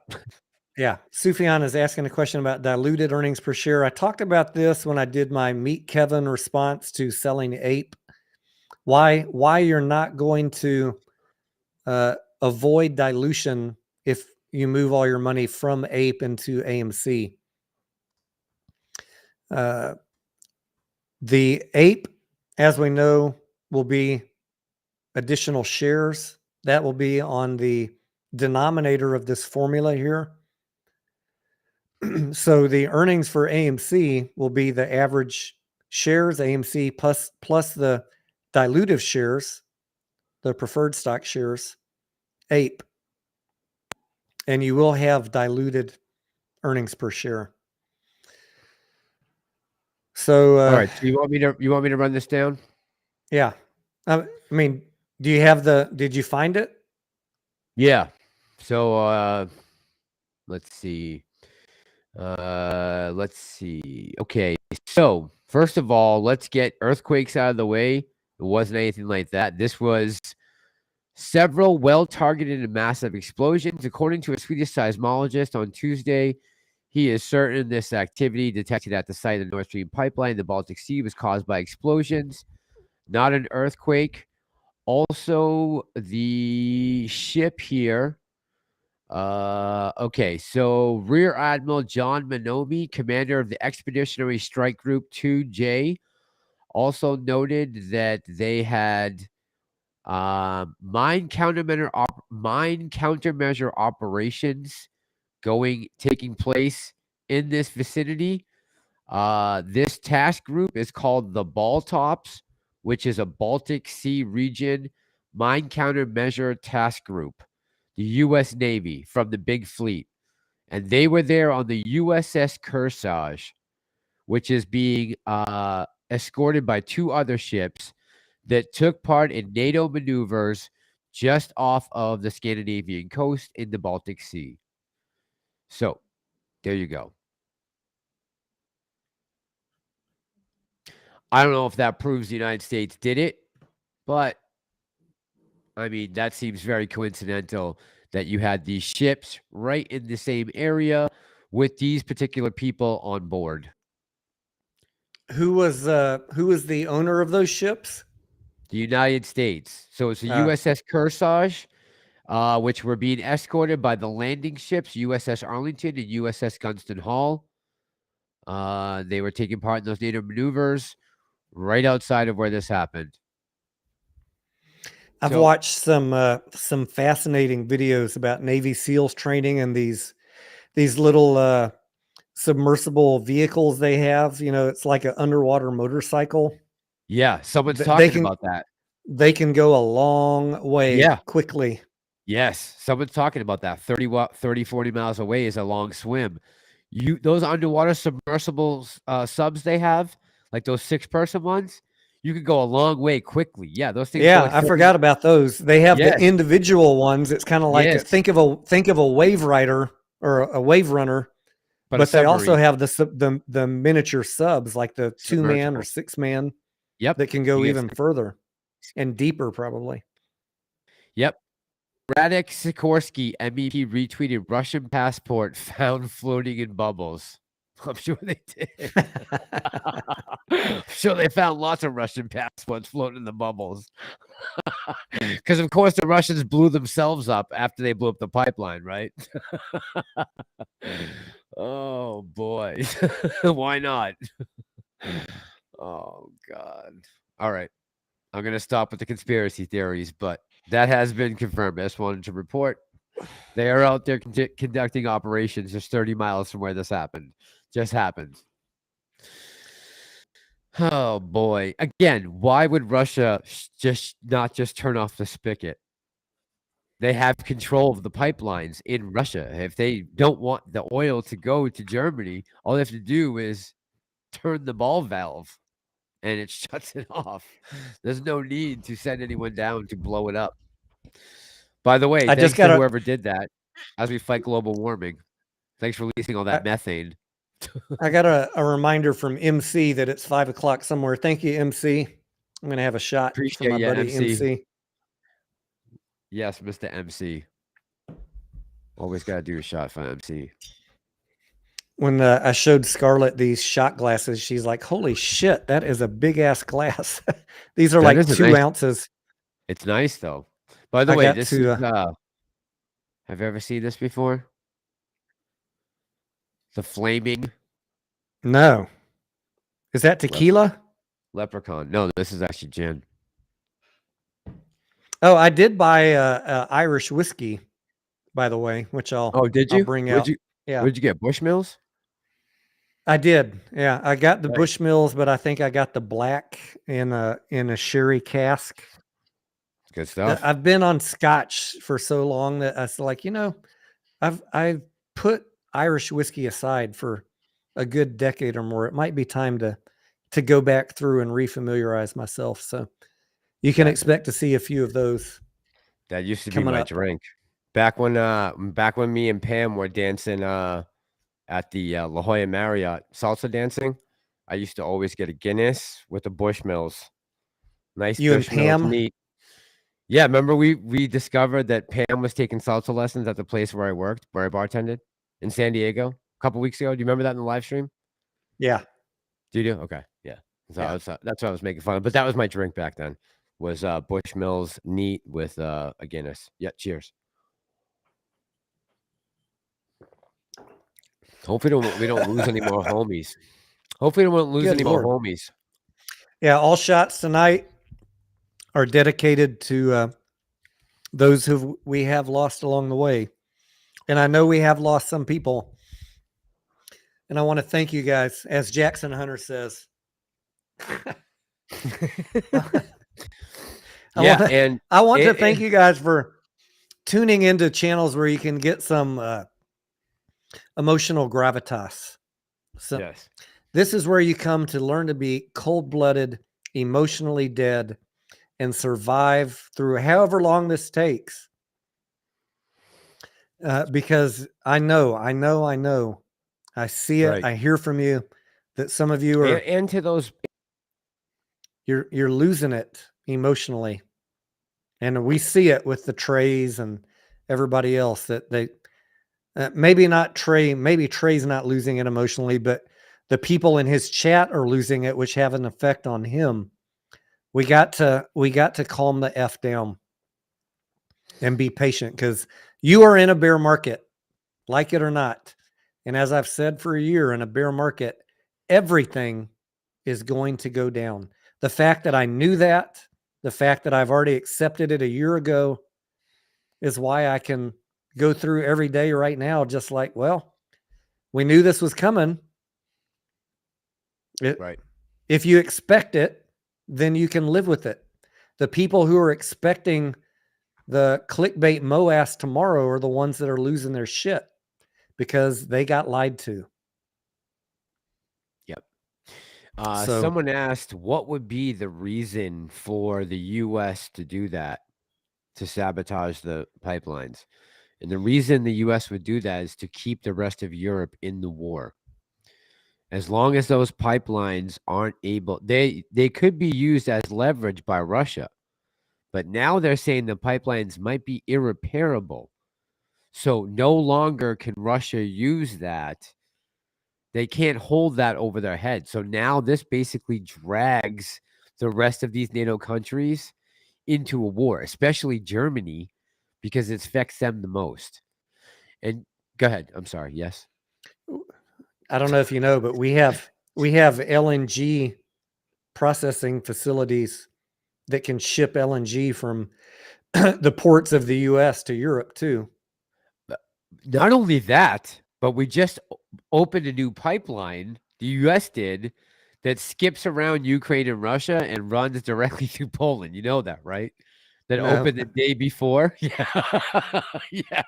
S1: yeah, Sufyan is asking a question about diluted earnings per share. I talked about this when I did my Meet Kevin response to selling Ape. Why you're not going to avoid dilution if you move all your money from Ape into AMC. The Ape, as we know, will be additional shares. That will be on the denominator of this formula here. So the earnings for AMC will be the average shares, AMC plus the dilutive shares, the preferred stock shares, APE. And you will have diluted earnings per share. So
S2: all right. So you want me to run this down?
S1: yeah. I mean, do you have did you find it?
S2: Yeah. So let's see. Let's see. Okay. So first of all, let's get earthquakes out of the way. It wasn't anything like that. This was several well-targeted and massive explosions. According to a Swedish seismologist on Tuesday, he is certain this activity detected at the site of the Nord Stream pipeline in the Baltic Sea was caused by explosions, not an earthquake. Also, the ship here. Okay, so Rear Admiral John Minomi, commander of the Expeditionary Strike Group 2J, also noted that they had mine countermeasure operations taking place in this vicinity. This task group is called the Baltops, which is a Baltic Sea region mine countermeasure task group, the U.S. Navy from the Big Fleet. And they were there on the USS Kearsarge, which is being escorted by 2 other ships that took part in NATO maneuvers just off of the Scandinavian coast in the Baltic Sea. So, there you go. I don't know if that proves the United States did it, but I mean, that seems very coincidental that you had these ships right in the same area with these particular people on board.
S1: Who was the owner of those ships?
S2: The United States. So it's the USS Kearsarge, which were being escorted by the landing ships USS Arlington and USS Gunston Hall. They were taking part in those NATO maneuvers right outside of where this happened.
S1: I've watched some fascinating videos about Navy SEALs training and these little submersible vehicles they have. You know, it's like an underwater motorcycle.
S2: Yeah, someone's
S1: They
S2: talking
S1: can
S2: about that.
S1: they can go a long way quickly.
S2: Yes, someone's talking about that. 40 miles away is a long swim. Those underwater submersibles subs they have, like those 6-person ones, you could go a long way quickly. Yeah, those things go
S1: Yeah,
S2: like
S1: I forgot about those. They have the
S2: Yes.
S1: individual ones. It's kind of like
S2: Yes.
S1: think of a wave rider or a wave runner, but they also have the miniature subs like the 2-man or 6-man.
S2: Yep.
S1: That can go even further and deeper probably.
S2: Yep. Radek Sikorsky, MEP, retweeted Russian passport found floating in bubbles. I'm sure they did. I'm sure they found lots of Russian passports floating in the bubbles. Because, of course, the Russians blew themselves up after they blew up the pipeline, right? Oh, boy. Why not? Oh, God. All right. I'm going to stop with the conspiracy theories, but that has been confirmed. I just wanted to report. They are out there conducting operations just 30 miles from where this happened. Just happened. Oh, boy. Again, why would Russia not just turn off the spigot? They have control of the pipelines in Russia. If they don't want the oil to go to Germany, all they have to do is turn the ball valve and it shuts it off. There's no need to send anyone down to blow it up. By the way, thanks to whoever did that as we fight global warming. Thanks for releasing all that methane.
S1: I got a reminder from MC that it's 5 o'clock somewhere. Thank you, MC. I'm going to have a shot from my buddy MC.
S2: Yes, Mr. MC. Always got to do a shot for MC.
S1: When I showed Scarlett these shot glasses, she's like, holy shit, that is a big ass glass. These are like 2 ounces.
S2: It's nice though. By the way, this is, have you ever seen this before? The flaming.
S1: No. Is that tequila?
S2: Leprechaun. No, this is actually gin.
S1: Oh, I did buy Irish whiskey, by the way, which
S2: Oh, did
S1: I'll
S2: you?
S1: bring out. Yeah,
S2: What'd you get? Bushmills?
S1: I did. Yeah, I got the
S2: Nice.
S1: Bushmills, but I think I got the black in a sherry cask.
S2: Good stuff.
S1: I've been on Scotch for so long that I was like, I've put Irish whiskey aside for a good decade or more. It might be time to go back through and refamiliarize myself. So you can
S2: That
S1: expect to see a few of those
S2: that used to be
S1: coming
S2: my
S1: up.
S2: drink. Back when me and Pam were dancing at the La Jolla Marriott salsa dancing, I used to always get a Guinness with the Bushmills. Nice
S1: You and
S2: Bushmills
S1: Pam,
S2: neat. Yeah, remember we discovered that Pam was taking salsa lessons at the place where I worked, where I bartended in San Diego a couple weeks ago. Do you remember that in the live stream?
S1: yeah,
S2: Do you do? Okay, yeah. So
S1: yeah,
S2: that's what I was making fun of. But that was my drink back then. Was Bushmills neat with a Guinness. Yeah, cheers. Hopefully we don't lose any more homies. Hopefully we won't lose
S1: good
S2: any more
S1: Lord.
S2: homies.
S1: Yeah, all shots tonight are dedicated to those who we have lost along the way. And I know we have lost some people. And I want to thank you guys. As Jackson Hunter says, I want to thank you guys for tuning into channels where you can get some emotional gravitas. So
S2: yes.
S1: this is where you come to learn to be cold-blooded, emotionally dead, and survive through however long this takes. Because I know, I see it,
S2: Right.
S1: I hear from you that some of you are
S2: And to those
S1: you're losing it emotionally. And we see it with the Trays and everybody else that they maybe not Trey, maybe Trey's not losing it emotionally, but the people in his chat are losing it, which have an effect on him. We got to calm the F down and be patient because you are in a bear market, like it or not. And as I've said for a year, in a bear market, everything is going to go down. The fact that I knew that, the fact that I've already accepted it a year ago is why I can go through every day right now, just like, well, we knew this was coming.
S2: right.
S1: If you expect it, then you can live with it. The people who are expecting the clickbait MOAS tomorrow are the ones that are losing their shit because they got lied to.
S2: Yep.
S1: So
S2: Someone asked what would be the reason for the US to do that, to sabotage the pipelines. And the reason the US would do that is to keep the rest of Europe in the war. As long as those pipelines aren't able, they could be used as leverage by Russia. But now they're saying the pipelines might be irreparable. So no longer can Russia use that. They can't hold that over their head. So now this basically drags the rest of these NATO countries into a war, especially Germany, because it affects them the most. And go ahead. I'm sorry. Yes.
S1: I don't know if you know, but we have LNG processing facilities that can ship LNG from the ports of the US to Europe too.
S2: Not only that, but we just opened a new pipeline, the US did, that skips around Ukraine and Russia and runs directly through Poland. You know that, right? That
S1: No.
S2: opened the day before. Yeah. Yeah.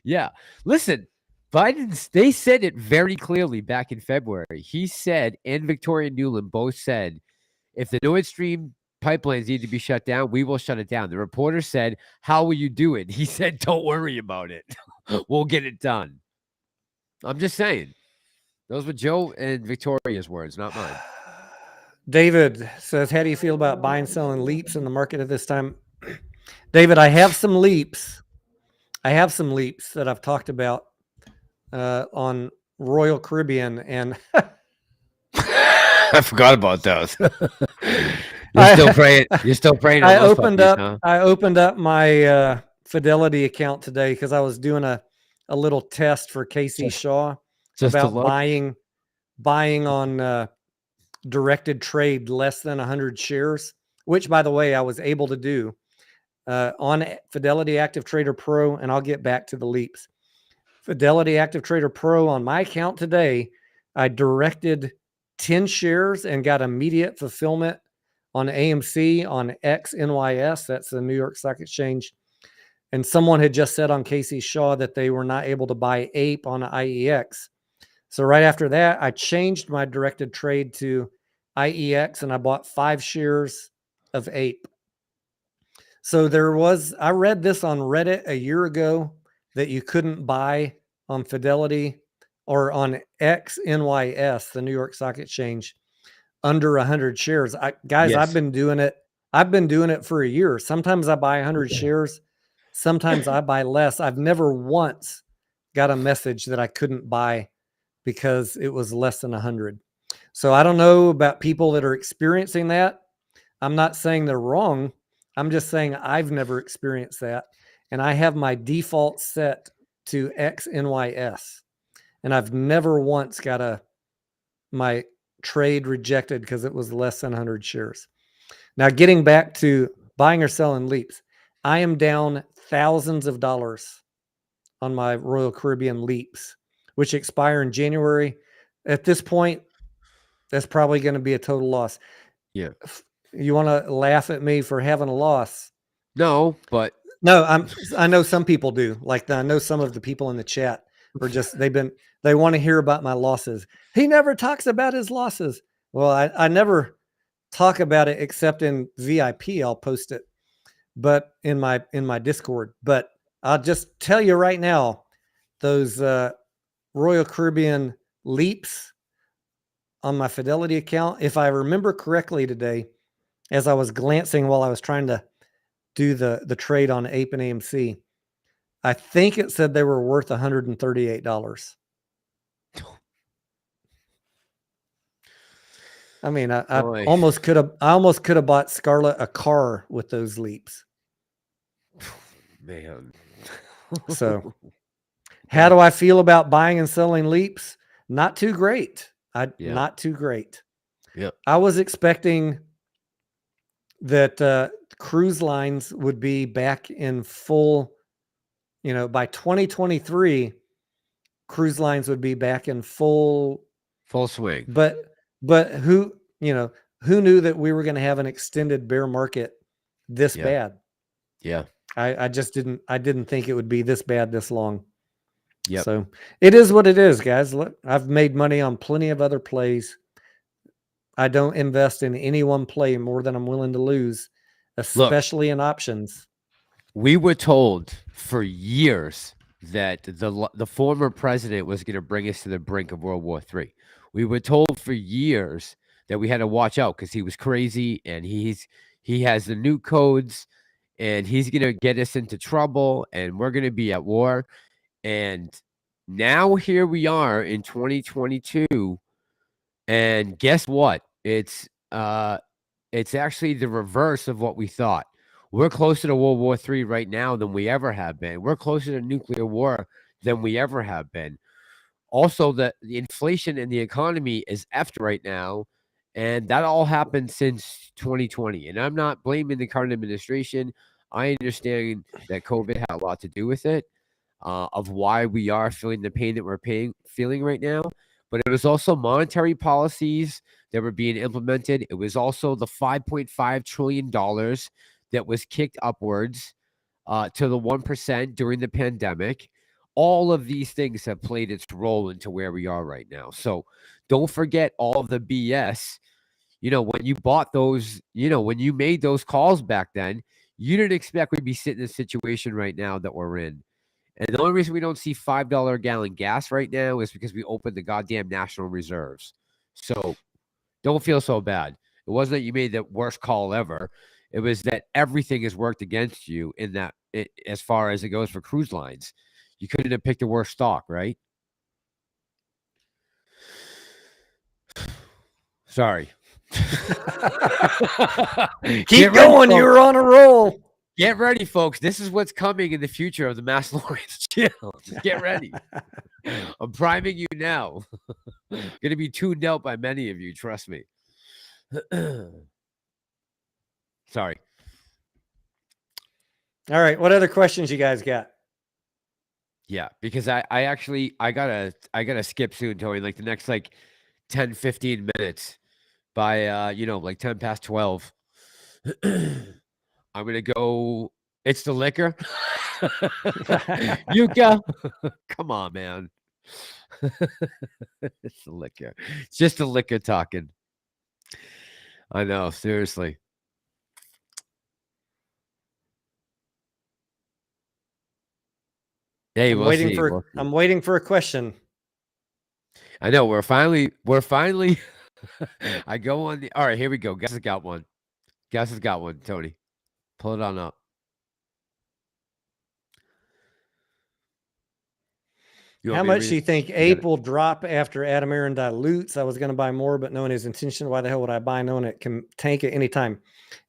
S2: Yeah. Listen, they said it very clearly back in February. He said, and Victoria Nuland both said, if the Nord Stream pipelines need to be shut down, we will shut it down. The reporter said, how will you do it? He said, don't worry about it. We'll get it done. I'm just saying. Those were Joe and Victoria's words, not mine.
S1: David says, how do you feel about buying, selling leaps in the market at this time? David, I have some leaps. That I've talked about on Royal Caribbean, and
S2: I forgot about those. You're still praying. You're still praying on
S1: I
S2: those
S1: opened
S2: puppies,
S1: up.
S2: huh?
S1: I opened up my Fidelity account today because I was doing a little test for Casey Shaw
S2: Just to
S1: about
S2: look.
S1: buying on directed trade less than 100 shares, which, by the way, I was able to do. on Fidelity Active Trader Pro, and I'll get back to the leaps. Fidelity Active Trader Pro on my account today, I directed 10 shares and got immediate fulfillment on AMC, on XNYS, that's the New York Stock Exchange. And someone had just said on Casey Shaw that they were not able to buy APE on IEX. So right after that, I changed my directed trade to IEX and I bought 5 shares of APE. So I read this on Reddit a year ago that you couldn't buy on Fidelity or on XNYS, the New York Stock Exchange, under 100 shares. Guys,
S2: Yes.
S1: I've been doing it. I've been doing it for a year. Sometimes I buy 100 shares. Sometimes I buy less. I've never once got a message that I couldn't buy because it was less than 100. So I don't know about people that are experiencing that. I'm not saying they're wrong. I'm just saying I've never experienced that. And I have my default set to XNYS. And I've never once got my trade rejected because it was less than 100 shares. Now, getting back to buying or selling leaps, I am down thousands of dollars on my Royal Caribbean leaps, which expire in January. At this point, that's probably going to be a total loss.
S2: Yeah.
S1: You want to laugh at me for having a loss?
S2: No, but
S1: no, I know some people do. Like I know some of the people in the chat are just they want to hear about my losses. He never talks about his losses. Well, I never talk about it except in VIP. I'll post it, but in my Discord. But I'll just tell you right now, those Royal Caribbean leaps on my Fidelity account, if I remember correctly today, as I was glancing while I was trying to do the trade on APE and AMC, I think it said they were worth $138. I mean, I almost could have bought Scarlett a car with those leaps.
S2: Man.
S1: So how do I feel about buying and selling leaps? Not too great. Not too great.
S2: Yeah.
S1: I was expecting that cruise lines would be back in full, by 2023, cruise lines would be back in full
S2: swing.
S1: But who knew that we were going to have an extended bear market this bad?
S2: Yeah.
S1: I didn't think it would be this bad this long.
S2: Yeah.
S1: So it is what it is, guys. Look, I've made money on plenty of other plays. I don't invest in any one play more than I'm willing to lose, especially in options.
S2: We were told for years that the former president was going to bring us to the brink of World War III. We were told for years that we had to watch out because he was crazy and he has the nuke codes and he's going to get us into trouble and we're going to be at war. And now here we are in 2022. And guess what? It's actually the reverse of what we thought. We're closer to World War III right now than we ever have been. We're closer to nuclear war than we ever have been. Also, the inflation in the economy is effed right now, and that all happened since 2020. And I'm not blaming the current administration. I understand that COVID had a lot to do with it, of why we are feeling the pain that we're feeling right now. But it was also monetary policies that were being implemented. It was also the $5.5 trillion that was kicked upwards to the 1% during the pandemic. All of these things have played its role into where we are right now. So don't forget all of the BS. When you bought those, when you made those calls back then, you didn't expect we'd be sitting in a situation right now that we're in. And the only reason we don't see $5 a gallon gas right now is because we opened the goddamn national reserves. So don't feel so bad. It wasn't that you made the worst call ever. It was that everything has worked against you as far as it goes for cruise lines. You couldn't have picked a worse stock, right? Sorry.
S1: Keep going. You're on a roll.
S2: Get ready, folks. This is what's coming in the future of the Mass Lawrence channel. Just get ready. I'm priming you now. Going to be tuned out by many of you. Trust me. Sorry.
S1: All right. What other questions you guys got?
S2: Yeah, because I gotta skip soon, Tony. Like the next 10, 15 minutes by like 10 past 12. I'm gonna go. It's the liquor. You go. Come on, man. It's the liquor. It's just the liquor talking. I know, seriously. Hey, we'll see.
S1: I'm waiting for a question.
S2: I know we're finally I go on the all right, here we go. Guess has got one. Guess has got one, Tony. Pull it on up.
S1: How much do you think Ape will drop after Adam Aaron dilutes? I was going to buy more, but knowing his intention, why the hell would I buy knowing it can tank at any time?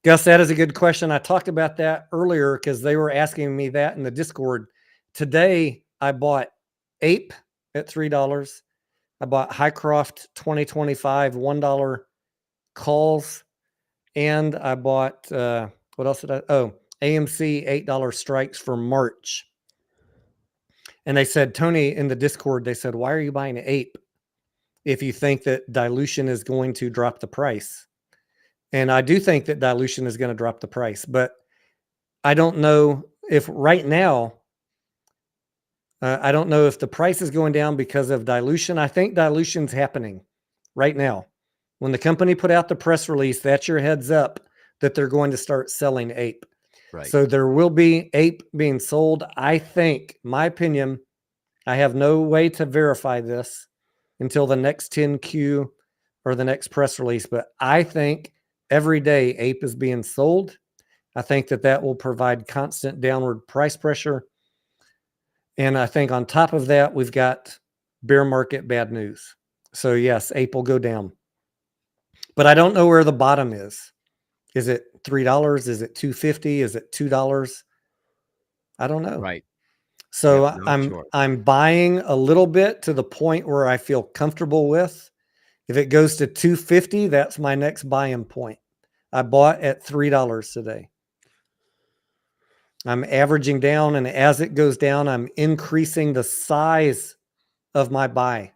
S1: Gus, that is a good question. I talked about that earlier because they were asking me that in the Discord. Today, I bought Ape at $3. I bought Highcroft 2025 $1 calls. And I bought, what else did I? Oh, AMC $8 strikes for March. And they said, Tony, in the Discord, they said, why are you buying Ape if you think that dilution is going to drop the price? And I do think that dilution is going to drop the price, but I don't know if right now, I don't know if the price is going down because of dilution. I think dilution's happening right now. When the company put out the press release, that's your heads up that they're going to start selling Ape. Right. So there will be Ape being sold. I think, my opinion, I have no way to verify this until the next 10Q or the next press release, but I think every day Ape is being sold. I think that that will provide constant downward price pressure. And I think on top of that, we've got bear market bad news. So yes, Ape will go down. But I don't know where the bottom is. Is it $3? Is it $2.50? Is it $2? I don't know.
S2: Right.
S1: So I'm buying a little bit to the point where I feel comfortable with. If it goes to $2.50, that's my next buy-in point. I bought at $3 today. I'm averaging down, and as it goes down, I'm increasing the size of my buy.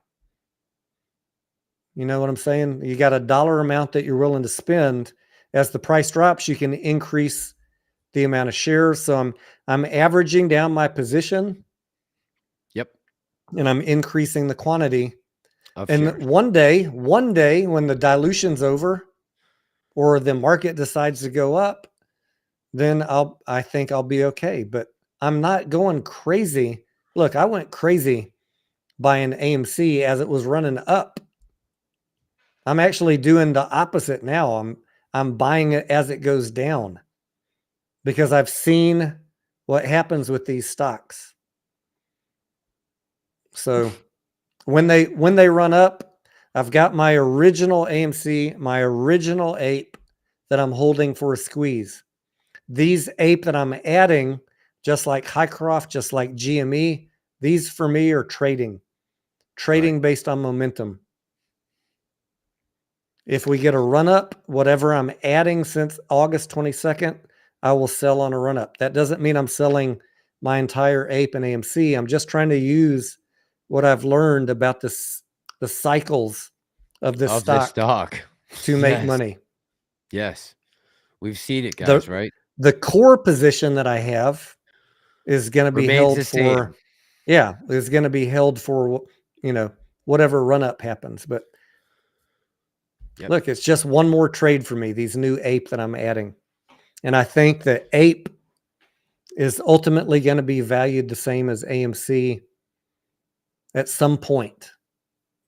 S1: You know what I'm saying? You got a dollar amount that you're willing to spend. As the price drops, you can increase the amount of shares. So I'm averaging down my position.
S2: Yep.
S1: And I'm increasing the quantity. And shares. One day when the dilution's over or the market decides to go up, then I think I'll be okay. But I'm not going crazy. Look, I went crazy buying AMC as it was running up. I'm actually doing the opposite now. I'm buying it as it goes down because I've seen what happens with these stocks. So when they run up, I've got my original AMC, my original Ape that I'm holding for a squeeze. These Ape that I'm adding, just like Highcroft, just like GME, these for me are trading right. Based on momentum. If we get a run up, whatever I'm adding since August 22nd, I will sell on a run up. That doesn't mean I'm selling my entire Ape and AMC. I'm just trying to use what I've learned about the cycles of this stock to make money.
S2: Yes. We've seen it, guys, right?
S1: The core position that I have is going to be held for, is going to be held for, whatever run up happens. But look, it's just one more trade for me, these new Ape that I'm adding. And I think that Ape is ultimately going to be valued the same as AMC at some point.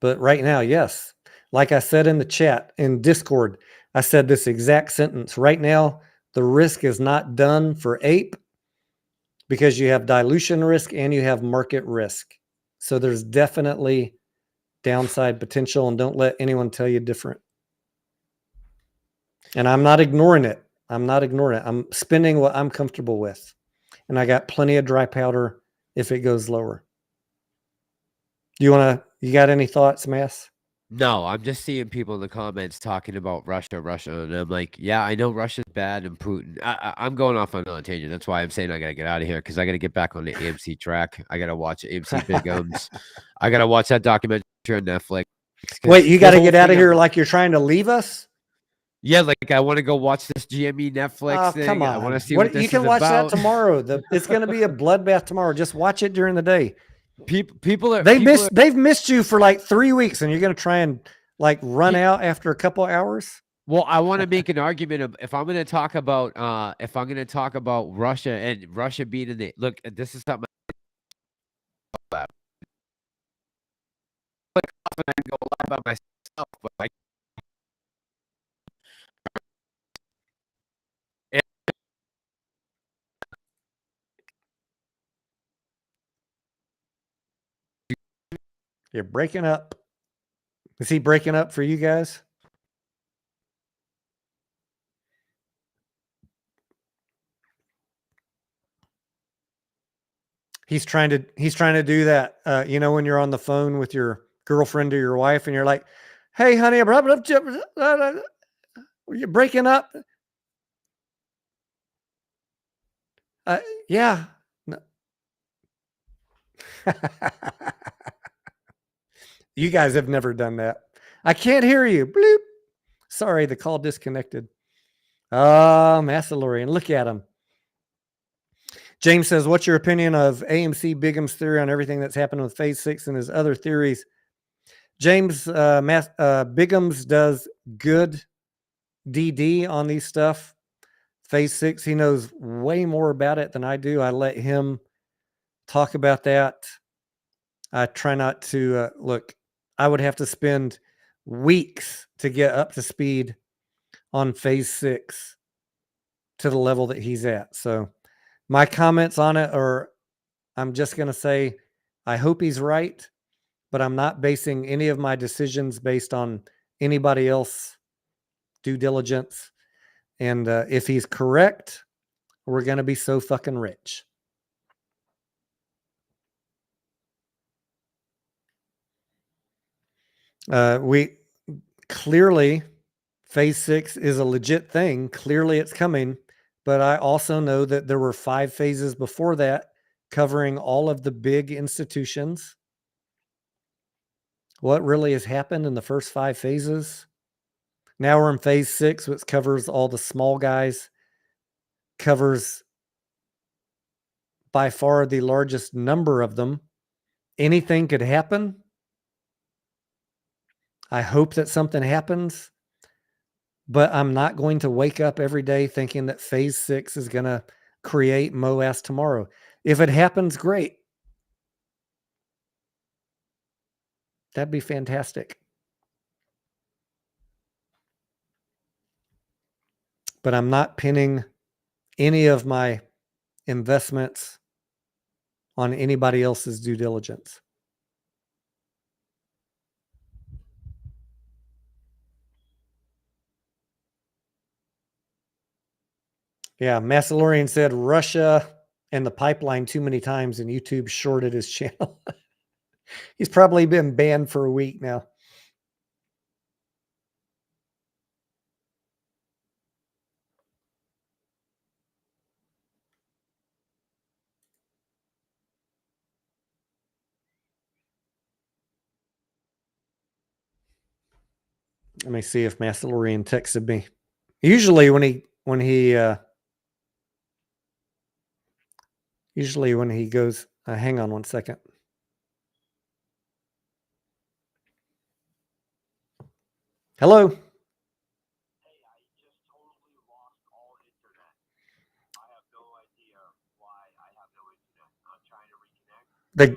S1: But right now, yes. Like I said in the chat, in Discord, I said this exact sentence. Right now, the risk is not done for Ape because you have dilution risk and you have market risk. So there's definitely downside potential, and don't let anyone tell you different. And I'm not ignoring it. I'm spending what I'm comfortable with. And I got plenty of dry powder if it goes lower. You got any thoughts, Mass?
S2: No, I'm just seeing people in the comments talking about Russia, and I'm like, yeah, I know Russia's bad and Putin. I'm going off on a tangent. That's why I'm saying I gotta get out of here because I gotta get back on the AMC track. I gotta watch AMC Bigums. I gotta watch that documentary on Netflix.
S1: Wait, you got to
S2: this
S1: get
S2: whole
S1: out of
S2: thing
S1: here like you're trying to leave us?
S2: Yeah, like I want to go watch this GME Netflix
S1: Oh,
S2: thing.
S1: come
S2: I want
S1: on.
S2: to see what this
S1: You can
S2: is
S1: watch that
S2: about.
S1: tomorrow. It's going to be a bloodbath tomorrow. Just watch it during the day.
S2: They've
S1: missed you for like 3 weeks, and you're going to try and like run out after a couple hours.
S2: Well, I want to make an argument of if I'm going to talk about Russia and Russia being in the look. This is something I can go a lot about myself, but like.
S1: You're breaking up. Is he breaking up for you guys? He's trying to do that. When you're on the phone with your girlfriend or your wife and you're like, "Hey, honey, you're breaking up." Yeah. No. You guys have never done that. I can't hear you. Bloop. Sorry, the call disconnected. Massalorian, look at him. James says, what's your opinion of AMC Bigum's theory on everything that's happened with Phase 6 and his other theories? James, Bigums does good DD on these stuff. Phase 6, he knows way more about it than I do. I let him talk about that. I try not to look. I would have to spend weeks to get up to speed on Phase 6 to the level that he's at. So my comments on it are, I'm just going to say, I hope he's right, but I'm not basing any of my decisions based on anybody else due diligence. And if he's correct, we're going to be so fucking rich. We clearly, Phase 6 is a legit thing. Clearly it's coming. But I also know that there were 5 phases before that covering all of the big institutions. What really has happened in the first 5 phases? Now we're in Phase 6, which covers all the small guys, covers by far the largest number of them. Anything could happen. I hope that something happens, but I'm not going to wake up every day thinking that Phase 6 is going to create MOAS tomorrow. If it happens, great. That'd be fantastic. But I'm not pinning any of my investments on anybody else's due diligence. Yeah, Massalorian said Russia and the pipeline too many times and YouTube shorted his channel. He's probably been banned for a week now. Let me see if Massalorian texted me. Usually when he goes, hang on one second. Hello. Hey, I just totally lost all internet. I have no idea why I have no internet. I'm trying to reconnect.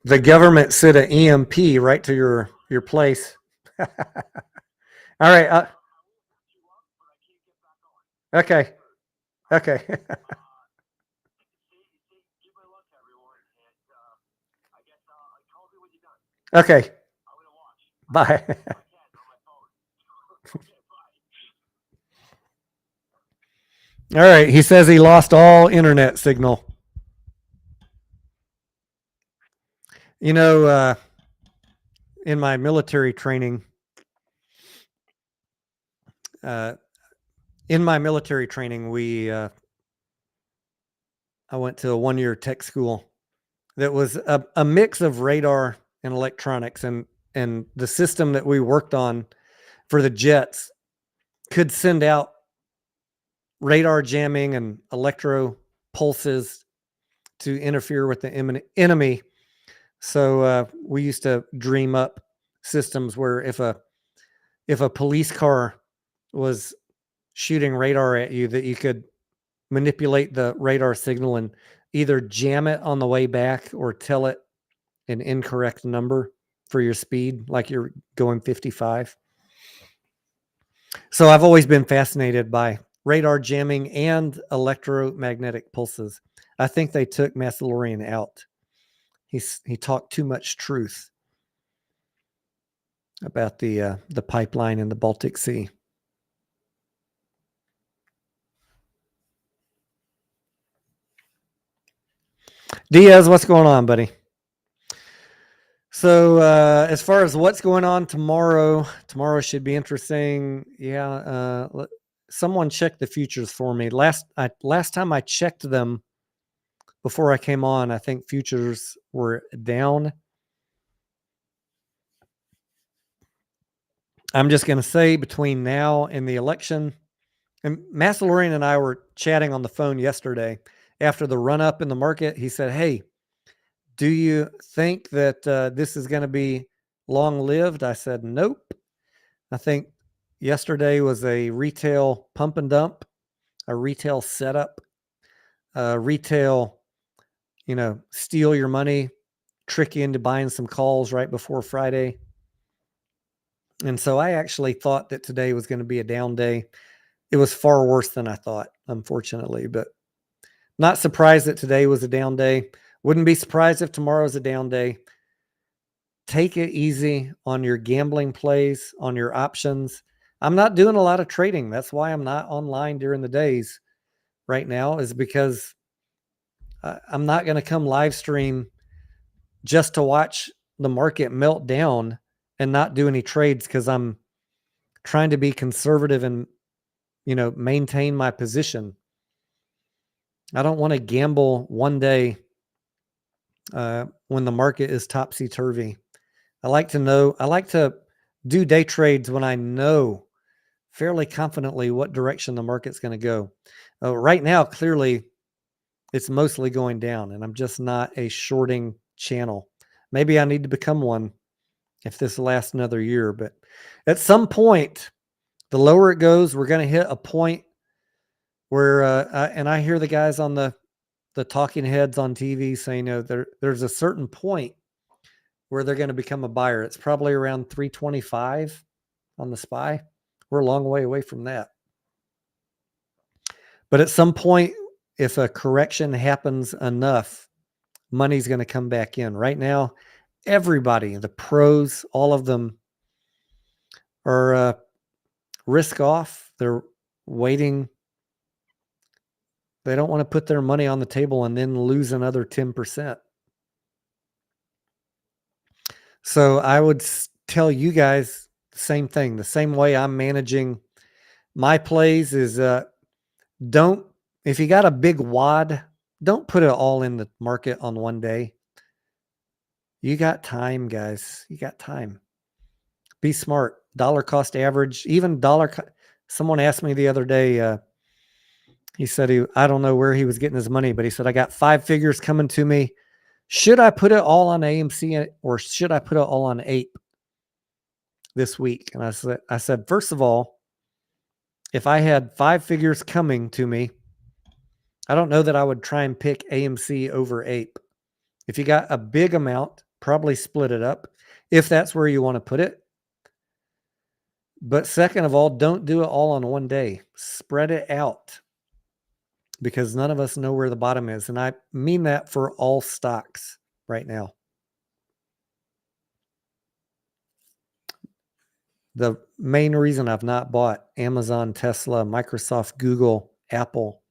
S1: The government sent an EMP right to your place. All right. Okay. Okay. Okay. Bye. All right. He says he lost all internet signal. in my military training, we I went to a 1-year tech school that was a mix of radar and electronics, and the system that we worked on for the jets could send out radar jamming and electro pulses to interfere with the enemy. So we used to dream up systems where if a police car was shooting radar at you, that you could manipulate the radar signal and either jam it on the way back or tell it an incorrect number for your speed, like you're going 55. So I've always been fascinated by radar jamming and electromagnetic pulses. I think they took Massalorian out. He talked too much truth about the pipeline in the Baltic Sea. Diaz, what's going on, buddy? So as far as what's going on tomorrow should be interesting. Yeah, someone checked the futures for me. Last time I checked them before I came on, I think futures were down. I'm just going to say between now and the election, and Massalorian and I were chatting on the phone yesterday after the run up in the market. He said, "Hey, do you think that this is going to be long lived?" I said, "Nope. I think yesterday was a retail pump and dump, a retail setup, retail, steal your money, trick you into buying some calls right before Friday." And so I actually thought that today was going to be a down day. It was far worse than I thought, unfortunately, but not surprised that today was a down day. Wouldn't be surprised if tomorrow's a down day. Take it easy on your gambling plays, on your options. I'm not doing a lot of trading. That's why I'm not online during the days right now, is because I'm not going to come live stream just to watch the market melt down and not do any trades, because I'm trying to be conservative and, maintain my position. I don't want to gamble one day when the market is topsy-turvy. I like to do day trades when I know fairly confidently what direction the market's going to go. Right now, clearly, it's mostly going down, and I'm just not a shorting channel. Maybe I need to become one if this lasts another year. But at some point, the lower it goes, we're going to hit a point where, and I hear the guys on the talking heads on TV saying, there's a certain point where they're going to become a buyer. It's probably around 325 on the SPY. We're a long way away from that. But at some point, if a correction happens enough, money's going to come back in. Right now, everybody, the pros, all of them are risk off. They're waiting. They don't want to put their money on the table and then lose another 10%. So I would tell you guys the same thing. The same way I'm managing my plays is if you got a big wad, don't put it all in the market on one day. You got time, guys. You got time. Be smart. Dollar cost average, even someone asked me the other day, he said I don't know where he was getting his money, but he said, I got 5 figures coming to me. Should I put it all on AMC or should I put it all on APE this week? And I said, first of all, if I had 5 figures coming to me, I don't know that I would try and pick AMC over APE. If you got a big amount, probably split it up if that's where you want to put it. But second of all, don't do it all on one day. Spread it out, because none of us know where the bottom is. And I mean that for all stocks right now. The main reason I've not bought Amazon, Tesla, Microsoft, Google, Apple,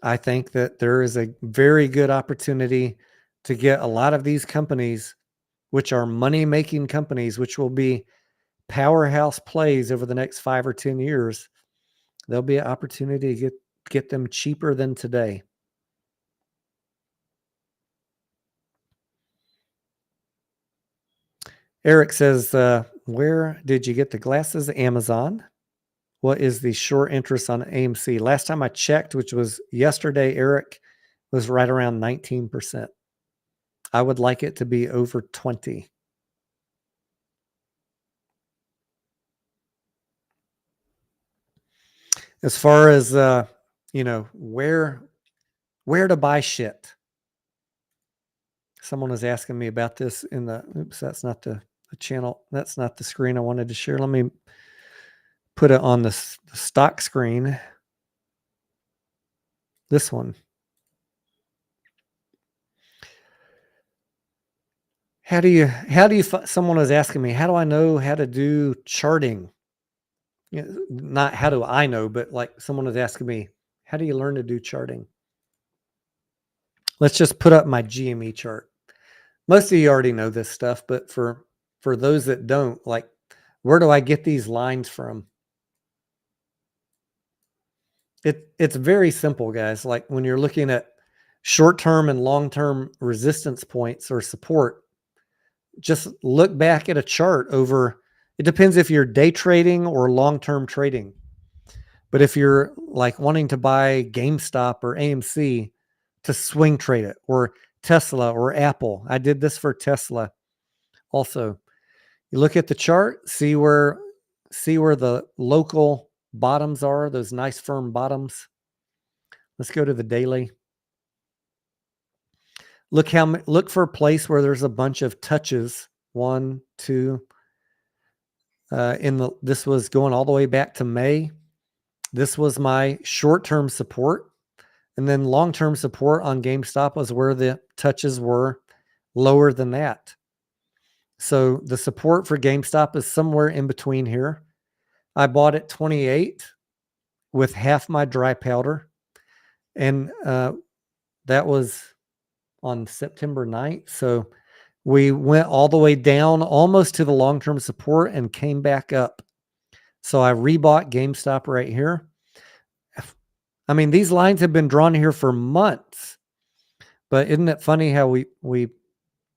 S1: I think that there is a very good opportunity to get a lot of these companies which are money-making companies, which will be powerhouse plays over the next 5 or 10 years, there'll be an opportunity to get them cheaper than today. Eric says, where did you get the glasses? Amazon. What is the short interest on AMC? Last time I checked, which was yesterday, Eric, was right around 19%. I would like it to be over 20. As far as where to buy shit. Someone was asking me about this in the oops, that's not the channel. That's not the screen I wanted to share. Let me put it on the stock screen. This one. Someone was asking me, how do I know how to do charting? Not how do I know, but like someone was asking me, how do you learn to do charting? Let's just put up my GME chart. Most of you already know this stuff, but for those that don't, like, where do I get these lines from? It's very simple, guys. Like when you're looking at short-term and long-term resistance points or support, just look back at a chart over, it depends if you're day trading or long-term trading. But if you're like wanting to buy GameStop or AMC to swing trade it, or Tesla or Apple, I did this for Tesla also. You look at the chart, see where the local bottoms are, those nice firm bottoms. Let's go to the daily. Look for a place where there's a bunch of touches. 1, 2. This was going all the way back to May. This was my short-term support. And then long-term support on GameStop was where the touches were lower than that. So the support for GameStop is somewhere in between here. I bought at 28 with half my dry powder. And that was on September 9th. So we went all the way down almost to the long-term support and came back up. So I rebought GameStop right here. I mean, these lines have been drawn here for months, but isn't it funny how we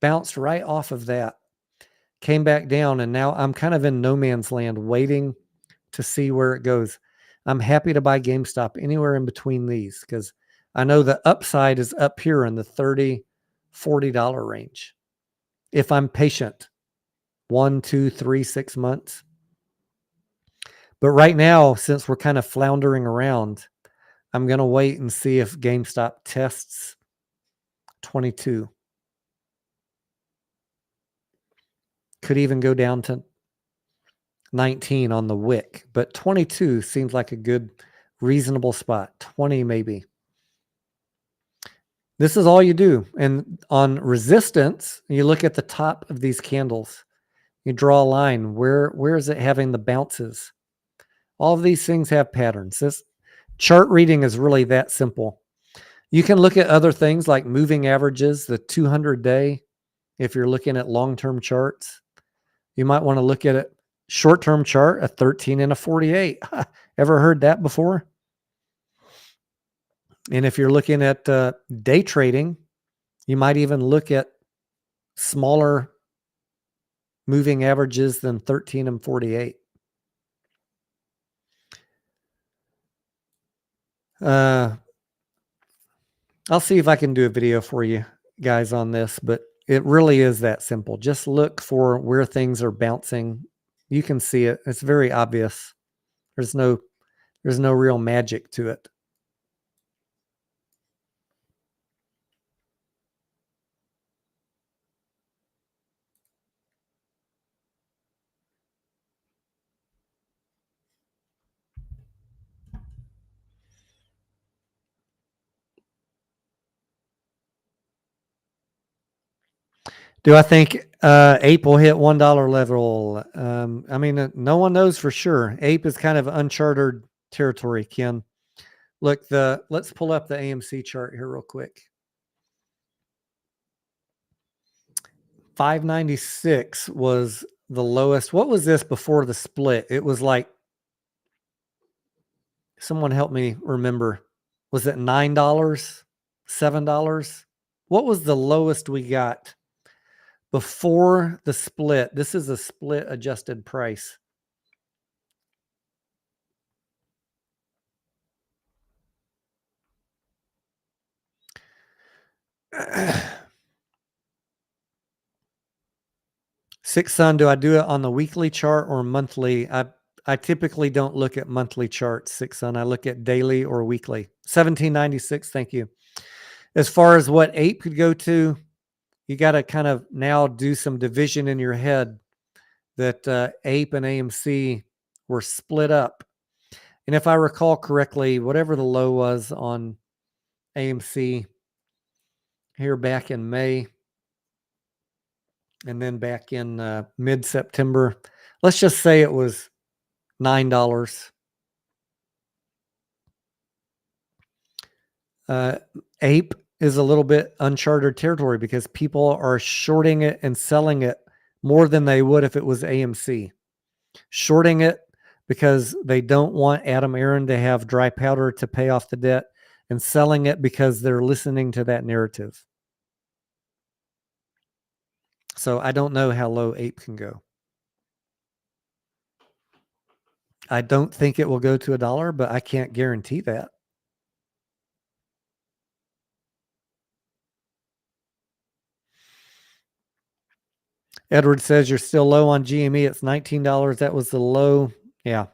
S1: bounced right off of that, came back down, and now I'm kind of in no man's land waiting to see where it goes. I'm happy to buy GameStop anywhere in between these because I know the upside is up here in the $30, $40 range. If I'm patient, 1, 2, 3, 6 months. But right now, since we're kind of floundering around, I'm going to wait and see if GameStop tests 22. Could even go down to 19 on the wick, but 22 seems like a good, reasonable spot. 20 maybe. This is all you do. And on resistance, you look at the top of these candles. You draw a line. Where is it having the bounces? All of these things have patterns. This chart reading is really that simple. You can look at other things like moving averages, the 200-day. If you're looking at long-term charts, you might want to look at it. Short-term chart, a 13 and a 48. Ever heard that before? And if you're looking at day trading, you might even look at smaller moving averages than 13 and 48. I'll see if I can do a video for you guys on this, but it really is that simple. Just look for where things are bouncing. You can see it. It's very obvious. There's no real magic to it. Do I think Ape will hit $1 level? I mean, no one knows for sure. Ape is kind of uncharted territory, Ken. Look, let's pull up the AMC chart here real quick. 596 was the lowest. What was this before the split? It was like, someone help me remember. Was it $9? $7? What was the lowest we got before the split? This is a split adjusted price. Six Sun, do I do it on the weekly chart or monthly? I typically don't look at monthly charts, Six Sun. I look at daily or weekly. 1796, thank you. As far as what APE could go to, you got to kind of now do some division in your head that APE and AMC were split up. And if I recall correctly, whatever the low was on AMC here back in May, and then back in mid-September, let's just say it was $9. APE is a little bit uncharted territory because people are shorting it and selling it more than they would if it was AMC. Shorting it because they don't want Adam Aaron to have dry powder to pay off the debt, and selling it because they're listening to that narrative. So I don't know how low APE can go. I don't think it will go to $1, but I can't guarantee that. Edward says you're still low on GME. It's $19. That was the low. Yeah.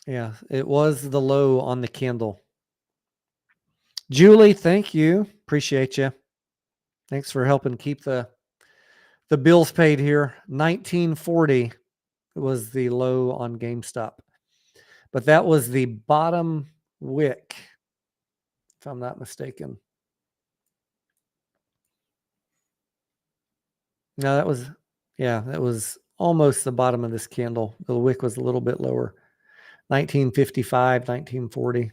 S1: Yeah, it was the low on the candle. Julie, thank you. Appreciate you. Thanks for helping keep the bills paid here. 1940 was the low on GameStop. But that was the bottom wick, if I'm not mistaken. No, that was almost the bottom of this candle. The wick was a little bit lower. 1955, 1940.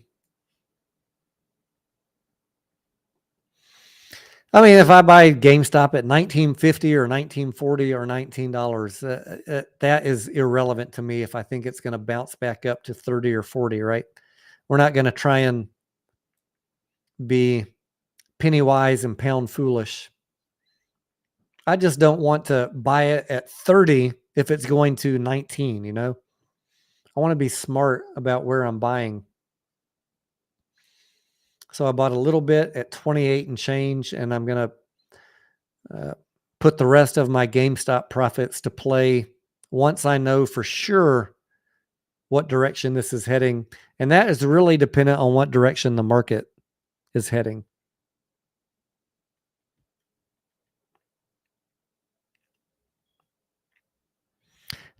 S1: I mean, if I buy GameStop at 1950 or 1940 or $19, that is irrelevant to me if I think it's going to bounce back up to 30 or 40, right? We're not going to try and be penny wise and pound foolish. I just don't want to buy it at 30 if it's going to 19, you know? I want to be smart about where I'm buying. So I bought a little bit at 28 and change, and I'm going to put the rest of my GameStop profits to play once I know for sure what direction this is heading. And that is really dependent on what direction the market is heading.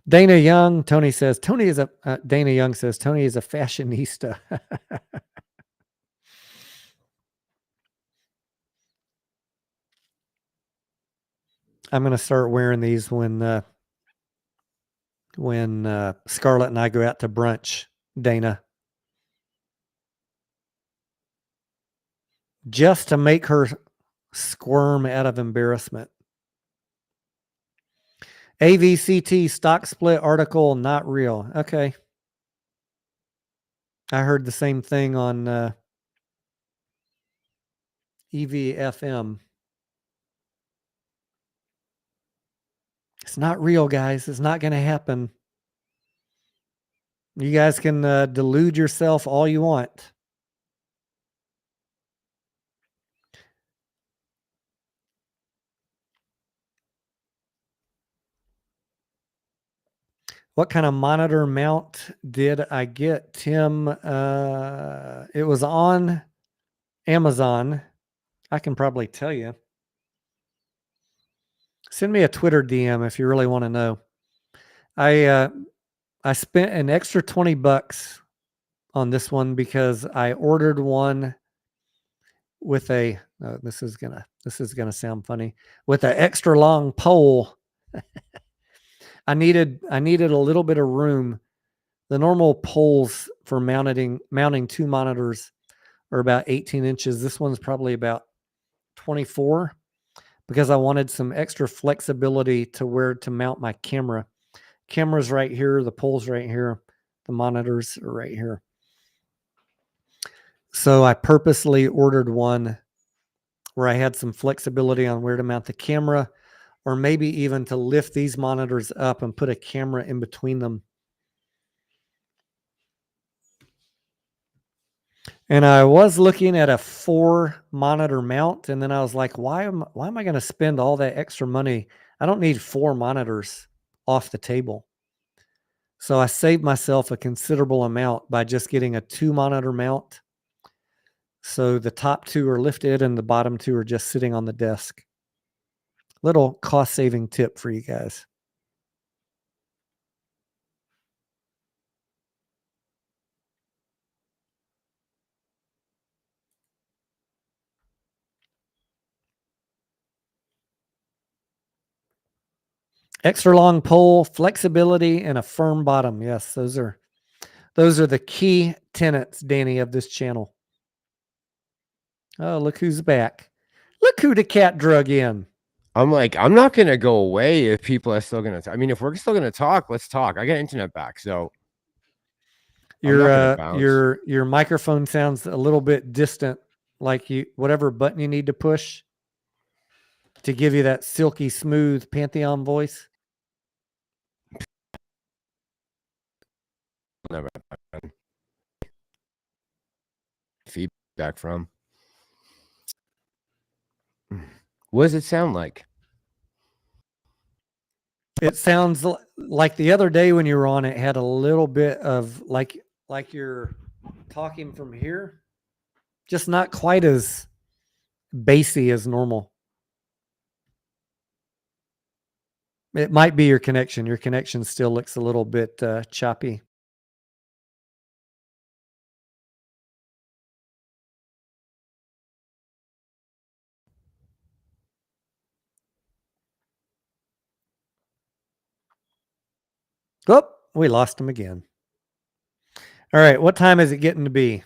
S1: Dana Young, Tony says, Dana Young says, Tony is a fashionista. I'm going to start wearing these when Scarlett and I go out to brunch, Dana. Just to make her squirm out of embarrassment. AVCT stock split article, not real. Okay. I heard the same thing on EVFM. It's not real, guys. It's not going to happen. You guys can delude yourself all you want. What kind of monitor mount did I get, Tim? It was on Amazon. I can probably tell you. Send me a Twitter DM if you really want to know. I spent an extra $20 on this one because I ordered one with a this is gonna sound funny, with an extra long pole. I needed a little bit of room. The normal poles for mounting two monitors are about 18 inches. This one's probably about 24. because I wanted some extra flexibility to where to mount my camera. Camera's right here, the pole's right here, the monitors are right here. So I purposely ordered one where I had some flexibility on where to mount the camera, or maybe even to lift these monitors up and put a camera in between them. And I was looking at a 4-monitor mount, and then I was like, why am I going to spend all that extra money? I don't need 4 monitors off the table. So I saved myself a considerable amount by just getting a 2-monitor mount. So the top 2 are lifted and the bottom 2 are just sitting on the desk. Little cost-saving tip for you guys. Extra long pole, flexibility, and a firm bottom. Yes, those are the key tenets, Danny, of this channel. Oh, look who's back. Look who the cat drug in.
S2: I'm like, I'm not going to go away if people are still going to, I mean, if we're still going to talk, let's talk. I got internet back. So
S1: your microphone sounds a little bit distant, like whatever button you need to push to give you that silky smooth Pantheon voice.
S2: Never feedback from. What does it sound like?
S1: It sounds like the other day when you were on, it had a little bit of like you're talking from here, just not quite as bassy as normal. It might be your connection. Your connection still looks a little bit choppy. Oh, we lost him again. All right, what time is it getting to be?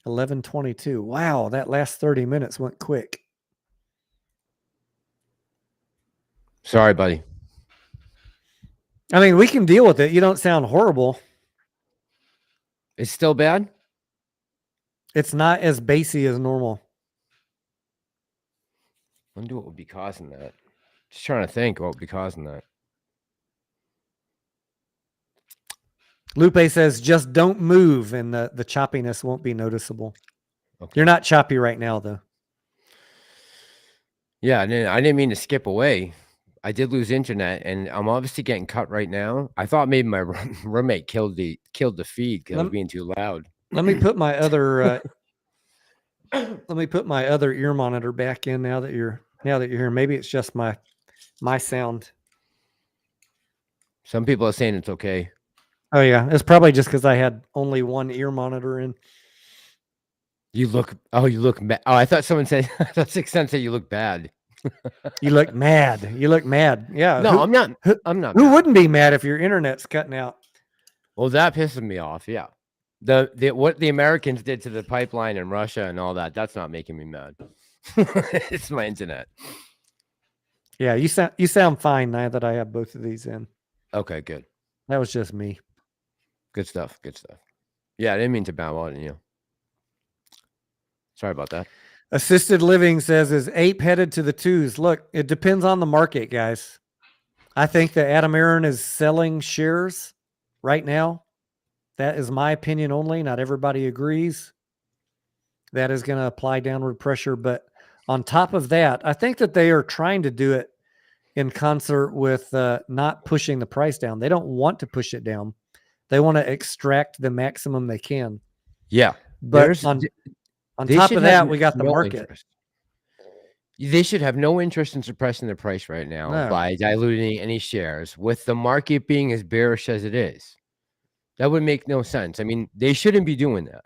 S1: 11:22. Wow, that last 30 minutes went quick.
S2: Sorry, buddy.
S1: I mean, we can deal with it. You don't sound horrible.
S2: It's still bad?
S1: It's not as bassy as normal.
S2: I wonder what would be causing that. Just trying to think what would be causing that.
S1: Lupe says, just don't move and the choppiness won't be noticeable. Okay. You're not choppy right now, though.
S2: Yeah, I didn't mean to skip away. I did lose internet, and I'm obviously getting cut right now. I thought maybe my roommate killed the feed because I was being too loud.
S1: Let me put my other ear monitor back in now that you're here. Maybe it's just my sound.
S2: Some people are saying it's okay.
S1: Oh yeah, it's probably just because I had only one ear monitor in.
S2: You look mad. Oh, I thought someone said that 6 cents said you look bad.
S1: You look mad. You look mad. Yeah.
S2: No, I'm not.
S1: Who mad. Wouldn't be mad if your internet's cutting out?
S2: Well, that pisses me off. Yeah. What the Americans did to the pipeline in Russia and all that, that's not making me mad. It's my internet.
S1: Yeah, you sound fine now that I have both of these in.
S2: Okay, good.
S1: That was just me.
S2: Good stuff. Good stuff. Yeah, I didn't mean to bow out on you. Sorry about that.
S1: Assisted Living says, is ape headed to the 2s? Look, it depends on the market, guys. I think that Adam Aron is selling shares right now. That is my opinion only. Not everybody agrees. That is going to apply downward pressure. But on top of that, I think that they are trying to do it in concert with not pushing the price down. They don't want to push it down. They want to extract the maximum they can.
S2: Yeah.
S1: But on top of that, we got the market.
S2: Interest. They should have no interest in suppressing the price right now by diluting any shares, with the market being as bearish as it is. That would make no sense. I mean, they shouldn't be doing that.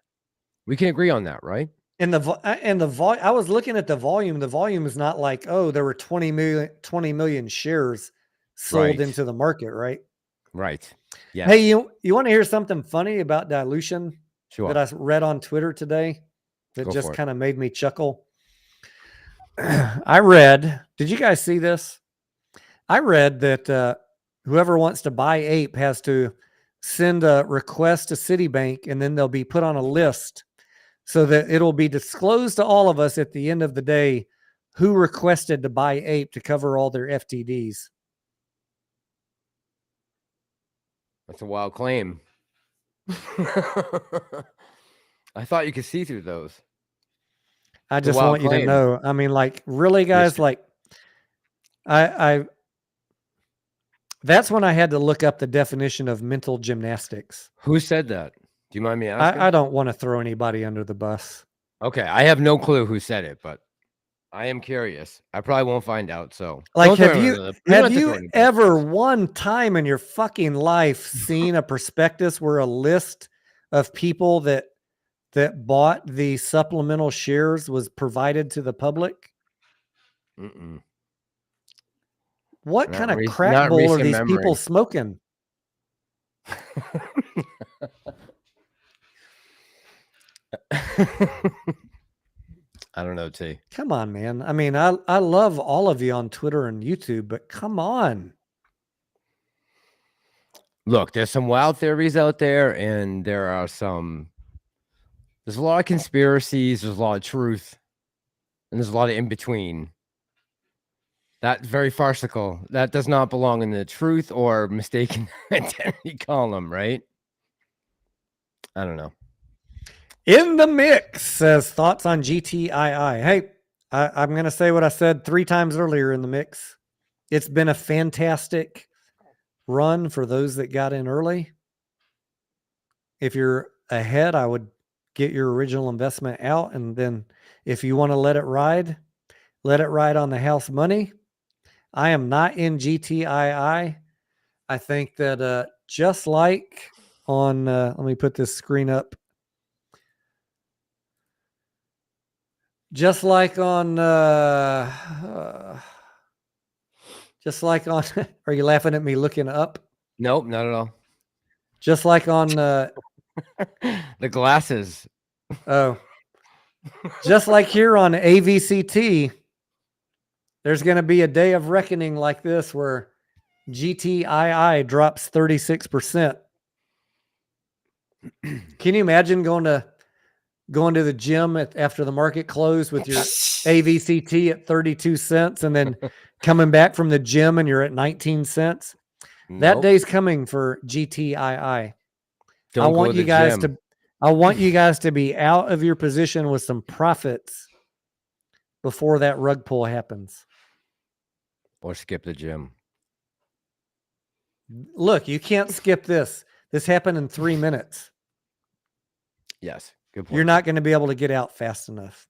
S2: We can agree on that, right?
S1: And the volume, I was looking at the volume. The volume is not like, oh, there were 20 million shares sold into the market, right?
S2: Right. Yeah.
S1: Hey, you want to hear something funny about dilution?
S2: Sure.
S1: That I read on Twitter today that just kind of made me chuckle. I read, did you guys see this? I read that whoever wants to buy ape has to send a request to Citibank, and then they'll be put on a list so that it'll be disclosed to all of us at the end of the day who requested to buy ape to cover all their FTDs.
S2: That's a wild claim. I thought you could see through those.
S1: I
S2: It's a
S1: just
S2: wild
S1: want you to
S2: claim.
S1: know. I mean, like, really, guys,
S2: Mr.
S1: like, I that's when I had to look up the definition of mental gymnastics.
S2: Who said that? Do you mind me asking?
S1: I don't want to throw anybody under the bus.
S2: Okay, I have no clue who said it, but I am curious. I probably won't find out. So,
S1: Like,
S2: don't throw
S1: have
S2: it
S1: you
S2: under the- don't have to throw anybody under
S1: ever
S2: the bus.
S1: one time in your fucking life seen a prospectus where a list of people that bought the supplemental shares was provided to the public?
S2: Mm-mm.
S1: What
S2: Not
S1: kind of
S2: rec-
S1: crack
S2: not
S1: bowl are
S2: recent
S1: these people
S2: memory.
S1: smoking?
S2: I don't know, T.
S1: Come on, man. I mean, I love all of you on Twitter and YouTube, but come on.
S2: Look, there's some wild theories out there, and there's a lot of conspiracies, there's a lot of truth, and there's a lot of in between. That's very farcical. That does not belong in the truth or mistaken identity column, right? I don't know.
S1: In the mix says thoughts on GTII. Hey, I'm going to say what I said 3 times earlier in the mix. It's been a fantastic run for those that got in early. If you're ahead, I would get your original investment out. And then if you want to let it ride on the house money. I am not in GTII. I think that just like on, let me put this screen up. Just like on, are you laughing at me looking up?
S2: Nope, not at all.
S1: Just like on,
S2: The glasses.
S1: oh, just like here on AVCT, there's going to be a day of reckoning like this where GTII drops 36%. Can you imagine going to the gym after the market closed with your AVCT at 32 cents and then coming back from the gym and you're at 19 cents? That
S2: Nope.
S1: day's coming for GTII.
S2: Don't
S1: I
S2: go
S1: want
S2: to
S1: you
S2: the
S1: guys
S2: gym.
S1: to be out of your position with some profits before that rug pull happens.
S2: Or skip the gym.
S1: Look, you can't skip this. This happened in 3 minutes.
S2: Yes, good point.
S1: You're not going to be able to get out fast enough.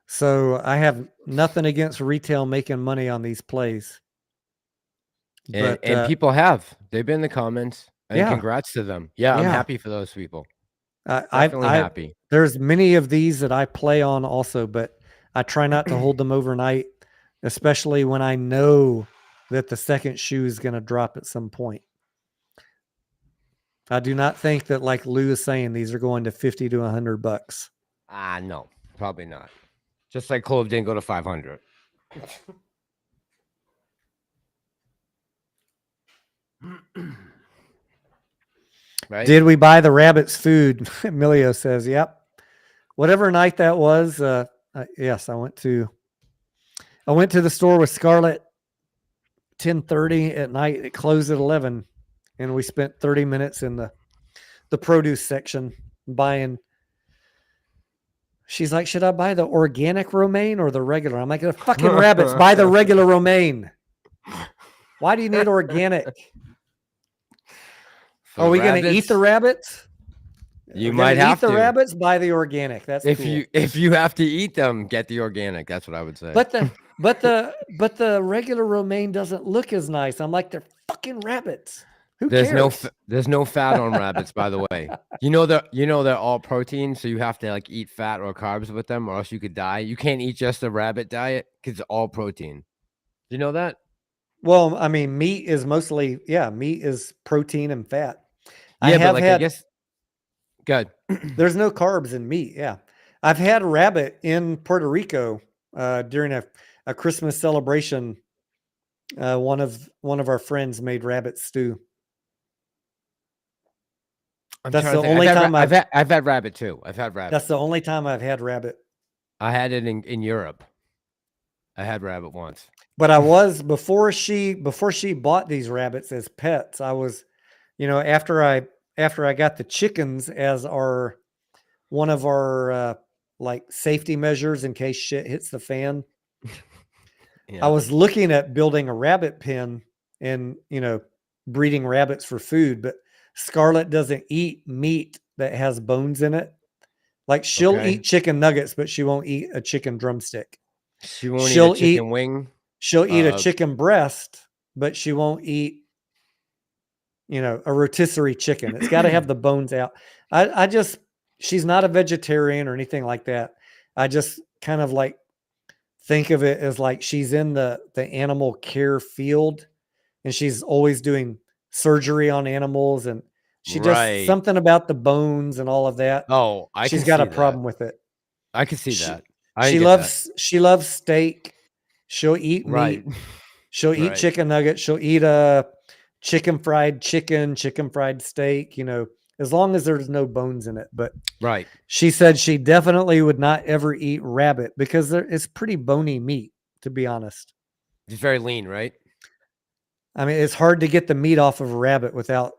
S1: So I have nothing against retail making money on these plays.
S2: And people they've been in the comments, and
S1: yeah.
S2: congrats to them. Yeah, I'm happy for those people. Definitely happy.
S1: There's many of these that I play on also, but I try not to hold them overnight, especially when I know that the second shoe is going to drop at some point. I do not think that, like Lou is saying, these are going to $50 to $100.
S2: No, probably not. Just like Clove didn't go to 500. Right?
S1: Did we buy the rabbit's food? Emilio says, yep. Whatever night that was, yes, I went to the store with Scarlett 10:30 at night. It closed at 11, and we spent 30 minutes in the produce section buying. She's like, should I buy the organic romaine or the regular? I'm like, the fucking rabbits, buy the regular romaine. Why do you need organic? Are we going to eat the rabbits?
S2: You might have to
S1: eat the rabbits, buy the organic. That's
S2: if
S1: cool.
S2: if you have to eat them, get the organic. That's what I would say.
S1: But the regular romaine doesn't look as nice. I'm like, they're fucking rabbits. Who cares?
S2: There's no fat on rabbits, by the way. You know they're all protein, so you have to like eat fat or carbs with them, or else you could die. You can't eat just a rabbit diet because it's all protein. Do you know that?
S1: Well, I mean, meat is mostly meat is protein and fat.
S2: Yeah, I guess good.
S1: There's no carbs in meat. Yeah. I've had rabbit in Puerto Rico during a Christmas celebration. One of our friends made rabbit stew. That's the only time
S2: I've had rabbit too. I've had rabbit.
S1: That's the only time I've had rabbit.
S2: I had it in Europe. I had rabbit once.
S1: But I was before she bought these rabbits as pets. I was, after I got the chickens as one of our like safety measures in case shit hits the fan.
S2: Yeah.
S1: I was looking at building a rabbit pen and, breeding rabbits for food, but Scarlett doesn't eat meat that has bones in it. Like she'll eat chicken nuggets, but she won't eat a chicken drumstick.
S2: She won't eat a chicken wing.
S1: She'll eat a chicken breast, but she won't eat, a rotisserie chicken. It's got to have the bones out. She's not a vegetarian or anything like that. I just kind of like think of it as like she's in the animal care field and she's always doing surgery on animals, and she just something about the bones and all of that.
S2: Oh,
S1: she's got a problem with it.
S2: I can see that.
S1: She loves steak. She'll eat meat. She'll eat chicken nuggets. She'll eat a chicken fried steak, as long as there's no bones in it. But she said she definitely would not ever eat rabbit because it's pretty bony meat, to be honest.
S2: It's very lean, right?
S1: I mean, it's hard to get the meat off of a rabbit without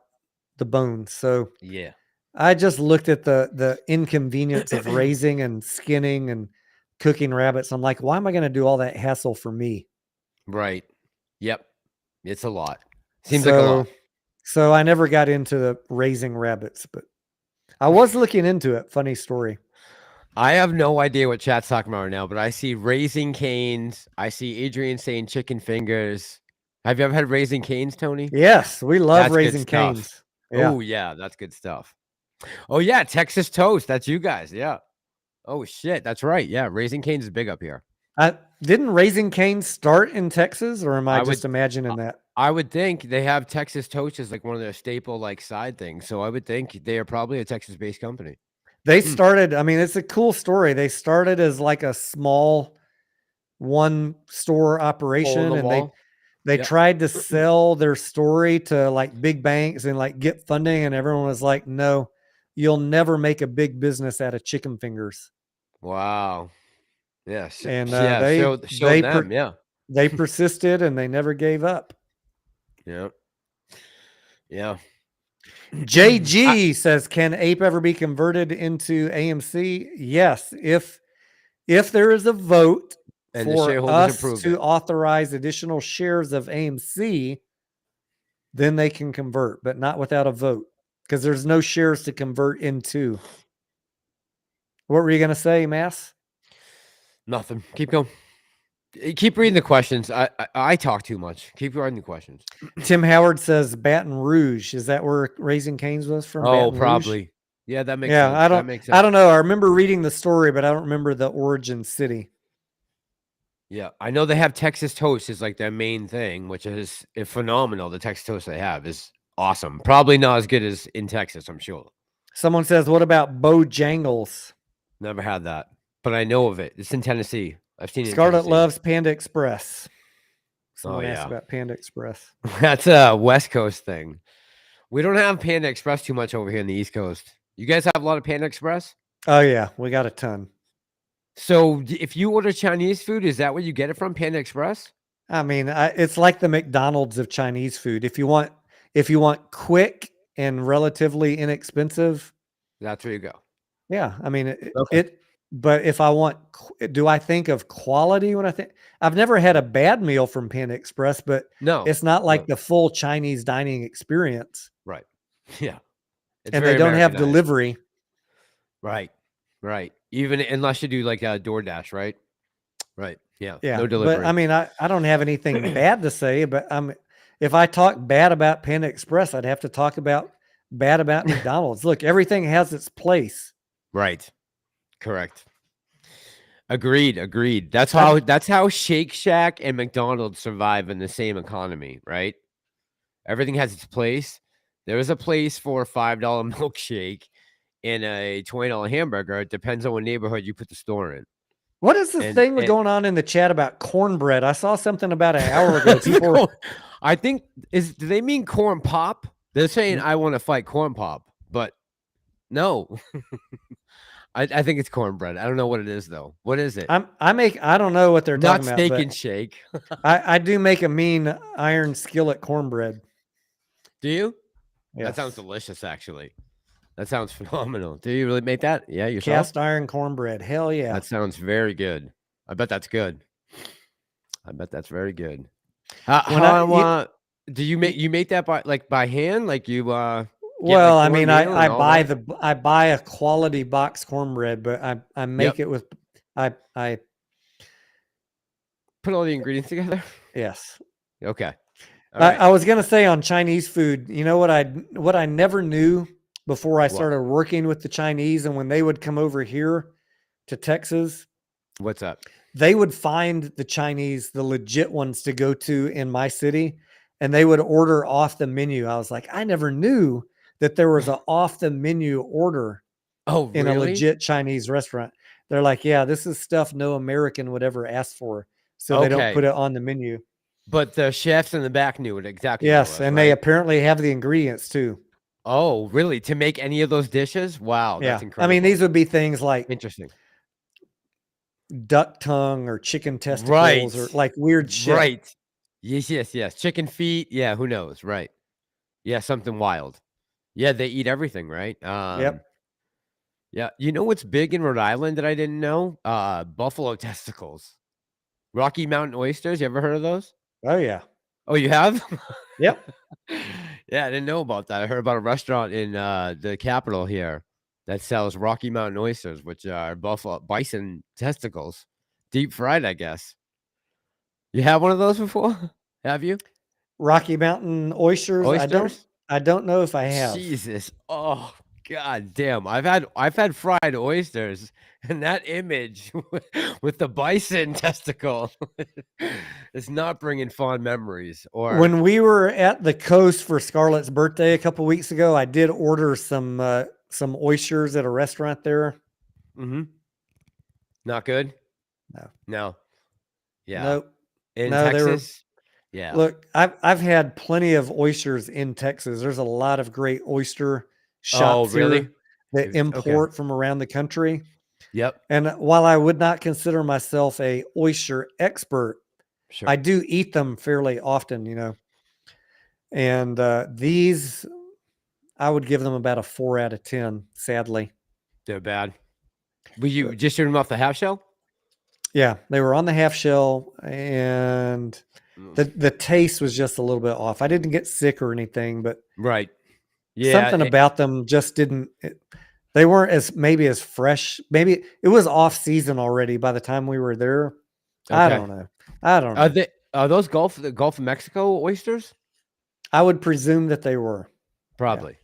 S1: the bones. So
S2: yeah,
S1: I just looked at the inconvenience of raising and skinning and cooking rabbits. I'm like, why am I going to do all that hassle for me?
S2: Right. Yep. It's a lot. Seems like a lot.
S1: So I never got into the raising rabbits, but I was looking into it. Funny story.
S2: I have no idea what chat's talking about right now, but I see Raising Canes. I see Adrian saying chicken fingers. Have you ever had Raising Canes, Tony?
S1: Yes, we love Raising Canes.
S2: Yeah. Oh, yeah, that's good stuff. Oh, yeah, Texas Toast. That's you guys. Yeah. Oh, shit. That's right. Yeah, Raising Canes is big up here.
S1: Didn't Raising Canes start in Texas, or am I just imagining that?
S2: I would think they have Texas Toast as like one of their staple like side things. So I would think they are probably a Texas-based company.
S1: They started, I mean, it's a cool story. They started as like a small one-store operation, and they tried to sell their story to like big banks and like get funding, and everyone was like, no, you'll never make a big business out of chicken fingers.
S2: Wow. Yes.
S1: And they persisted and they never gave up.
S2: Yeah. Yeah.
S1: JG says, can APE ever be converted into AMC? Yes. If there is a vote and for us to authorize additional shares of AMC, then they can convert, but not without a vote, because there's no shares to convert into. What were you going to say, Mass?
S2: Nothing. Keep going. Keep reading the questions. I talk too much. Keep reading the questions.
S1: Tim Howard says Baton Rouge. Is that where Raising Canes was from?
S2: Oh, probably. Yeah, that makes sense.
S1: I don't know. I remember reading the story, but I don't remember the origin city.
S2: Yeah, I know they have Texas Toast is like their main thing, which is phenomenal. The Texas Toast they have is awesome. Probably not as good as in Texas, I'm sure.
S1: Someone says, what about Bojangles?
S2: Never had that, but I know of it. It's in Tennessee. I've seen it.
S1: Scarlett loves Panda Express. Someone asked about Panda Express.
S2: That's a West Coast thing. We don't have Panda Express too much over here in the East Coast. You guys have a lot of Panda Express?
S1: Oh, yeah. We got a ton.
S2: So if you order Chinese food, is that where you get it from, Panda Express?
S1: I mean, it's like the McDonald's of Chinese food. If you want quick and relatively inexpensive,
S2: that's where you go.
S1: Yeah. I mean, but if I want, do I think of quality when I think? I've never had a bad meal from Panda Express, but
S2: no,
S1: it's not like the full Chinese dining experience.
S2: Right. Yeah.
S1: And they don't have delivery.
S2: Right. Right. Even unless you do like a DoorDash, right? Right. Yeah.
S1: Yeah.
S2: No delivery.
S1: But I mean, I don't have anything bad to say, but if I talk bad about Panda Express, I'd have to talk bad about McDonald's. Look, everything has its place.
S2: Right. Correct. Agreed. That's how Shake Shack and McDonald's survive in the same economy, right? Everything has its place. There is a place for a $5 milkshake and a $20 hamburger. It depends on what neighborhood you put the store in.
S1: What is this thing going on in the chat about cornbread? I saw something about an hour ago. People were,
S2: I think do they mean corn pop? They're saying I want to fight corn pop, but no. I think it's cornbread. I don't know what it is though. What is it?
S1: I don't know what they're
S2: Not
S1: talking about.
S2: Steak and Shake.
S1: I do make a mean iron skillet cornbread.
S2: Do you?
S1: Yes.
S2: That sounds delicious, actually. That sounds phenomenal. Do you really make that? Yeah, yourself?
S1: Cast iron cornbread. Hell yeah.
S2: That sounds very good. I bet that's good. I bet that's very good. Do you make that by hand? Like you
S1: well, I mean, I buy a quality box cornbread, but I make it with I
S2: put all the ingredients together.
S1: Yes.
S2: Okay.
S1: I was gonna say on Chinese food, you know what I never knew before I started working with the Chinese, and when they would come over here to Texas.
S2: What's up?
S1: They would find the Chinese, the legit ones to go to in my city, and they would order off the menu. I was like, I never knew that there was an off the menu order in a legit Chinese restaurant. They're like, yeah, this is stuff no American would ever ask for. So they don't put it on the menu.
S2: But the chefs in the back knew it exactly.
S1: Yes, and they apparently have the ingredients too.
S2: Oh, really? To make any of those dishes? Wow, that's incredible.
S1: I mean, these would be things like
S2: interesting.
S1: Duck tongue or chicken testicles or like weird shit.
S2: Right. Yes. Chicken feet. Yeah, who knows? Right. Yeah, something wild. Yeah, they eat everything, right?
S1: Yep.
S2: Yeah. You know what's big in Rhode Island that I didn't know? Buffalo testicles. Rocky Mountain oysters. You ever heard of those?
S1: Oh, yeah.
S2: Oh, you have?
S1: Yep.
S2: Yeah, I didn't know about that. I heard about a restaurant in the capital here that sells Rocky Mountain oysters, which are bison testicles, deep fried, I guess. You have one of those before? Have you?
S1: Rocky Mountain oysters? I don't know if I have.
S2: Jesus. Oh, god damn. I've had fried oysters, and that image with the bison testicle is not bringing fond memories. Or
S1: when we were at the coast for Scarlett's birthday a couple weeks ago, I did order some oysters at a restaurant there.
S2: Mm-hmm. Not good?
S1: No.
S2: Yeah.
S1: Nope.
S2: In Texas? Yeah.
S1: Look, I've had plenty of oysters in Texas. There's a lot of great oyster shops here that import from around the country.
S2: Yep.
S1: And while I would not consider myself a oyster expert, I do eat them fairly often, you know. And these, I would give them about a 4 out of 10, sadly.
S2: They're bad. Were you just shooting them off the half shell?
S1: Yeah, they were on the half shell, and the taste was just a little bit off. I didn't get sick or anything, but something about them just didn't. They weren't as fresh. Maybe it was off season already by the time we were there. Okay. I don't know.
S2: Are those Gulf of Mexico oysters?
S1: I would presume that they were.
S2: Probably.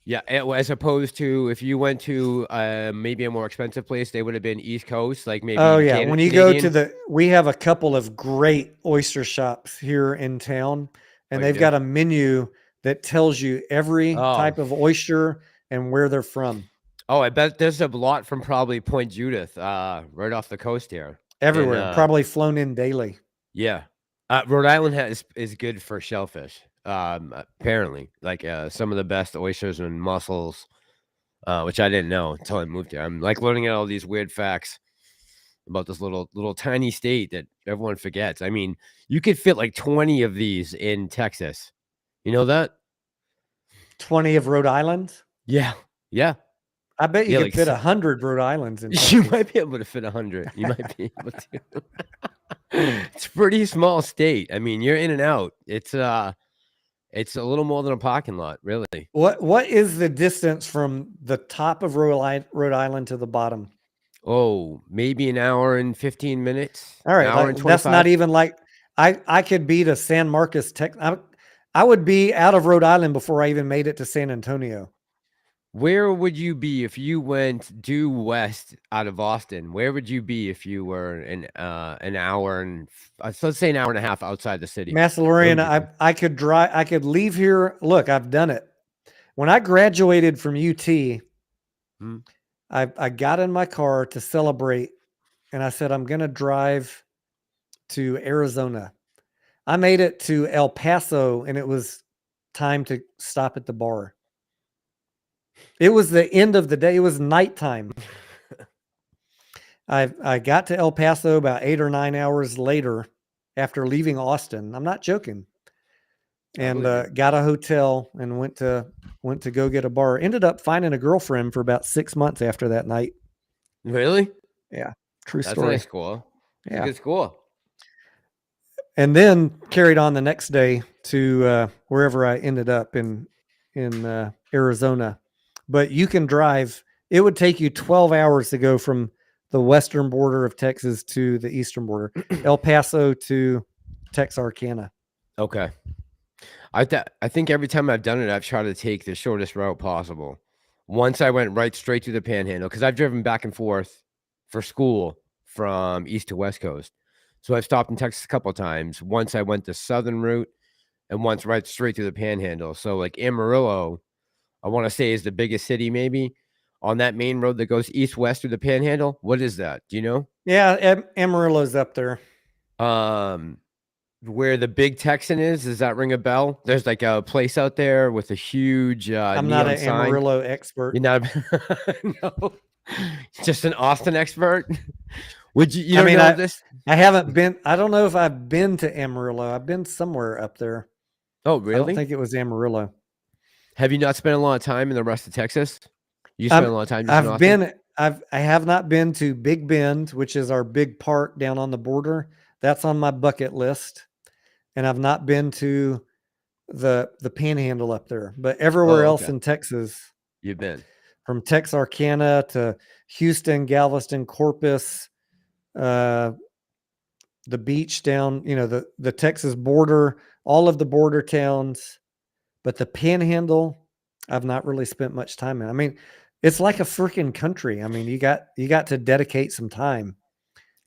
S2: Yeah, as opposed to if you went to maybe a more expensive place, they would have been East Coast, like maybe.
S1: Oh yeah, when you go to we have a couple of great oyster shops here in town, and they've got a menu that tells you every type of oyster and where they're from. Oh,
S2: I bet there's a lot from probably Point Judith, right off the coast here.
S1: Everywhere, probably flown in daily.
S2: Yeah, Rhode Island is good for shellfish. Apparently, like some of the best oysters and mussels, which I didn't know until I moved here. I'm like learning all these weird facts about this little tiny state that everyone forgets. I mean, you could fit like 20 of these in Texas. You know that?
S1: 20 of Rhode Island?
S2: Yeah.
S1: I bet you could fit 100 Rhode Islands in Texas.
S2: You might be able to fit 100. You might be able to. It's a pretty small state. I mean, you're in and out. It's a little more than a parking lot, really.
S1: What is the distance from the top of Rhode Island to the bottom?
S2: Oh, maybe an hour and 15 minutes.
S1: All right, that's not even like I could be to San Marcos, Texas. I would be out of Rhode Island before I even made it to San Antonio.
S2: Where would you be if you went due west out of Austin? Where would you be if you were an hour and let's say an hour and a half outside the city?
S1: Massalorian, I could drive. I could leave here. Look, I've done it. When I graduated from UT,
S2: Hmm.
S1: I got in my car to celebrate, and I said, I'm going to drive to Arizona. I made it to El Paso, and it was time to stop at the bar. It was the end of the day. It was nighttime. I got to El Paso about 8 or 9 hours later after leaving Austin. I'm not joking. And got a hotel and went to go get a bar. Ended up finding a girlfriend for about 6 months after that night.
S2: Really?
S1: Yeah, true
S2: That's
S1: story.
S2: a nice score. It's
S1: Yeah,
S2: a good score.
S1: and then carried on the next day to wherever I ended up in Arizona. But you can drive. It would take you 12 hours to go from the western border of Texas to the eastern border, El Paso to Texarkana.
S2: Okay. I think every time I've done it, I've tried to take the shortest route possible. Once I went right straight through the Panhandle, because I've driven back and forth for school from East to West Coast. So I've stopped in Texas a couple of times. Once I went the southern route, and once right straight through the Panhandle. So like Amarillo, I want to say is the biggest city maybe on that main road that goes east-west through the Panhandle. What is that? Do you know?
S1: Yeah, Amarillo's up there.
S2: Where the big Texan is, does that ring a bell? There's like a place out there with a huge
S1: I'm
S2: neon
S1: not an
S2: sign.
S1: Amarillo expert.
S2: You're not no, just an Austin expert. Would you?
S1: I mean,
S2: know this?
S1: I haven't been. I don't know if I've been to Amarillo. I've been somewhere up there.
S2: Oh,
S1: I
S2: really?
S1: don't think it was Amarillo.
S2: Have you not spent a lot of time in the rest of Texas? You spent a lot of time just in
S1: I've
S2: Austin?
S1: been. I have not been to Big Bend, which is our big park down on the border. That's on my bucket list. And I've not been to the Panhandle up there, but everywhere else in Texas,
S2: you've been.
S1: From Texarkana to Houston, Galveston, Corpus, the beach down, the Texas border, all of the border towns, but the Panhandle, I've not really spent much time in. I mean, it's like a freaking country. I mean, you got to dedicate some time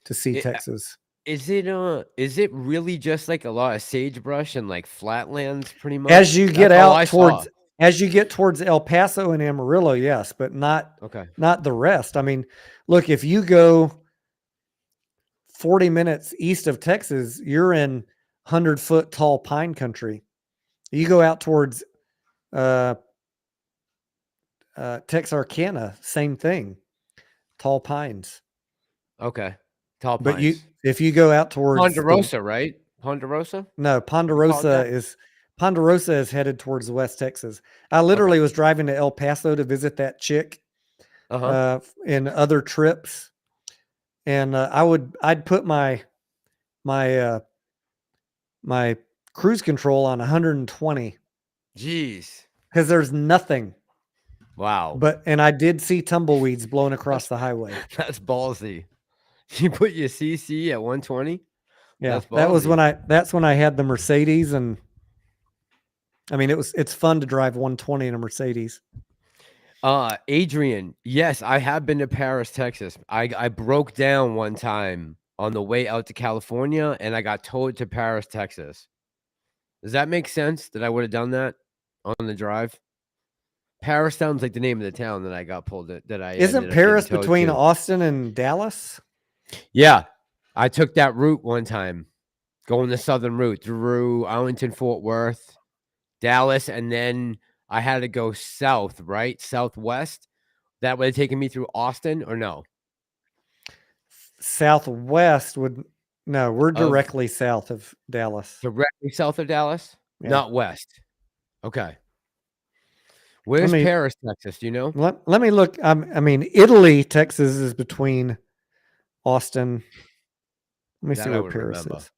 S1: to see Texas.
S2: Is it really just like a lot of sagebrush and like flatlands pretty much?
S1: As you get out towards El Paso and Amarillo, yes, but not the rest. I mean, look, if you go 40 minutes east of Texas, you're in 100-foot tall pine country. You go out towards Texarkana, same thing, tall pines.
S2: Okay, tall pines.
S1: But if you go out towards
S2: Ponderosa, right? Ponderosa?
S1: No, Ponderosa is headed towards West Texas. I literally was driving to El Paso to visit that chick in other trips, and I'd put my cruise control on 120.
S2: Jeez,
S1: because there's nothing.
S2: Wow.
S1: And I did see tumbleweeds blowing across the highway.
S2: That's ballsy. You put your CC at 120?
S1: Yeah, that's when I had the Mercedes, and I mean it's fun to drive 120 in a Mercedes.
S2: Adrian, yes, I have been to Paris, Texas. I broke down one time on the way out to California, and I got towed to Paris, Texas. Does that make sense that I would have done that on the drive? Paris sounds like the name of the town that I got pulled at.
S1: Isn't Paris between Austin and Dallas?
S2: Yeah, I took that route one time, going the southern route through Arlington, Fort Worth, Dallas, and then I had to go south, right? Southwest. That would have taken me through Austin, or no?
S1: Southwest we're directly south of Dallas.
S2: Directly south of Dallas? Yeah. Not west. Okay. Where's Paris, Texas? Do you know?
S1: Let me look. I mean, Italy, Texas is between Austin. Let me see where Paris is.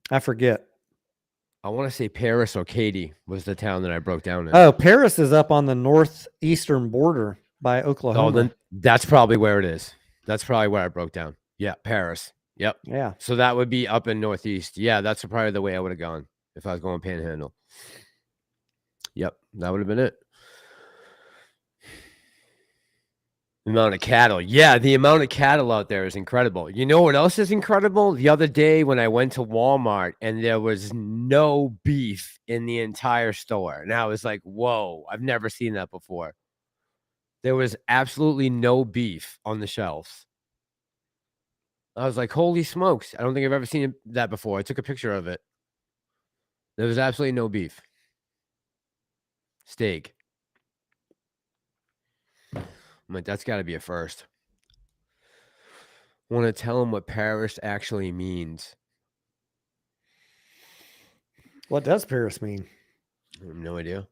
S1: I forget.
S2: I want to say Paris or Katy was the town that I broke down in.
S1: Oh, Paris is up on the northeastern border by Oklahoma.
S2: Oh, then that's probably where it is. That's probably where I broke down. Yeah, Paris. Yep.
S1: Yeah.
S2: So that would be up in northeast. Yeah, that's probably the way I would have gone if I was going Panhandle. Yep, that would have been it. The amount of cattle. Yeah, the amount of cattle out there is incredible. You know what else is incredible? The other day when I went to Walmart and there was no beef in the entire store. And I was like, whoa, I've never seen that before. there was absolutely no beef on the shelves. I was like, holy smokes. I don't think I've ever seen that before. I took a picture of it. There was absolutely no beef. Steak. I'm like, that's got to be a first. I want to tell him what Paris actually means.
S1: What does Paris mean?
S2: I have no idea.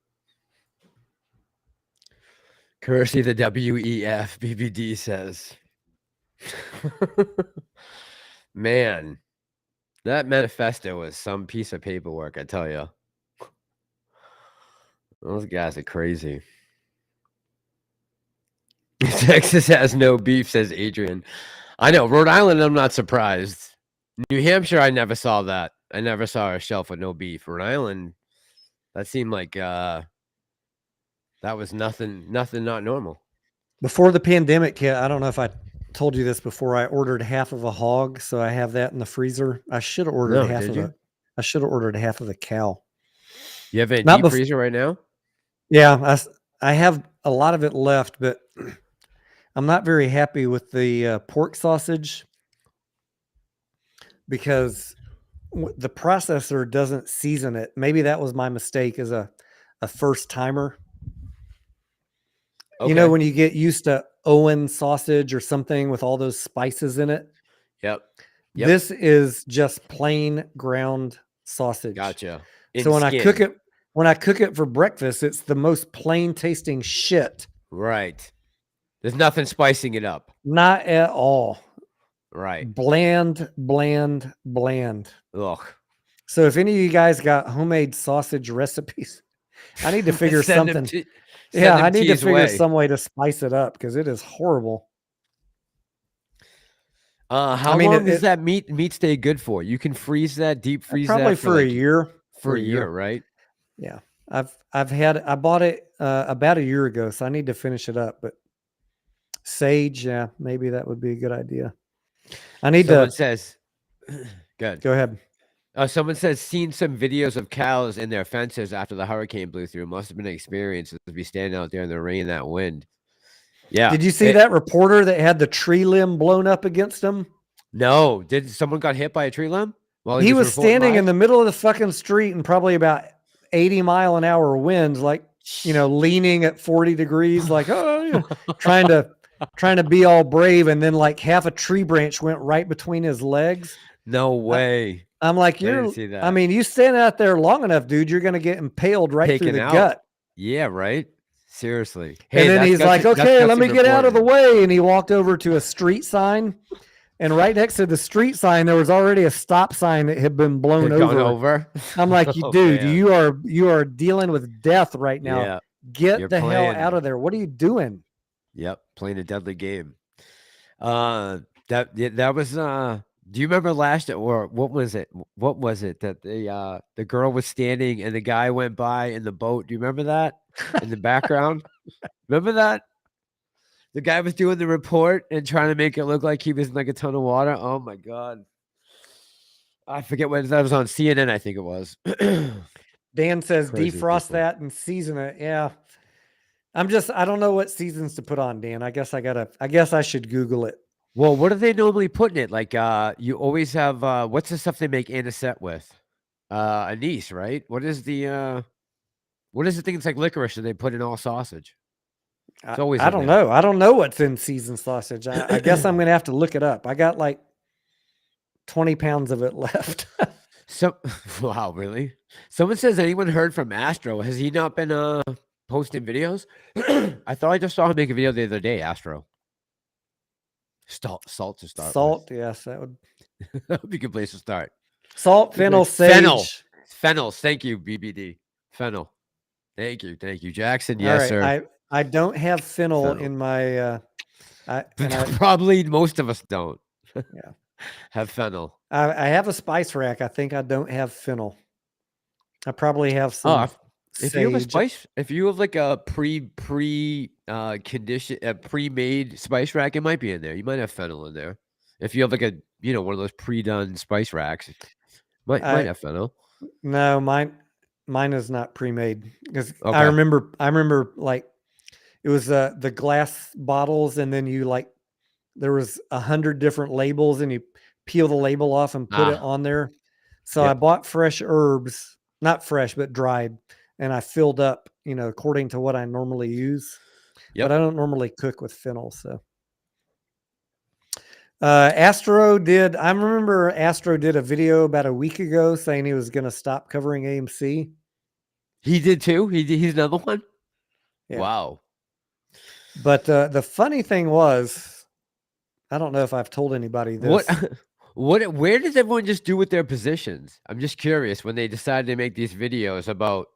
S2: Courtesy the WEF, BBD says. Man, that manifesto was some piece of paperwork, I tell you. Those guys are crazy. Texas has no beef, says Adrian. I know. Rhode Island, I'm not surprised. New Hampshire, I never saw that. I never saw a shelf with no beef. Rhode Island, that seemed like that was nothing not normal.
S1: Before the pandemic hit, I don't know if I told you this before, I ordered half of a hog, so I have that in the freezer. I should have ordered I should have ordered half of a cow.
S2: You have a deep freezer right now?
S1: Yeah, I have a lot of it left, but I'm not very happy with the pork sausage because the processor doesn't season it. Maybe that was my mistake as a first timer. Okay. You know, when you get used to Owen sausage or something with all those spices in it.
S2: Yep.
S1: This is just plain ground sausage.
S2: Gotcha.
S1: So when I cook it for breakfast, it's the most plain tasting shit.
S2: Right. There's nothing spicing it up.
S1: Not at all.
S2: Right.
S1: Bland, bland, bland.
S2: Ugh.
S1: So if any of you guys got homemade sausage recipes, I need to figure something. I need to figure some way to spice it up because it is horrible.
S2: How long does that meat stay good for? You can freeze that, deep freeze
S1: probably
S2: that
S1: for a year.
S2: For a year, right?
S1: Yeah. I bought it about a year ago, so I need to finish it up. But sage, yeah, maybe that would be a good idea. Someone
S2: says, good.
S1: Go ahead.
S2: Someone says, seen some videos of cows in their fences after the hurricane blew through. Must have been an experience to be standing out there in the rain, that wind. Yeah.
S1: Did you see that reporter that had the tree limb blown up against him?
S2: No. Did someone got hit by a tree limb?
S1: While he was standing in the middle of the fucking street and probably about 80-mile-an-hour winds, like, you know, leaning at 40 degrees, like, oh, you know, trying to be all brave. And then like half a tree branch went right between his legs.
S2: No way.
S1: I'm like, I mean, you stand out there long enough, dude, you're going to get impaled right through the gut.
S2: Yeah, right. Seriously.
S1: Hey, and then he's like, okay, let me get out of the way. And he walked over to a street sign. And right next to the street sign, there was already a stop sign that had been blown over. I'm like, dude, man. you are dealing with death right now. Yeah. Get the hell out of there. What are you doing?
S2: Yep, playing a deadly game. That was do you remember last or what was it? What was it that the girl was standing and the guy went by in the boat? Do you remember that in the background? Remember that? The guy was doing the report and trying to make it look like he was in like a ton of water. Oh my God. I forget what that was on CNN, I think it was.
S1: Dan says defrost that and season it. Yeah. I don't know what seasons to put on, Dan. I guess I should Google it.
S2: Well, what do they normally put in it? Like you always have what's the stuff they make anisette with? Anise, right? What is the thing that's like licorice that they put in all sausage?
S1: It's always I don't know. I don't know what's in seasoned sausage. I guess I'm gonna have to look it up. I got like 20 pounds of it left.
S2: Wow, really? Someone says, anyone heard from Astro? Has he not been posting videos? I thought I just saw him make a video the other day, Astro. Salt to start.
S1: Salt, yes, that would
S2: be a good place to start.
S1: Salt, fennel, sage.
S2: Fennel. Thank you, BBD. Fennel. Thank you, Jackson. Yes, sir.
S1: I don't have fennel in my.
S2: Probably most of us don't.
S1: Yeah,
S2: have fennel.
S1: I have a spice rack. I think I don't have fennel. I probably have some.
S2: If you have a spice, if you have like a pre-made spice rack, it might be in there. You might have fennel in there. If you have like a one of those pre-done spice racks, might have fennel.
S1: No, mine is not pre-made because I remember like it was the glass bottles, and then you like there was 100 different labels, and you peel the label off and put it on there. So I
S2: Yep.
S1: bought fresh herbs, not fresh, but dried, and I filled up, according to what I normally use. But I
S2: Yep.
S1: don't normally cook with fennel. So I remember Astro did a video about a week ago saying he was going to stop covering AMC.
S2: He did too. He's another one.
S1: Yeah.
S2: Wow.
S1: But the funny thing was, I don't know if I've told anybody this.
S2: Where does everyone just do with their positions? I'm just curious when they decided to make these videos about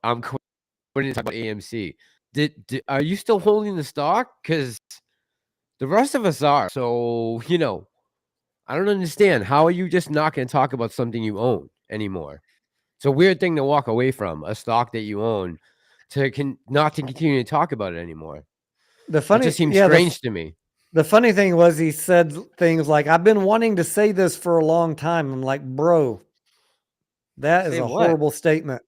S2: quitting about AMC. Are you still holding the stock? Because the rest of us are. So, I don't understand. How are you just not going to talk about something you own anymore? It's a weird thing to walk away from, a stock that you own, not to continue to talk about it anymore. That just seems strange to me.
S1: The funny thing was he said things like, I've been wanting to say this for a long time. I'm like, bro, that is a horrible statement.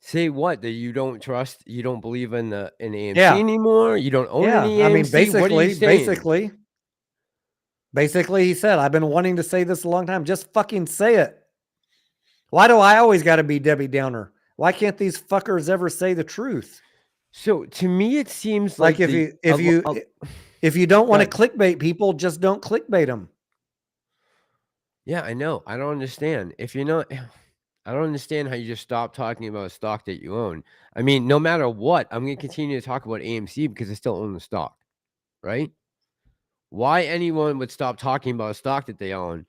S2: Say what? That you don't trust, you don't believe in AMC anymore? You don't own any AMC?
S1: I mean,
S2: what are you saying?
S1: Basically, he said, I've been wanting to say this a long time. Just fucking say it. Why do I always got to be Debbie Downer? Why can't these fuckers ever say the truth?
S2: So to me, it seems
S1: like if you don't want to clickbait people, just don't clickbait them.
S2: Yeah, I know. I don't understand. I don't understand how you just stop talking about a stock that you own. I mean, no matter what, I'm going to continue to talk about AMC because I still own the stock, right? Why anyone would stop talking about a stock that they own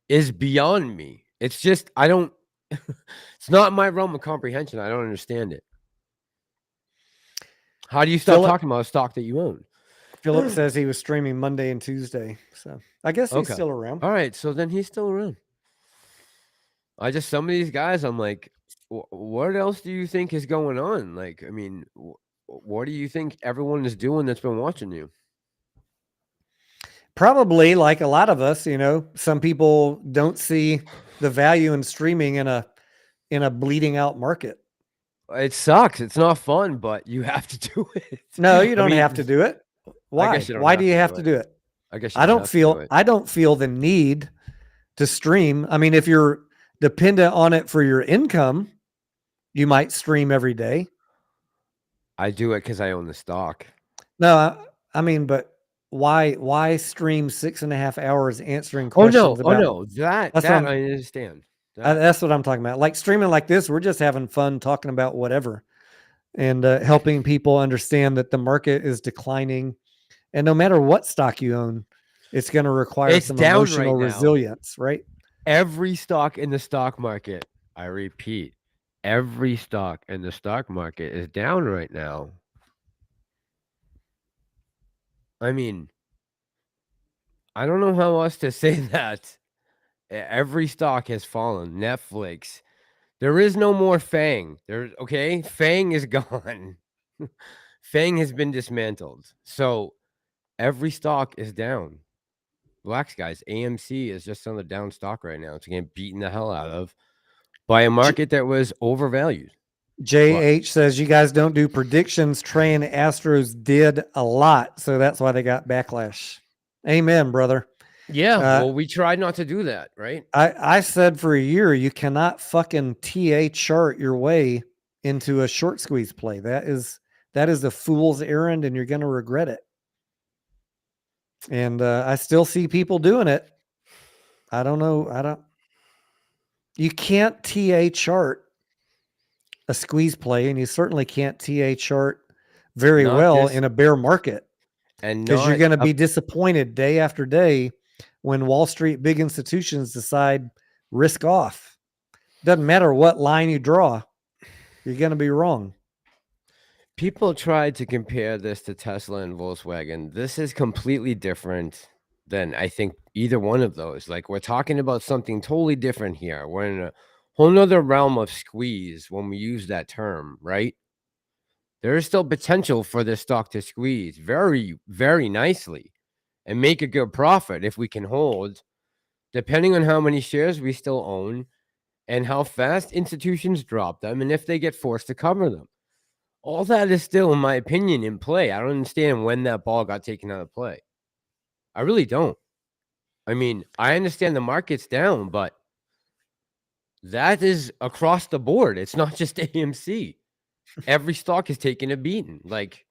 S2: is beyond me. It's just, it's not my realm of comprehension. I don't understand it. How do you stop talking about a stock that you own?
S1: Philip says he was streaming Monday and Tuesday. So I guess he's still around.
S2: All right. So then he's still around. Some of these guys, I'm like, what else do you think is going on? Like, I mean, what do you think everyone is doing that's been watching you?
S1: Probably like a lot of us, some people don't see the value in streaming in a bleeding out market.
S2: It sucks. It's not fun, but you have to do it.
S1: No, you don't have to do it. Why? Why do you have to do it?
S2: I guess
S1: I don't feel the need to stream. I mean, if you're dependent on it for your income, you might stream every day.
S2: I do it because I own the stock.
S1: No, I mean, but why stream 6.5 hours answering questions?
S2: That I understand.
S1: That's what I'm talking about. Like streaming like this, we're just having fun talking about whatever and helping people understand that the market is declining. And no matter what stock you own, it's going to require some emotional resilience, right?
S2: Every stock in the stock market, I repeat, every stock in the stock market is down right now. I mean, I don't know how else to say that. Every stock has fallen. Netflix. There is no more FANG. FANG is gone. FANG has been dismantled. So every stock is down. Relax, guys. AMC is just on the down stock right now. It's getting beaten the hell out of by a market that was overvalued.
S1: JH says you guys don't do predictions. Trey and Astros did a lot, so that's why they got backlash. Amen, brother.
S2: Yeah, well, we tried not to do that, right?
S1: I said for a year, you cannot fucking TA chart your way into a short squeeze play. That is a fool's errand, and you're going to regret it. And I still see people doing it. I don't know. You can't TA chart a squeeze play, and you certainly can't TA chart very well in a bear market. And because you're going to be disappointed day after day when Wall Street big institutions decide risk off. Doesn't matter what line you draw, you're going to be wrong.
S2: People tried to compare this to Tesla and Volkswagen. This is completely different than I think either one of those. Like, we're talking about something totally different here. We're in a whole nother realm of squeeze when we use that term, right? There is still potential for this stock to squeeze very, very nicely and make a good profit if we can hold, depending on how many shares we still own and how fast institutions drop them and if they get forced to cover them. All that is still, in my opinion, in play. I don't understand when that ball got taken out of play. I really don't. I mean, I understand the market's down, but that is across the board. It's not just AMC. Every stock is taking a beating. Like,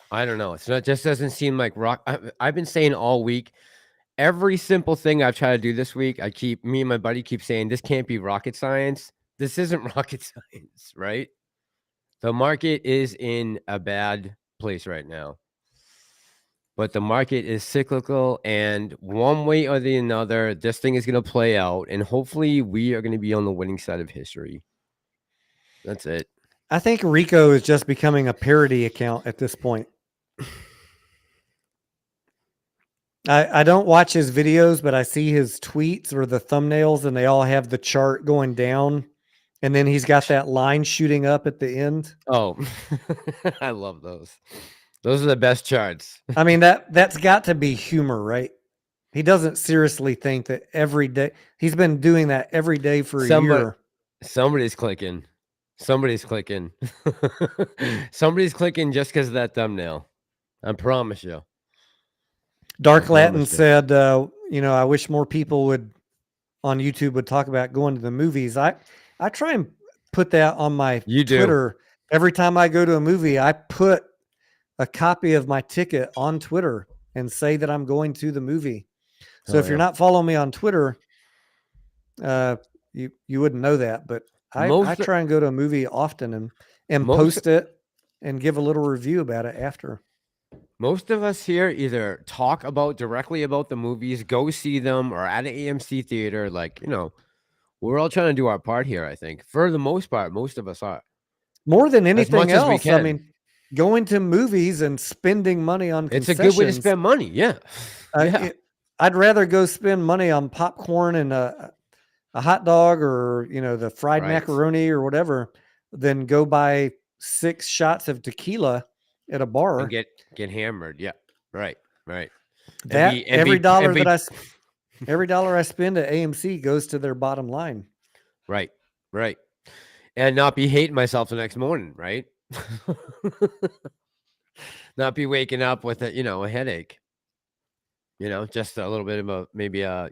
S2: I don't know. It's not, just doesn't seem like rock. I've been saying all week, every simple thing I've tried to do this week, me and my buddy keep saying, this can't be rocket science. This isn't rocket science, right? The market is in a bad place right now. But the market is cyclical, and one way or the another, this thing is going to play out, and hopefully we are going to be on the winning side of history. That's it.
S1: I think Rico is just becoming a parody account at this point. I don't watch his videos, but I see his tweets or the thumbnails, and they all have the chart going down, and then he's got that line shooting up at the end.
S2: Oh, I love those. Those are the best charts.
S1: I mean, that's got to be humor, right? He doesn't seriously think that every day. He's been doing that every day for a year.
S2: Somebody's clicking. Somebody's clicking. Somebody's clicking just because of that thumbnail. I promise you.
S1: Dark Latin said, I wish more people on YouTube would talk about going to the movies. I try and put that on my Twitter. Every time I go to a movie, I put a copy of my ticket on Twitter and say that I'm going to the movie. So if you're not following me on Twitter, you wouldn't know that, but I try and go to a movie often and post it and give a little review about it after.
S2: Most of us here either talk directly about the movies, go see them, or at an AMC theater. Like, we're all trying to do our part here, I think. For the most part, most of us are.
S1: More than anything else, I mean, going to movies and spending money on concessions.
S2: It's a good way to spend money, yeah.
S1: I'd rather go spend money on popcorn and a hot dog or, the fried macaroni or whatever than go buy 6 shots of tequila at a bar
S2: and get hammered. Yeah, right.
S1: Every dollar I spend at AMC goes to their bottom line.
S2: Right, and not be hating myself the next morning, right? Not be waking up with a headache. Just a little bit of maybe a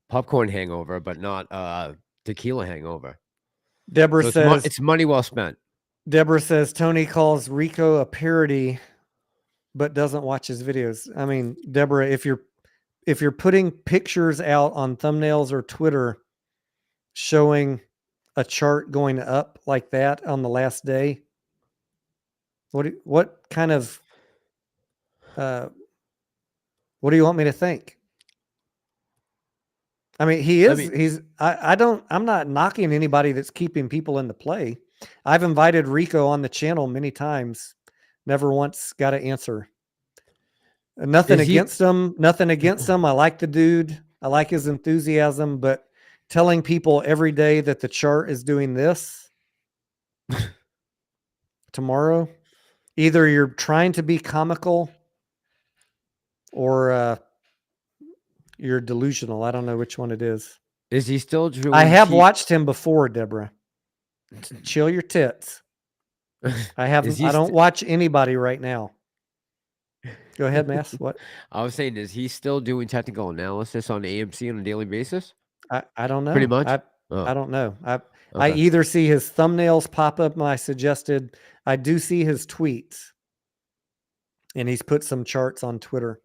S2: popcorn hangover, but not a tequila hangover.
S1: Deborah says
S2: it's money well spent.
S1: Deborah says Tony calls Rico a parody, but doesn't watch his videos. I mean, Deborah, if you're putting pictures out on thumbnails or Twitter showing a chart going up like that on the last day, what kind of what do you want me to think? I mean, I'm not knocking anybody that's keeping people in the play. I've invited Rico on the channel many times. Never once got an answer. Nothing against him. I like the dude. I like his enthusiasm, but telling people every day that the chart is doing this tomorrow, either you're trying to be comical or you're delusional. I don't know which one it is.
S2: Is he still doing?
S1: I have watched him before, Deborah. Chill your tits. I haven't. I don't watch anybody right now. Go ahead, Mass. What?
S2: I was saying, is he still doing technical analysis on AMC on a daily basis?
S1: I don't know.
S2: Pretty much.
S1: I don't know. I either see his thumbnails pop up. I do see his tweets, and he's put some charts on Twitter.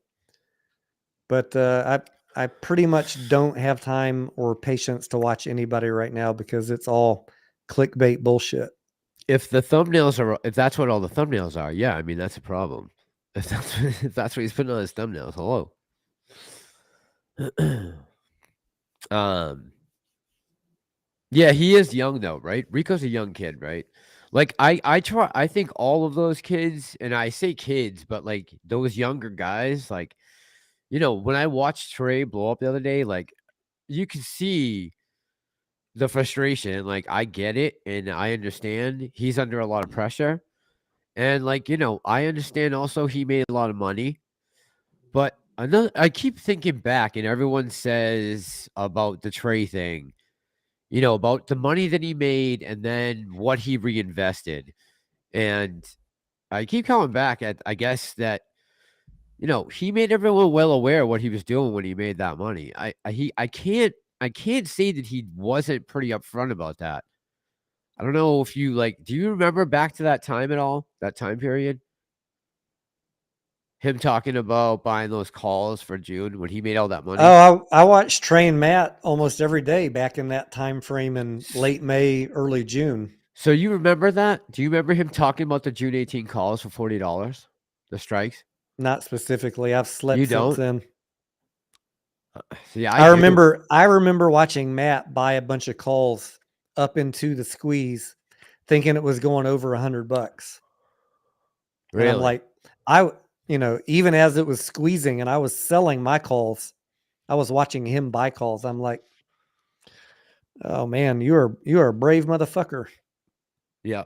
S1: But I pretty much don't have time or patience to watch anybody right now because it's all clickbait bullshit.
S2: If that's what all the thumbnails are, yeah, I mean, that's a problem. If that's what he's putting on his thumbnails, hello. Yeah, he is young though, right? Rico's a young kid, right? Like I think all of those kids, and I say kids, but like those younger guys, like, when I watched Trey blow up the other day, like you could see the frustration. Like, I get it and I understand he's under a lot of pressure. And like, I understand also he made a lot of money. But I keep thinking back, and everyone says about the Trey thing, you know, about the money that he made and then what he reinvested. And I keep coming back at, I guess that, you know, he made everyone well aware of what he was doing when he made that money. I can't say that he wasn't pretty upfront about that. I don't know if you do you remember back to that time at all? That time period? Him talking about buying those calls for June when he made all that money?
S1: Oh, I watched Train Matt almost every day back in that time frame in late May, early June.
S2: So you remember that? Do you remember him talking about the June 18 calls for $40? The strikes?
S1: Not specifically. I've slept
S2: You
S1: since
S2: don't?
S1: then.
S2: See,
S1: I remember watching Matt buy a bunch of calls up into the squeeze, thinking it was going over $100.
S2: Really?
S1: And I'm like, even as it was squeezing and I was selling my calls, I was watching him buy calls. I'm like, oh man, you are a brave motherfucker.
S2: Yeah.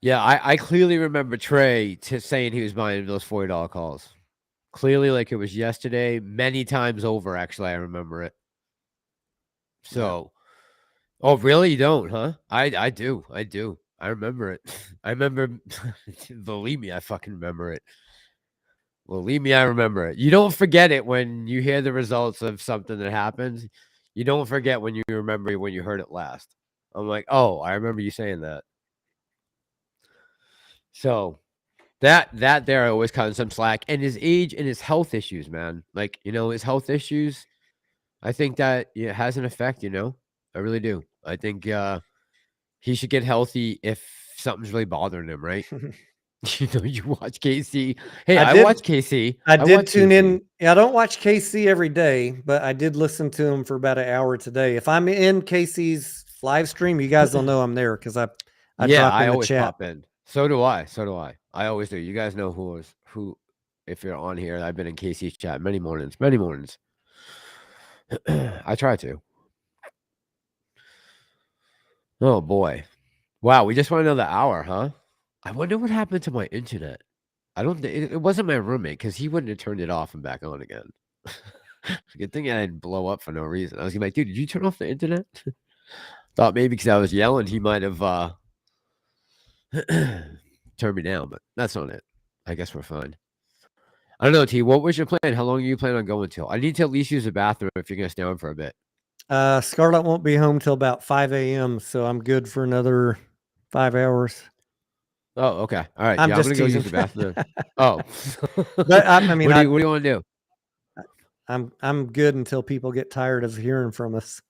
S2: Yeah, I clearly remember Trey saying he was buying those $40 calls. Clearly, like it was yesterday, many times over, actually, I remember it. So, oh, really? You don't, huh? I do. I remember it. I remember, believe me, I fucking remember it. Believe me, I remember it. You don't forget it when you hear the results of something that happens. You don't forget when you remember when you heard it last. I'm like, oh, I remember you saying that. So that there always cut some slack, and his age and his health issues, man. Like, you know, his health issues, I think that it has an effect, you know. I really do. I think he should get healthy if something's really bothering him, right? You know, you watch KC. Hey, I watch KC.
S1: I did
S2: watch
S1: tune
S2: KC.
S1: in. I don't watch KC every day, but I did listen to him for about an hour today. If I'm in KC's live stream, you guys will know I'm there because I drop in the
S2: always
S1: chat.
S2: pop in. So do I. I always do. You guys know who. If you're on here, I've been in KC's chat many mornings. I try to. Oh boy. Wow, we just went another hour, huh? I wonder what happened to my internet. I don't think it wasn't my roommate because he wouldn't have turned it off and back on again. Good thing I didn't blow up for no reason. I was like, dude, did you turn off the internet? Thought maybe because I was yelling, he might have turned me down, but that's not it. I guess we're fine. I don't know, T. What was your plan? How long are you planning on going till? I need to at least use the bathroom if you're gonna stay on for a bit.
S1: Scarlett won't be home till about 5 a.m., so I'm good for another 5 hours.
S2: Oh, okay. All right.
S1: I'm
S2: Yeah,
S1: just
S2: I'm gonna
S1: teasing.
S2: go use the bathroom. Oh,
S1: But I mean,
S2: what do you want to do?
S1: I'm good until people get tired of hearing from us.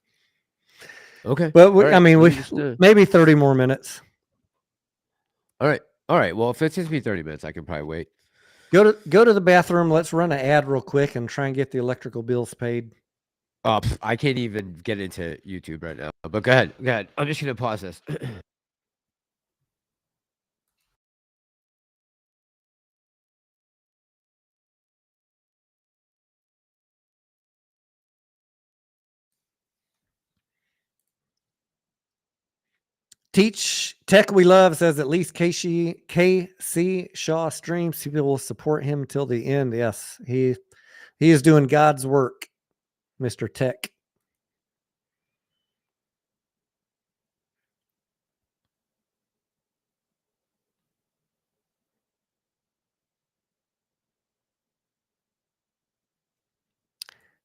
S2: Okay.
S1: But
S2: Right.
S1: I mean, we maybe 30 more minutes.
S2: All right. Well, if it takes me 30 minutes, I can probably wait.
S1: Go to the bathroom. Let's run an ad real quick and try and get the electrical bills paid.
S2: Oh, I can't even get into YouTube right now. But go ahead. I'm just gonna pause this.
S1: Teach Tech We Love says at least KC Shaw streams. People will support him till the end. Yes, he is doing God's work, Mr. Tech.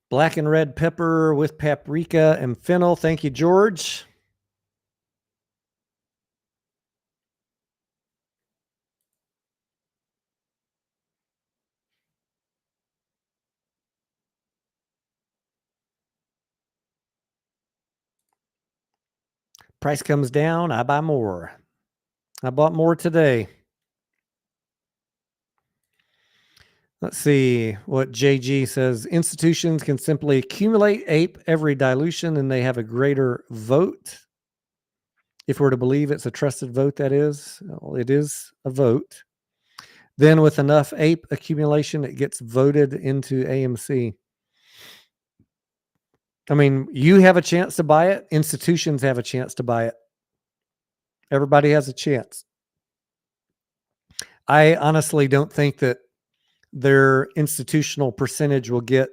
S1: Black and red pepper with paprika and fennel. Thank you, George. Price comes down, I buy more. I bought more today. Let's see what JG says. Institutions can simply accumulate ape every dilution and they have a greater vote. If we're to believe it's a trusted vote, that is. Well, it is a vote. Then with enough ape accumulation, it gets voted into AMC. I mean, you have a chance to buy it. Institutions have a chance to buy it. Everybody has a chance. I honestly don't think that their institutional percentage will get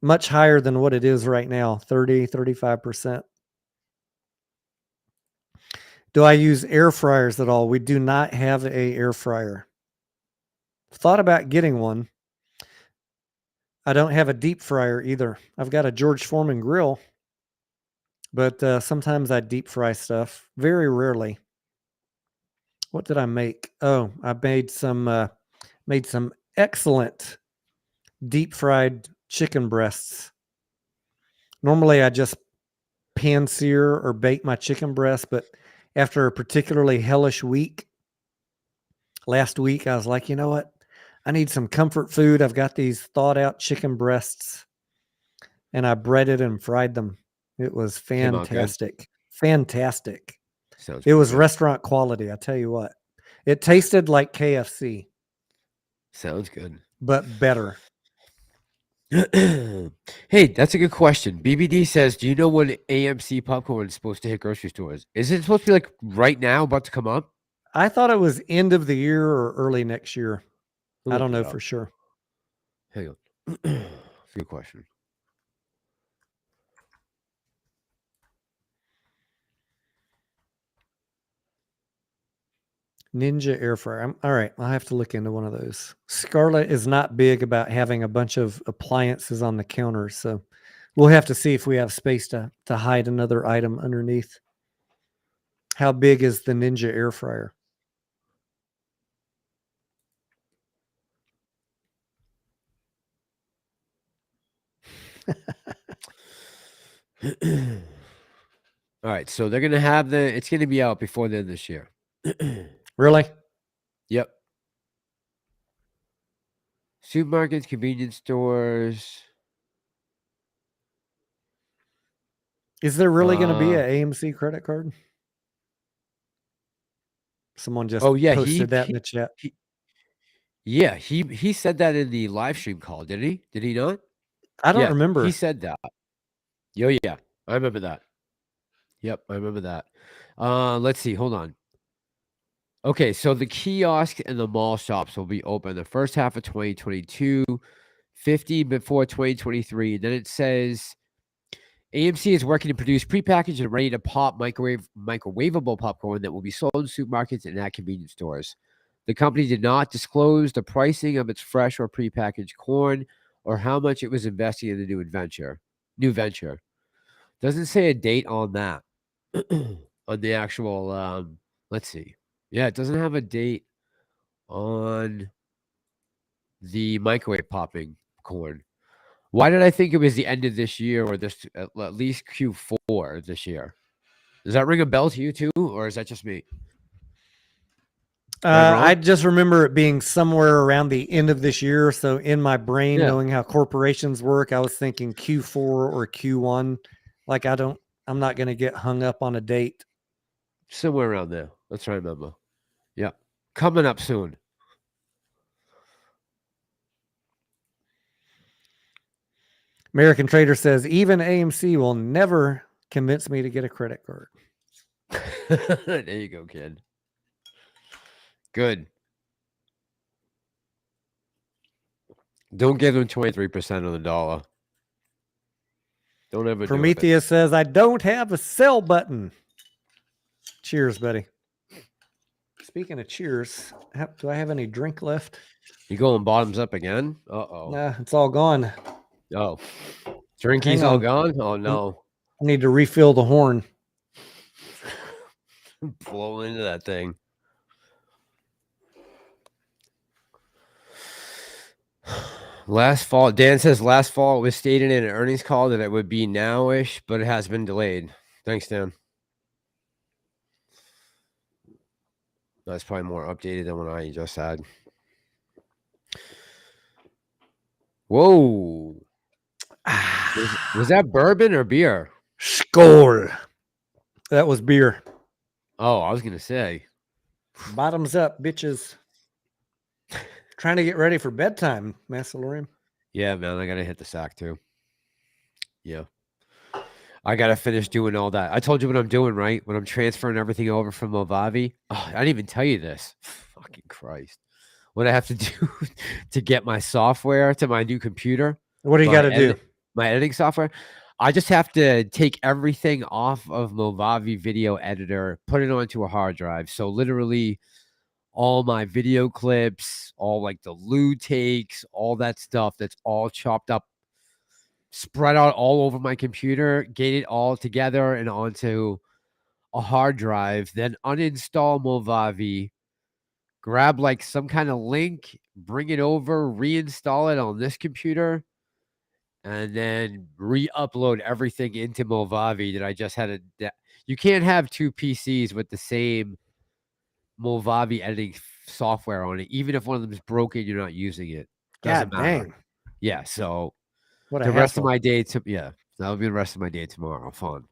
S1: much higher than what it is right now, 30, 35%. Do I use air fryers at all? We do not have a air fryer. Thought about getting one. I don't have a deep fryer either. I've got a George Foreman grill, but sometimes I deep fry stuff. Very rarely. What did I make? Oh, I made some excellent deep fried chicken breasts. Normally I just pan sear or bake my chicken breast, but after a particularly hellish week, last week, I was like, you know what? I need some comfort food. I've got these thawed out chicken breasts, and I breaded and fried them. It was
S2: Came out good?
S1: fantastic. Fantastic.
S2: Sounds
S1: It
S2: pretty
S1: was
S2: good.
S1: restaurant quality, I tell you what. It tasted like KFC,
S2: Sounds good.
S1: but better.
S2: Hey, that's a good question. BBD says, do you know when AMC popcorn is supposed to hit grocery stores? Is it supposed to be like right now, about to come up?
S1: I thought it was end of the year or early next year. I don't
S2: Look it
S1: know
S2: up.
S1: for sure.
S2: Hang on. That's a good question.
S1: Ninja air fryer. All right, I'll have to look into one of those. Scarlett is not big about having a bunch of appliances on the counter, so we'll have to see if we have space to hide another item underneath. How big is the Ninja air fryer?
S2: All right, so they're gonna have it's gonna be out before the end of this year.
S1: Really?
S2: Yep. Supermarkets, convenience stores.
S1: Is there really going to be an AMC credit card? Someone just posted that in the chat.
S2: He said that in the live stream call, did he? Did he not?
S1: I don't remember.
S2: He said that. Yeah, I remember that. Yep, I remember that. Let's see. Hold on. Okay, so the kiosk and the mall shops will be open the first half of 2022, 50 before 2023. Then it says AMC is working to produce prepackaged and ready to pop microwavable popcorn that will be sold in supermarkets and at convenience stores. The company did not disclose the pricing of its fresh or prepackaged corn or how much it was investing in the new venture. Doesn't say a date on that. On the actual, let's see. Yeah, it doesn't have a date on the microwave popping corn. Why did I think it was the end of this year or this at least Q4 this year? Does that ring a bell to you too, or is that just me?
S1: I just remember it being somewhere around the end of this year. So in my brain, knowing how corporations work, I was thinking Q4 or Q1. Like I'm not going to get hung up on a date.
S2: Somewhere around there. Let's try to remember. Yeah. Coming up soon.
S1: American Trader says, even AMC will never convince me to get a credit card.
S2: There you go, kid. Good. Don't give them 23% of the dollar. Don't ever
S1: Prometheus says, I don't have a sell button. Cheers, buddy. Speaking of cheers, do I have any drink left?
S2: You going bottoms up again? Uh-oh.
S1: Nah, it's all gone.
S2: Oh. Drinky's all gone? Oh, no.
S1: I need to refill the horn.
S2: Blow into that thing. Last fall, Dan says last fall it was stated in an earnings call that it would be now-ish, but it has been delayed. Thanks, Dan. That's probably more updated than what I just had. Whoa. Was that bourbon or beer?
S1: Skål. That was beer.
S2: Oh, I was going to say.
S1: Bottoms up, bitches. Trying to get ready for bedtime, Massalorium.
S2: Yeah, man, I got to hit the sack too. Yeah. I got to finish doing all that. I told you what I'm doing, right? When I'm transferring everything over from Movavi. Oh, I didn't even tell you this. Fucking Christ. What I have to do to get my software to my new computer.
S1: What do you got to do?
S2: my editing software. I just have to take everything off of Movavi Video Editor, put it onto a hard drive. So literally all my video clips, all like the Lou takes, all that stuff that's all chopped up, spread out all over my computer, get it all together and onto a hard drive, then uninstall Movavi, grab like some kind of link, bring it over, reinstall it on this computer, and then re-upload everything into Movavi that I just had you can't have two PCs with the same Movavi editing software on it. Even if one of them is broken, you're not using it. Doesn't
S1: God
S2: matter.
S1: dang.
S2: Yeah, so
S1: What a
S2: the rest of
S1: hassle.
S2: my day that'll be the rest of my day tomorrow. Fun.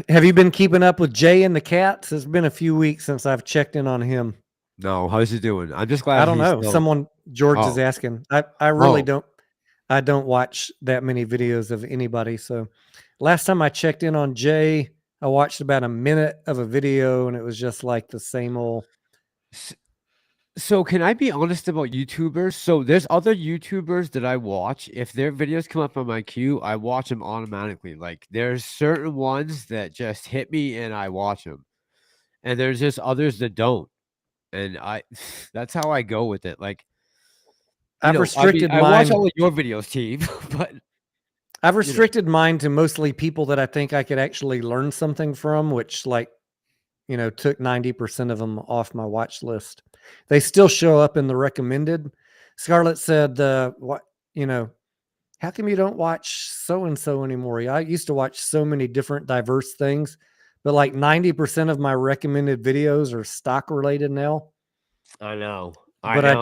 S1: Have you been keeping up with Jay and the cats? It's been a few weeks since I've checked in on him.
S2: No, how's he doing? I'm just glad
S1: I don't
S2: he's
S1: know.
S2: still...
S1: George is asking. I really
S2: Oh.
S1: don't watch that many videos of anybody. So last time I checked in on Jay, I watched about a minute of a video and it was just like the same old.
S2: So can I be honest about YouTubers? So there's other YouTubers that I watch. If their videos come up on my queue, I watch them automatically. Like there's certain ones that just hit me and I watch them. And there's just others that don't. And that's how I go with it. Like,
S1: I've restricted
S2: I watch
S1: mine.
S2: all of your videos, team, but
S1: I've restricted mine to mostly people that I think I could actually learn something from, which like, took 90% of them off my watch list. They still show up in the recommended. Scarlett said, how come you don't watch so-and-so anymore? I used to watch so many different diverse things, but like 90% of my recommended videos are stock related now.
S2: I know.
S1: I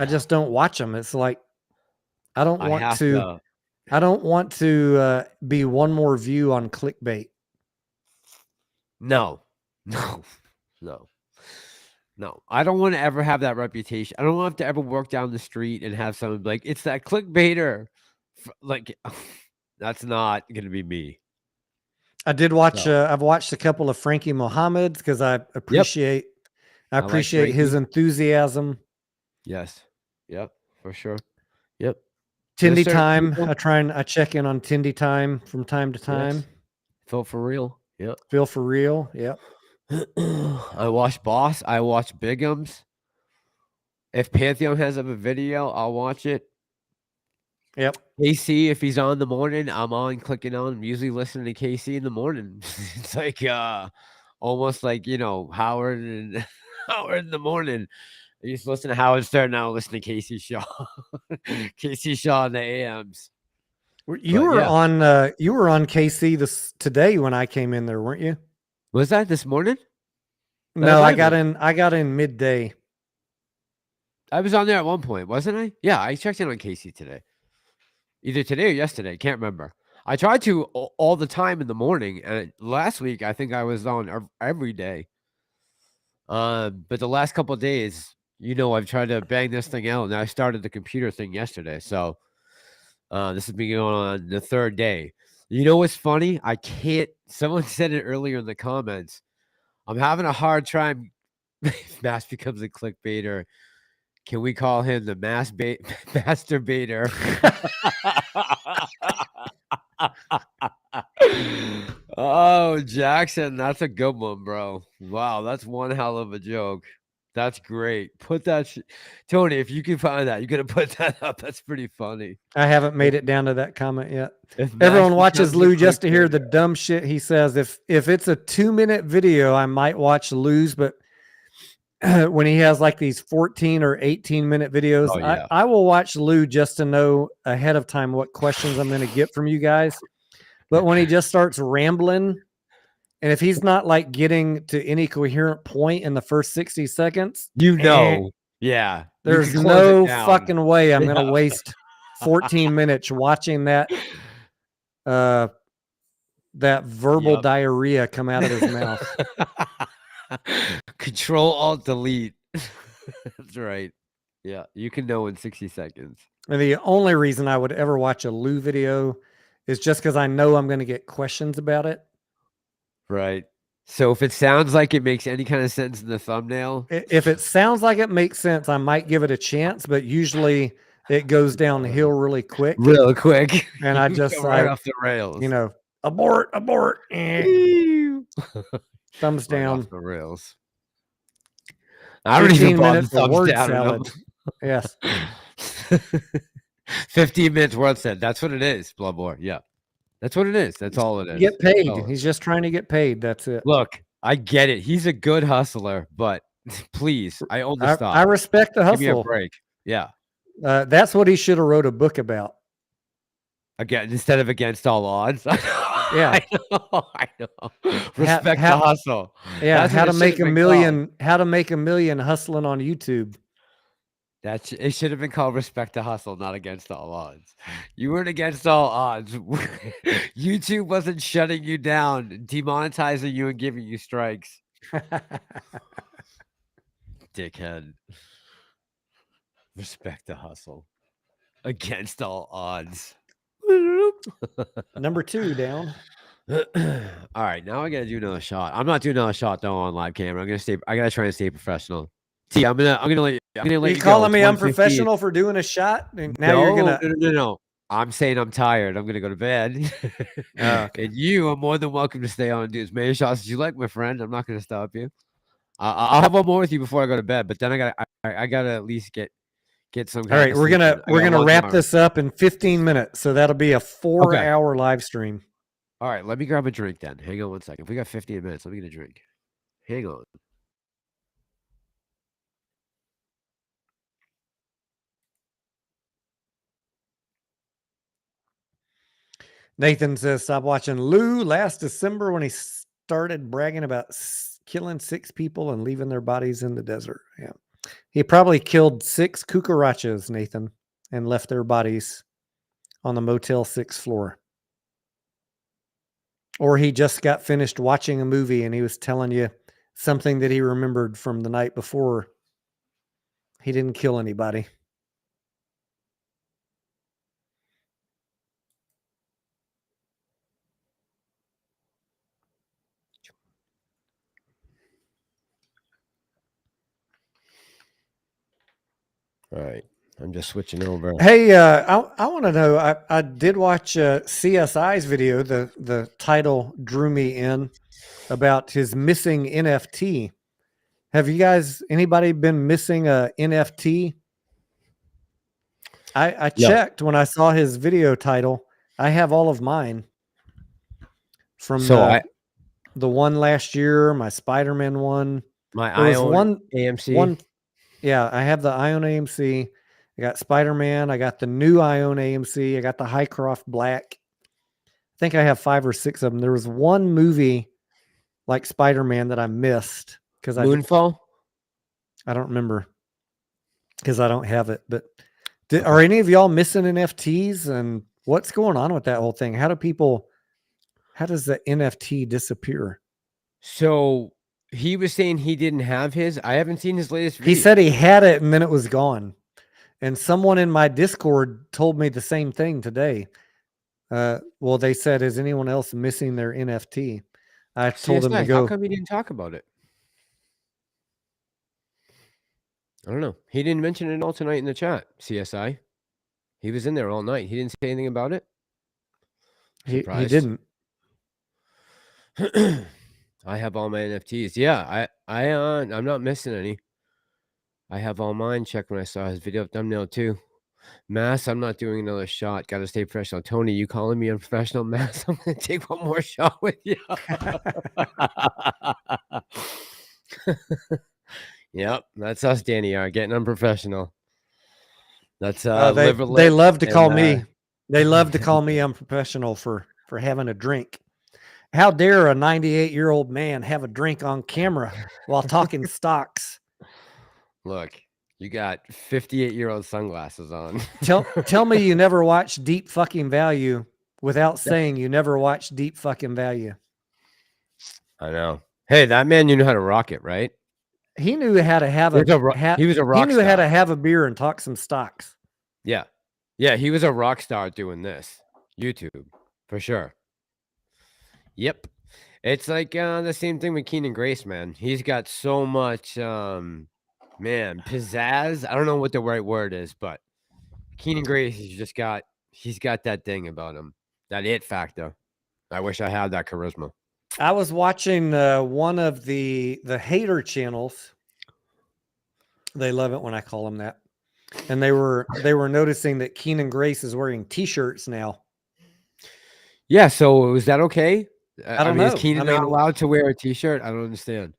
S1: just don't watch them. It's like, I don't want to be one more view on clickbait.
S2: No. I don't want to ever have that reputation. I don't want to ever walk down the street and have someone be like, it's that clickbaiter. Like, that's not going to be me.
S1: I did watch, I've watched a couple of Frankie Mohammed's because I appreciate his enthusiasm.
S2: Yes. Yep. For sure. Yep.
S1: Tindy Time. I check in on Tindy Time from time to time.
S2: Yes. Feel for real. Yep.
S1: Feel for real. Yep.
S2: I watch Boss. I watch Bigums. If Pantheon has up a video, I'll watch it.
S1: Yep.
S2: KC, if he's on in the morning, I'm clicking on. I'm usually listening to KC in the morning. It's like almost like Howard and Howard in the morning. I used to listen to Howard Stern, now listen to Casey Shaw. Casey Shaw in the AMs.
S1: You were on KC today when I came in there, weren't you?
S2: Was that this morning?
S1: No, I got in midday.
S2: I was on there at one point, wasn't I? Yeah, I checked in on Casey today. Either today or yesterday, can't remember. I tried to all the time in the morning, and last week I think I was on every day. But the last couple of days, I've tried to bang this thing out, and I started the computer thing yesterday. So this has been going on the third day. You know what's funny? I can't. Someone said it earlier in the comments. I'm having a hard time. Mass becomes a clickbaiter. Can we call him the masturbator? Oh, Jackson, that's a good one, bro. Wow, that's one hell of a joke. That's great. Put that, Tony. If you can find that, you're gonna put that up. That's pretty funny.
S1: I haven't made it down to that comment yet. Everyone watches Lou just to hear the dumb shit he says. If it's a 2-minute video, I might watch Lou's, but when he has like these 14 or 18-minute videos, I will watch Lou just to know ahead of time what questions I'm going to get from you guys. But when he just starts rambling, and if he's not like getting to any coherent point in the first 60 seconds,
S2: yeah,
S1: there's no fucking way I'm going to waste 14 minutes watching that verbal diarrhea come out of his mouth.
S2: Control Alt Delete. That's right. Yeah, you can know in 60 seconds.
S1: And the only reason I would ever watch a Lou video is just because I know I'm going to get questions about it.
S2: Right. So if it sounds like it makes any kind of sense in the thumbnail,
S1: if it sounds like it makes sense, I might give it a chance. But usually it goes downhill really quick.
S2: Real quick.
S1: And I
S2: You
S1: just
S2: go right off the rails.
S1: you know, abort, thumbs
S2: Right
S1: down.
S2: off the rails. I don't even
S1: 15
S2: bother
S1: minutes of
S2: thumbs
S1: word
S2: down on
S1: salad.
S2: them.
S1: Yes.
S2: 15 minutes word salad. That's what it is, Blood Boy. Yeah. That's what it is. That's all it is.
S1: Get paid.
S2: Oh.
S1: He's just trying to get paid. That's it.
S2: Look, I get it. He's a good hustler, but please, I own the
S1: I
S2: stock.
S1: respect the
S2: Give me a
S1: hustle.
S2: break. Yeah.
S1: That's what he should have wrote a book about.
S2: Again, instead of Against All Odds.
S1: Yeah.
S2: I know. Respect the hustle.
S1: Yeah.
S2: That's
S1: How
S2: what
S1: to
S2: it
S1: make
S2: should
S1: a
S2: have been
S1: million,
S2: called.
S1: how to make a million hustling on YouTube.
S2: It should have been called Respect the Hustle, not Against All Odds. You weren't against all odds. YouTube wasn't shutting you down, demonetizing you, and giving you strikes. Dickhead. Respect the hustle. Against all odds.
S1: Number 2 down.
S2: All right, now I gotta do another shot. I'm not doing another shot though on live camera. I gotta try and stay professional. See, I'm gonna let you
S1: calling
S2: go.
S1: me
S2: It's
S1: unprofessional for doing a shot? And now you're gonna
S2: no. I'm saying I'm tired. I'm gonna go to bed.
S1: okay.
S2: And you are more than welcome to stay on and do as many shots as you like, my friend. I'm not gonna stop you. I'll have one more with you before I go to bed, but then I gotta at least get some.
S1: All right, we're gonna wrap this up in 15 minutes, so that'll be a 4-hour live stream.
S2: All right, let me grab a drink then. Hang on one second. If we got 15 minutes, let me get a drink. Hang on.
S1: Nathan says, stop watching Lou last December when he started bragging about killing 6 people and leaving their bodies in the desert. Yeah. He probably killed 6 cucarachas, Nathan, and left their bodies on the Motel 6 floor. Or he just got finished watching a movie and he was telling you something that he remembered from the night before. He didn't kill anybody.
S2: All right. I'm just switching over.
S1: Hey, I want to know, I did watch CSI's video. The title drew me in about his missing NFT. Have you guys, anybody been missing a NFT? I checked when I saw his video title. I have all of mine from the one last year, my Spider-Man one.
S2: My Ion AMC.
S1: Yeah, I have the Ion AMC. I got Spider-Man. I got the new Ion AMC. I got the Highcroft Black. I think I have 5 or 6 of them. There was one movie like Spider-Man that I missed because
S2: Moonfall.
S1: I don't remember because I don't have it. But are any of y'all missing NFTs? And what's going on with that whole thing? How does the NFT disappear?
S2: So he was saying he didn't have his. I haven't seen his latest video.
S1: He said he had it and then it was gone. And someone in my Discord told me the same thing today. Well, they said, is anyone else missing their NFT? I told him to go.
S2: How come he didn't talk about it? I don't know. He didn't mention it all tonight in the chat. CSI. He was in there all night. He didn't say anything about it.
S1: He didn't.
S2: I have all my NFTs. Yeah, I'm not missing any. I have all mine. Check when I saw his video thumbnail too. Mass, I'm not doing another shot. Got to stay professional. Tony, you calling me unprofessional? Mass, I'm going to take one more shot with you. Yep, that's us, Danny R. Getting unprofessional. That's
S1: they love to call me. They love to call me unprofessional for having a drink. How dare a 98-year-old man have a drink on camera while talking stocks?
S2: Look, you got 58-year-old sunglasses on.
S1: Tell me you never watched Deep Fucking Value without saying you never watched Deep Fucking Value.
S2: I know. Hey, that man knew how to rock it, right?
S1: He knew how to have
S2: he was a rock
S1: He knew how to have a beer and talk some stocks.
S2: Yeah. Yeah, he was a rock star doing this. YouTube, for sure. Yep. It's like the same thing with Keenan Grace, man. He's got so much pizzazz. I don't know what the right word is, but Keenan Grace he's got that thing about him, that it factor. I wish I had that charisma.
S1: I was watching one of the hater channels. They love it when I call them that. And they were noticing that Keenan Grace is wearing T-shirts now.
S2: Yeah, so is that okay?
S1: I don't
S2: mean,
S1: know.
S2: is Keenan not allowed to wear a T-shirt? I don't understand.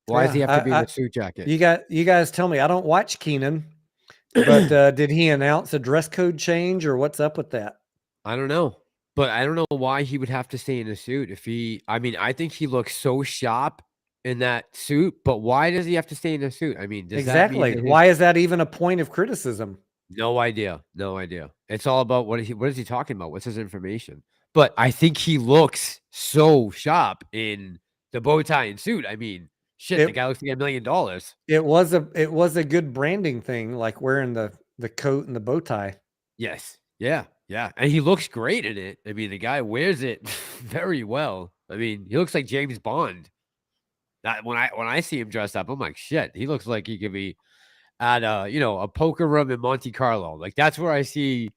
S2: Why does he have to be in a suit jacket?
S1: You guys tell me. I don't watch Keenan, but did he announce a dress code change or what's up with that?
S2: I don't know. But I don't know why he would have to stay in a suit if I mean, I think he looks so sharp in that suit, but why does he have to stay in a suit? I mean, does that mean that
S1: why is that even a point of criticism?
S2: No idea. No idea. It's all about what is he talking about? What's his information? But I think he looks so sharp in the bow tie and suit. I mean, shit, the guy looks like $1 million.
S1: It was a good branding thing, like wearing the coat and the bow tie.
S2: Yes. Yeah. Yeah. And he looks great in it. I mean, the guy wears it very well. I mean, he looks like James Bond. That when I see him dressed up, I'm like, shit, he looks like he could be at a poker room in Monte Carlo. Like that's where I see,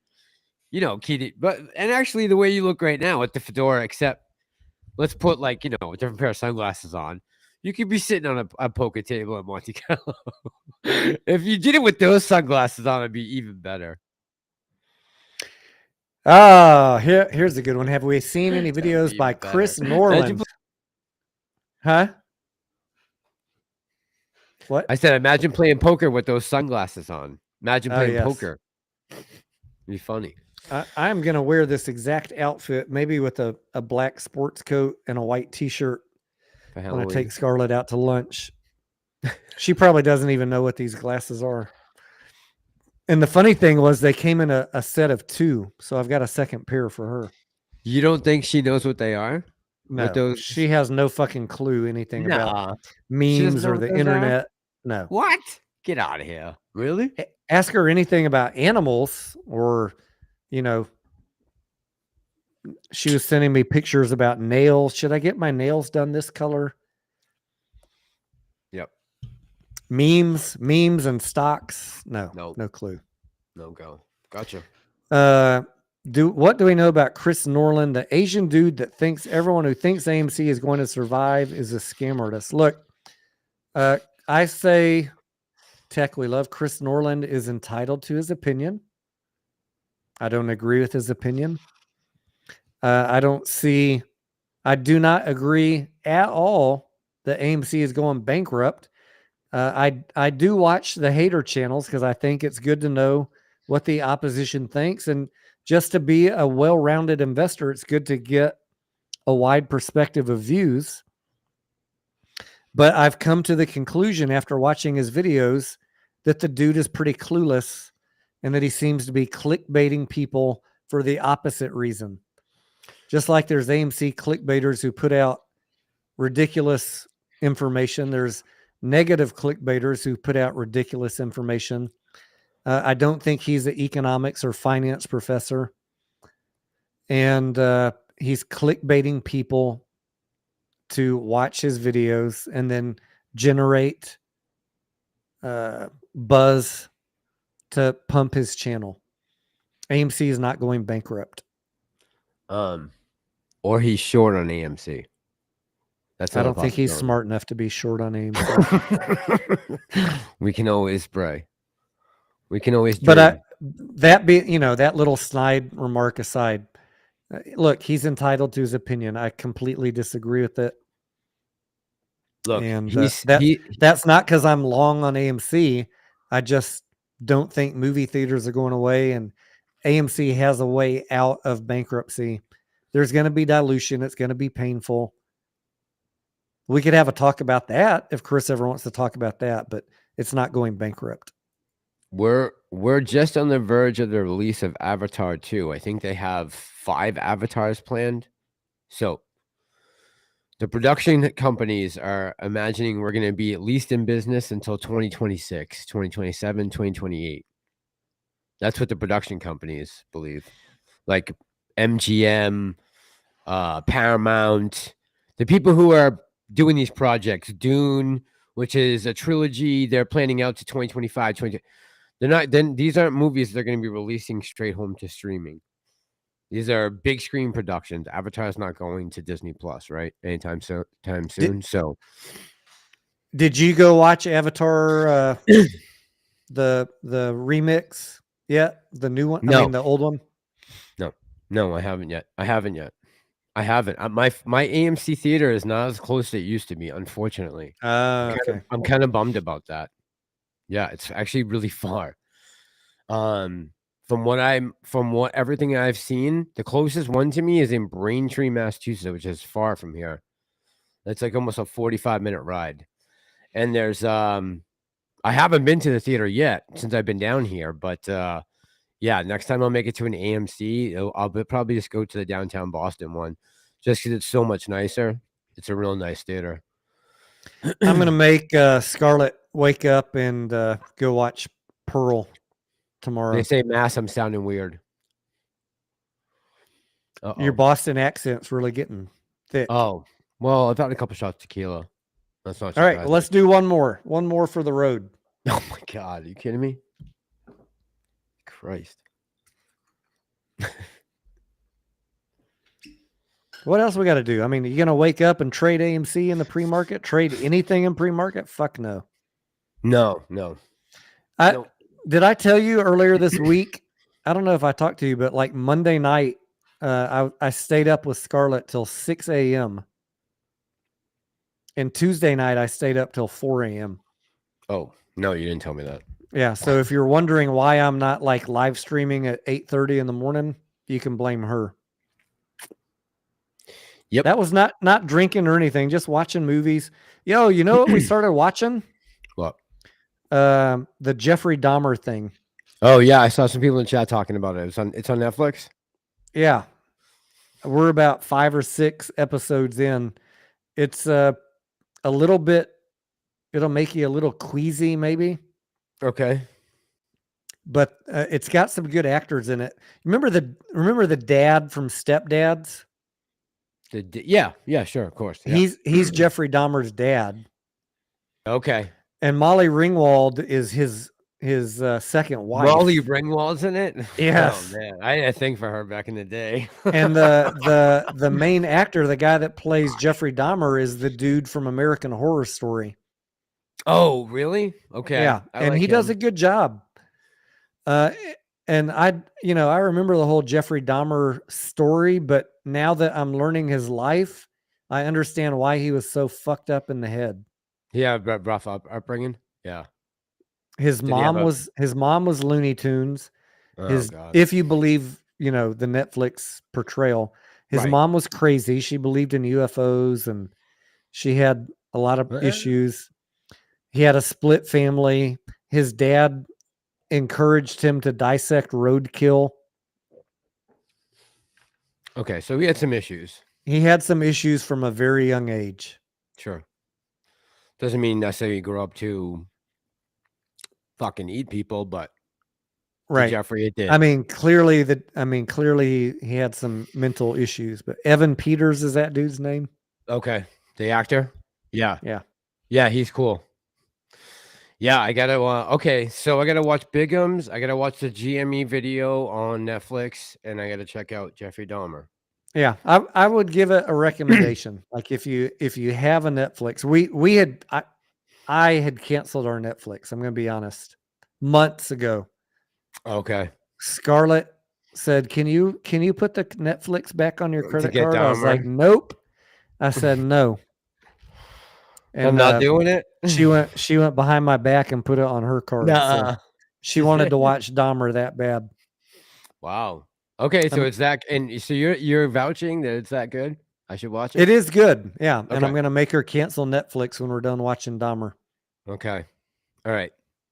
S2: Keenan. But and actually the way you look right now with the fedora, except let's put like, a different pair of sunglasses on. You could be sitting on a poker table at Monte Carlo. If you did it with those sunglasses on, it'd be even better.
S1: Here's a good one. Have we seen any videos by Chris Norland? Huh? What?
S2: I said, imagine playing poker with those sunglasses on. Imagine playing poker. It'd be funny.
S1: I'm going to wear this exact outfit, maybe with a black sports coat and a white T-shirt when I take Scarlett out to lunch. She probably doesn't even know what these glasses are. And the funny thing was they came in a set of 2, so I've got a second pair for her.
S2: You don't think she knows what they are?
S1: No, she has no fucking clue anything about memes or the internet. No.
S2: What? Get out of here. Really?
S1: Ask her anything about animals or, she was sending me pictures about nails. Should I get my nails done this color?
S2: Yep.
S1: Memes and stocks. No clue.
S2: No go. Gotcha.
S1: What do we know about Chris Norland, the Asian dude that thinks everyone who thinks AMC is going to survive is a scam artist? Look, I say, Tech, we love Chris Norland is entitled to his opinion. I don't agree with his opinion. I do not agree at all that AMC is going bankrupt. I do watch the hater channels because I think it's good to know what the opposition thinks. And just to be a well-rounded investor, it's good to get a wide perspective of views. But I've come to the conclusion after watching his videos that the dude is pretty clueless and that he seems to be clickbaiting people for the opposite reason. Just like there's AMC clickbaiters who put out ridiculous information, there's negative clickbaiters who put out ridiculous information. I don't think he's an economics or finance professor. And he's clickbaiting people to watch his videos and then generate buzz to pump his channel. AMC is not going bankrupt.
S2: Or he's short on AMC.
S1: I don't think he's smart enough to be short on AMC.
S2: We can always pray. We can always dream.
S1: But that little snide remark aside, look, he's entitled to his opinion. I completely disagree with it.
S2: Look,
S1: and that's not because I'm long on AMC. I just don't think movie theaters are going away, and AMC has a way out of bankruptcy. There's going to be dilution. It's going to be painful. We could have a talk about that if Chris ever wants to talk about that, but it's not going bankrupt.
S2: We're just on the verge of the release of Avatar 2. I think they have 5 avatars planned. So the production companies are imagining we're going to be at least in business until 2026, 2027, 2028. That's what the production companies believe. Like MGM, Paramount, the people who are doing these projects, Dune, which is a trilogy, they're planning out to 2025, They're not. Then these aren't movies they're going to be releasing straight home to streaming. These are big screen productions. Avatar's not going to Disney Plus, right? Anytime soon. So,
S1: did you go watch Avatar, the remix yet? The new one?
S2: No.
S1: I mean, the old one?
S2: No, I haven't yet. I haven't. My AMC theater is not as close as it used to be, unfortunately.
S1: Okay.
S2: I'm kind of bummed about that. Yeah, it's actually really far. From everything I've seen, the closest one to me is in Braintree, Massachusetts, which is far from here. That's like almost a 45-minute ride. And there's I haven't been to the theater yet since I've been down here, but yeah, next time I'll make it to an AMC, I'll probably just go to the downtown Boston one, just because it's so much nicer. It's a real nice theater.
S1: I'm gonna make Scarlett wake up and go watch Pearl tomorrow.
S2: They say mass, I'm sounding weird.
S1: Your Boston accent's really getting thick.
S2: Oh, well, I've had a couple shots of tequila. That's not
S1: all right. Well, let's do one more for the road.
S2: Oh my God, are you kidding me? Christ.
S1: What else we got to do? I mean, you gonna wake up and trade AMC in the pre-market? Trade anything in pre-market? Fuck no.
S2: No.
S1: Did I tell you earlier this week? I don't know if I talked to you, but like Monday night, I stayed up with Scarlett till 6 a.m. And Tuesday night, I stayed up till 4 a.m.
S2: Oh, no, you didn't tell me that.
S1: Yeah. So if you're wondering why I'm not like live streaming at 8:30 in the morning, you can blame her.
S2: Yep.
S1: That was not drinking or anything, just watching movies. Yo, you know what we started watching?
S2: What?
S1: The Jeffrey Dahmer thing.
S2: Oh yeah, I saw some people in chat talking about it. It's on Netflix.
S1: Yeah. We're about 5 or 6 episodes in. It's a little bit, it'll make you a little queasy maybe.
S2: Okay.
S1: But it's got some good actors in it. Remember the dad from Step Dads?
S2: Yeah, sure, of course. Yeah.
S1: He's Jeffrey Dahmer's dad.
S2: Okay.
S1: And Molly Ringwald is his second wife.
S2: Molly Ringwald's in it?
S1: Yes.
S2: Oh man, I had a thing for her back in the day.
S1: And the main actor, the guy that plays Jeffrey Dahmer, is the dude from American Horror Story.
S2: Oh, really? Okay.
S1: Yeah, and he does a good job. And I remember the whole Jeffrey Dahmer story, but now that I'm learning his life, I understand why he was so fucked up in the head.
S2: Yeah, rough upbringing. Yeah.
S1: His mom was Looney Tunes.
S2: God.
S1: If you believe, the Netflix portrayal, his mom was crazy. She believed in UFOs and she had a lot of issues. He had a split family. His dad encouraged him to dissect roadkill.
S2: Okay, so he had some issues.
S1: He had some issues from a very young age.
S2: Sure. Doesn't mean necessarily you grow up to fucking eat people, but
S1: right,
S2: Jeffrey, it did.
S1: I mean, clearly he had some mental issues. But Evan Peters is that dude's name?
S2: Okay, the actor. Yeah,
S1: yeah,
S2: he's cool. Yeah, I gotta. Okay, so I gotta watch Bigums. I gotta watch the GME video on Netflix, and I gotta check out Jeffrey Dahmer.
S1: Yeah, I would give it a recommendation. Like if you have a Netflix, I had canceled our Netflix. I'm gonna be honest, months ago.
S2: Okay.
S1: Scarlett said, "Can you put the Netflix back on your credit card?" I was like, "Nope." I said, "No."
S2: And, I'm not doing it.
S1: She went behind my back and put it on her card. So she wanted to watch Dahmer that bad.
S2: Wow. Okay, so it's that, and so you're vouching that it's that good? I should watch it.
S1: It is good, yeah.
S2: Okay.
S1: And I'm gonna make her cancel Netflix when we're done watching Dahmer.
S2: Okay. All right.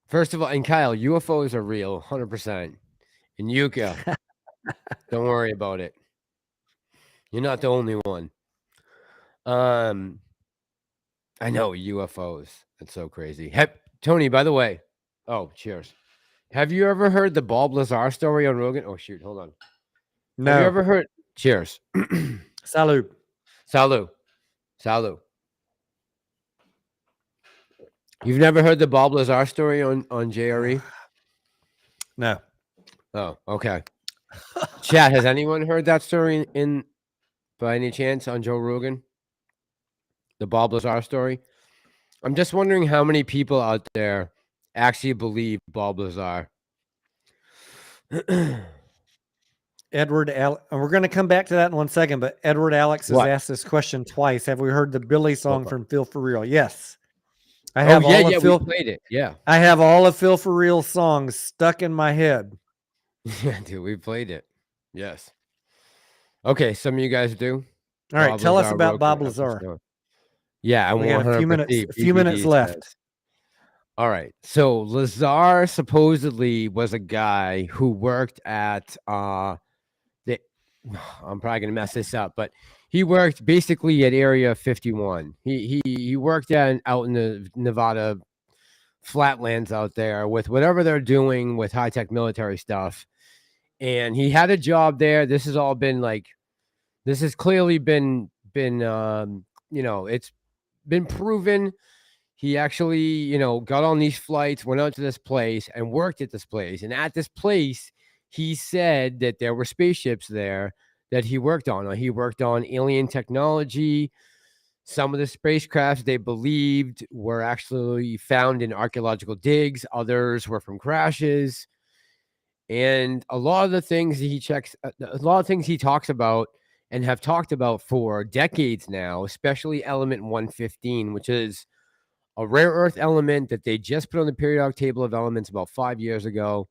S2: First of all, and Kyle, UFOs are real, 100%. And Yuka, don't worry about it. You're not the only one. I know UFOs. That's so crazy. Tony, by the way. Oh, cheers. Have you ever heard the Bob Lazar story on Rogan? Oh, shoot. Hold on.
S1: No.
S2: Have you ever heard? Cheers.
S1: Salud.
S2: Salud. Salud. You've never heard the Bob Lazar story on JRE?
S1: No.
S2: Oh, okay. Chat, has anyone heard that story in by any chance on Joe Rogan? The Bob Lazar story? I'm just wondering how many people out there actually believe Bob Lazar.
S1: Edward, and we're going to come back to that in 1 second, but Edward Alex has
S2: What?
S1: asked this question twice. Have we heard the Billy song from Phil for Real? Yes. I
S2: Oh
S1: have
S2: yeah,
S1: all
S2: yeah,
S1: of
S2: we
S1: Phil.
S2: played it. Yeah,
S1: I have all of Phil for Real songs stuck in my head.
S2: yeah, dude, we played it. Yes. Okay, some of you guys do.
S1: All right,
S2: Bob
S1: tell us
S2: Lazar
S1: about
S2: wrote
S1: Bob
S2: the
S1: Lazar.
S2: episode. Yeah, and
S1: We got a few
S2: 100%
S1: minutes. A few
S2: BBD
S1: minutes left.
S2: says. All right. So Lazar supposedly was a guy who worked at the I'm probably gonna mess this up, but he worked basically at Area 51. He worked out in the Nevada flatlands out there with whatever they're doing with high-tech military stuff. And he had a job there. This has all been like this has clearly been it's been proven. He actually, got on these flights, went out to this place and worked at this place. And at this place, he said that there were spaceships there that he worked on. He worked on alien technology. Some of the spacecrafts they believed were actually found in archaeological digs. Others were from crashes. And a lot of the things he talks about and have talked about for decades now, especially element 115, which is a rare earth element that they just put on the periodic table of elements about 5 years ago.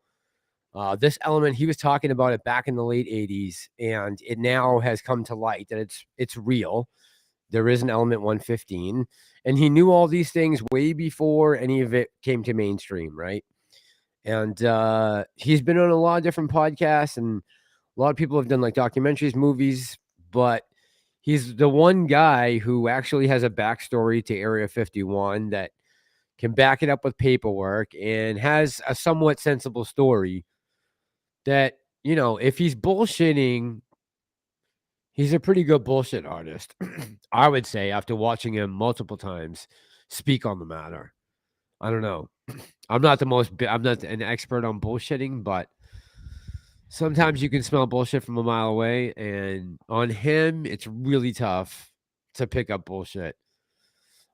S2: This element, he was talking about it back in the late 80s, and it now has come to light that it's real. There is an element 115, and he knew all these things way before any of it came to mainstream, right? And he's been on a lot of different podcasts, and a lot of people have done like documentaries, movies, but he's the one guy who actually has a backstory to Area 51 that can back it up with paperwork and has a somewhat sensible story that, if he's bullshitting, he's a pretty good bullshit artist. I would say after watching him multiple times speak on the matter. I don't know. I'm not an expert on bullshitting, but sometimes you can smell bullshit from a mile away, and on him, it's really tough to pick up bullshit.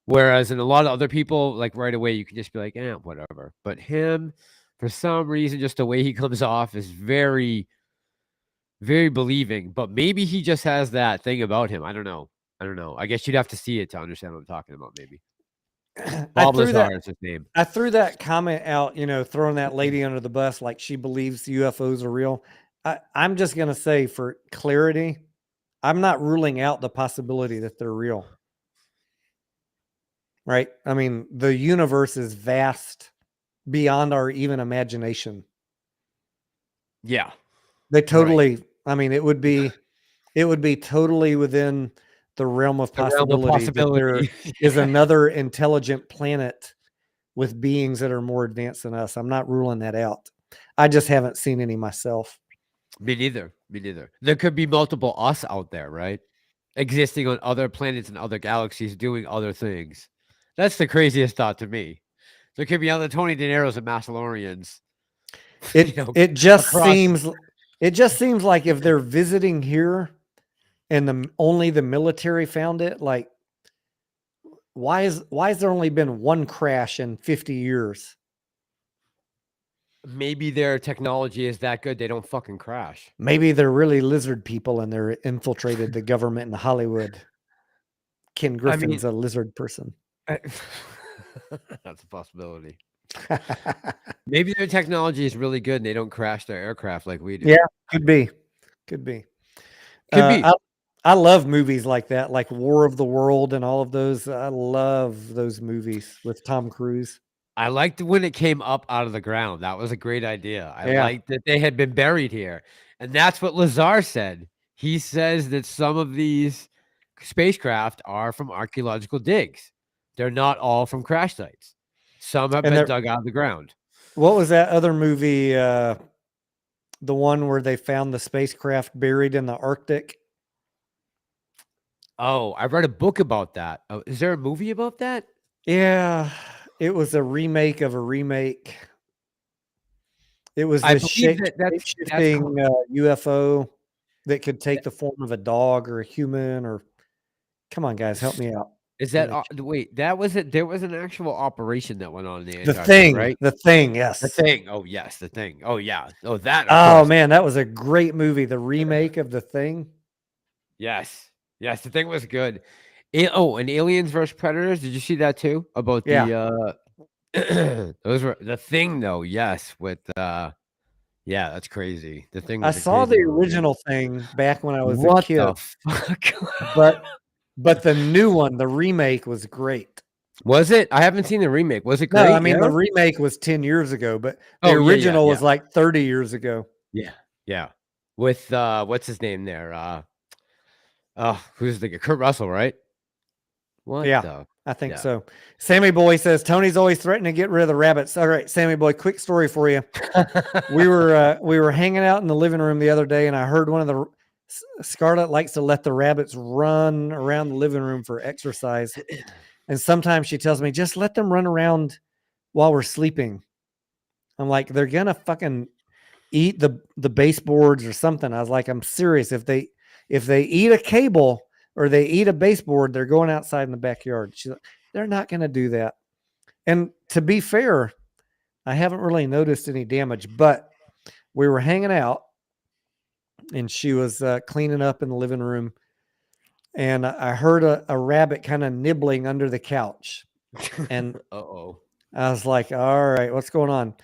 S2: Whereas in a lot of other people, like right away, you can just be like, whatever. But him, for some reason, just the way he comes off is very, very believing. But maybe he just has that thing about him. I don't know. I guess you'd have to see it to understand what I'm talking about, maybe. Bob Lazar is his name.
S1: I threw that comment out, throwing that lady under the bus like she believes UFOs are real. I'm just going to say for clarity, I'm not ruling out the possibility that they're real. Right? I mean, the universe is vast beyond our even imagination.
S2: Yeah.
S1: They totally, I mean, it would be totally within the realm of possibility that there is another intelligent planet with beings that are more advanced than us. I'm not ruling that out. I just haven't seen any myself.
S2: Me neither. There could be multiple us out there, right? Existing on other planets and other galaxies doing other things. That's the craziest thought to me. There could be other Tony Denaros and Massalorians.
S1: It just seems like if they're visiting here and only the military found it, like why is there only been one crash in 50 years?
S2: Maybe their technology is that good they don't fucking crash.
S1: Maybe they're really lizard people and they're infiltrated the government in Hollywood. Ken Griffin's a lizard person.
S2: That's a possibility. Maybe their technology is really good and they don't crash their aircraft like we do.
S1: Yeah, could be. I love movies like that, like War of the World and all of those. I love those movies with Tom Cruise.
S2: I liked when it came up out of the ground. That was a great idea. I liked that they had been buried here. And that's what Lazar said. He says that some of these spacecraft are from archaeological digs. They're not all from crash sites. Some have been dug out of the ground.
S1: What was that other movie? The one where they found the spacecraft buried in the Arctic?
S2: Oh, I read a book about that. Oh, is there a movie about that?
S1: Yeah, it was a remake of a remake. It was
S2: I
S1: this
S2: believe that's
S1: shape-shifting UFO that could take the form of a dog or a human or come on, guys, help me out.
S2: Is that wait, that was it? There was an actual operation that went on in the
S1: The
S2: Antarctic,
S1: Thing,
S2: right?
S1: The Thing,
S2: The
S1: yes.
S2: Thing. Oh, yes, The Thing. Oh, yeah. Oh, that, of
S1: Oh,
S2: course.
S1: man, that was a great movie, the remake of The Thing.
S2: Yes. Yes, The Thing was good. And Aliens vs. Predators, did you see that too? About
S1: Yeah.
S2: those were The Thing, though, yes, with, yeah, that's crazy. The Thing
S1: I
S2: was a
S1: saw
S2: crazy
S1: the
S2: movie.
S1: original Thing back when I was a
S2: What
S1: kid,
S2: the fuck?
S1: but the new one, the remake was great.
S2: Was it? I haven't seen the remake. Was it
S1: No,
S2: great?
S1: I mean,
S2: Yeah?
S1: the remake was 10 years ago, but the
S2: Oh, yeah,
S1: original was
S2: yeah.
S1: like 30 years ago.
S2: Yeah, yeah. With, what's his name there? Who's the Kurt Russell, right? What
S1: Yeah,
S2: the?
S1: I think
S2: Yeah.
S1: so. Sammy Boy says, Tony's always threatening to get rid of the rabbits. All right, Sammy Boy, quick story for you. We were hanging out in the living room the other day, and I heard one of the Scarlett likes to let the rabbits run around the living room for exercise. And sometimes she tells me, just let them run around while we're sleeping. I'm like, they're gonna fucking eat the baseboards or something. I was like, I'm serious. If they eat a cable or they eat a baseboard, they're going outside in the backyard. She's like, they're not gonna do that. And to be fair, I haven't really noticed any damage, but we were hanging out and she was cleaning up in the living room. And I heard a rabbit kind of nibbling under the couch. And
S2: Uh-oh.
S1: I was like, all right, what's going on?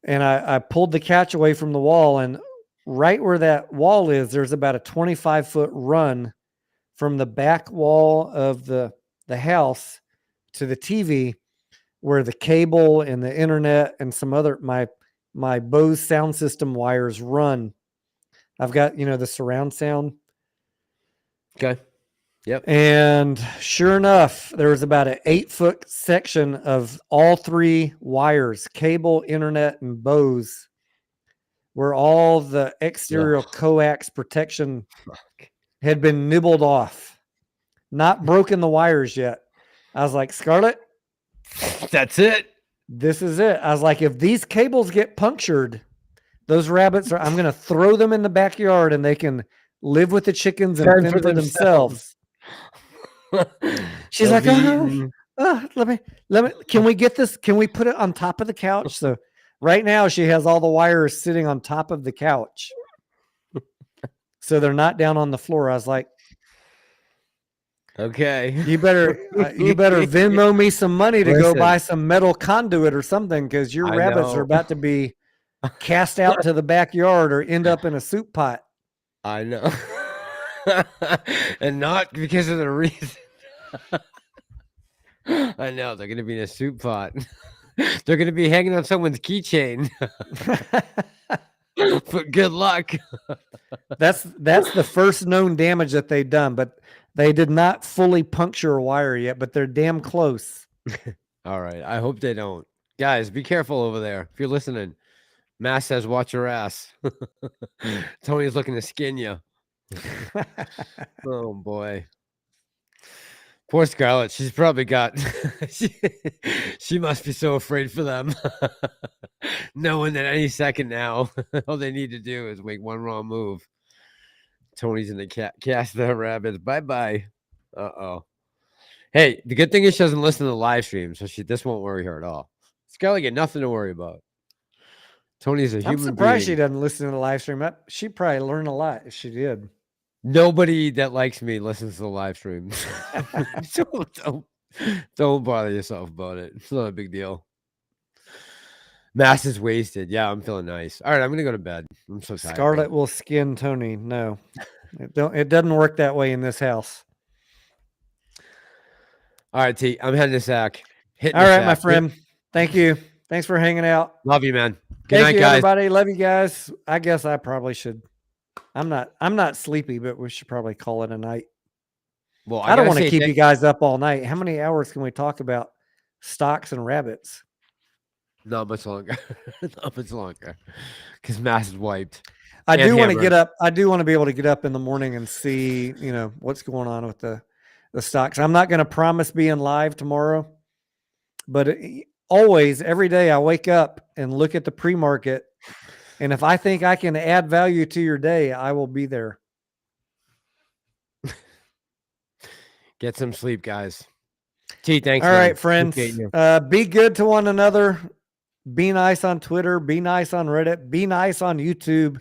S1: And I pulled the couch away from the wall. And right where that wall is, there's about a 25-foot run from the back wall of the house to the TV where the cable and the internet and some other, my Bose sound system wires run. I've got, the surround sound.
S2: Okay. Yep.
S1: And sure enough, there was about an 8-foot section of all three wires, cable, internet, and Bose, where all the exterior coax protection had been nibbled off. Not broken the wires yet. I was like, Scarlett,
S2: that's it.
S1: This is it. I was like, if these cables get punctured, those rabbits I'm going to throw them in the backyard and they can live with the chickens and fend for themselves. She's like, let me, can we get this? Can we put it on top of the couch? So right now she has all the wires sitting on top of the couch. So they're not down on the floor. I was like,
S2: okay,
S1: you better Venmo me some money to go buy some metal conduit or something. Cause your rabbits are about to be cast out to the backyard or end up in a soup pot.
S2: I know. And not because of the reason. I know they're gonna be in a soup pot. They're gonna be hanging on someone's keychain. But good luck.
S1: That's the first known damage that they've done, but they did not fully puncture a wire yet, but they're damn close.
S2: All right. I hope they don't. Guys, be careful over there. If you're listening, Mass says, watch your ass. Tony's looking to skin you. Oh boy. Poor Scarlett. She's probably got she must be so afraid for them. Knowing that any second now, all they need to do is make one wrong move. Tony's in the cast the rabbits. Bye-bye. Uh-oh. Hey, the good thing is she doesn't listen to the live stream, so this won't worry her at all. Scarlett got nothing to worry about. Tony's a human being.
S1: I'm surprised she doesn't listen to the live stream. She'd probably learn a lot if she did.
S2: Nobody that likes me listens to the live stream. Don't bother yourself about it. It's not a big deal. Mass is wasted. Yeah, I'm feeling nice. All right, I'm gonna go to bed. I'm so tired.
S1: Scarlett will skin Tony. No, it doesn't work that way in this house.
S2: All right, T. I'm heading to sack.
S1: All right, my friend. Thank you. Thanks for hanging out.
S2: Love you, man. Good
S1: night,
S2: guys.
S1: Everybody. Love you guys. I guess I probably should. I'm not sleepy, but we should probably call it a night.
S2: Well,
S1: I don't want to keep you guys up all night. How many hours can we talk about stocks and rabbits?
S2: Not much longer. Not much longer. Because Mass is wiped.
S1: I do want to get up. I do want to be able to get up in the morning and see, what's going on with the stocks. I'm not going to promise being live tomorrow, but always, every day I wake up and look at the pre-market And if I think I can add value to your day, I will be there.
S2: Get some sleep, guys. T, thanks.
S1: All
S2: man.
S1: right, friends.
S2: Appreciate you.
S1: Be good to one another. Be nice on Twitter. Be nice on Reddit. Be nice on YouTube.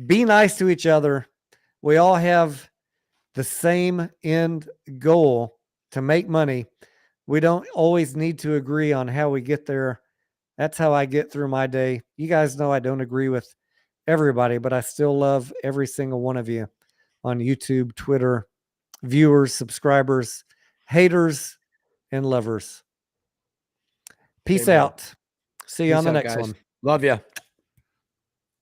S1: Be nice to each other. We all have the same end goal to make money. We don't always need to agree on how we get there. That's how I get through my day. You guys know I don't agree with everybody, but I still love every single one of you on YouTube, Twitter, viewers, subscribers, haters, and lovers. Peace
S2: Amen.
S1: out. See you on
S2: Peace
S1: the
S2: out,
S1: next
S2: guys.
S1: one.
S2: Love ya.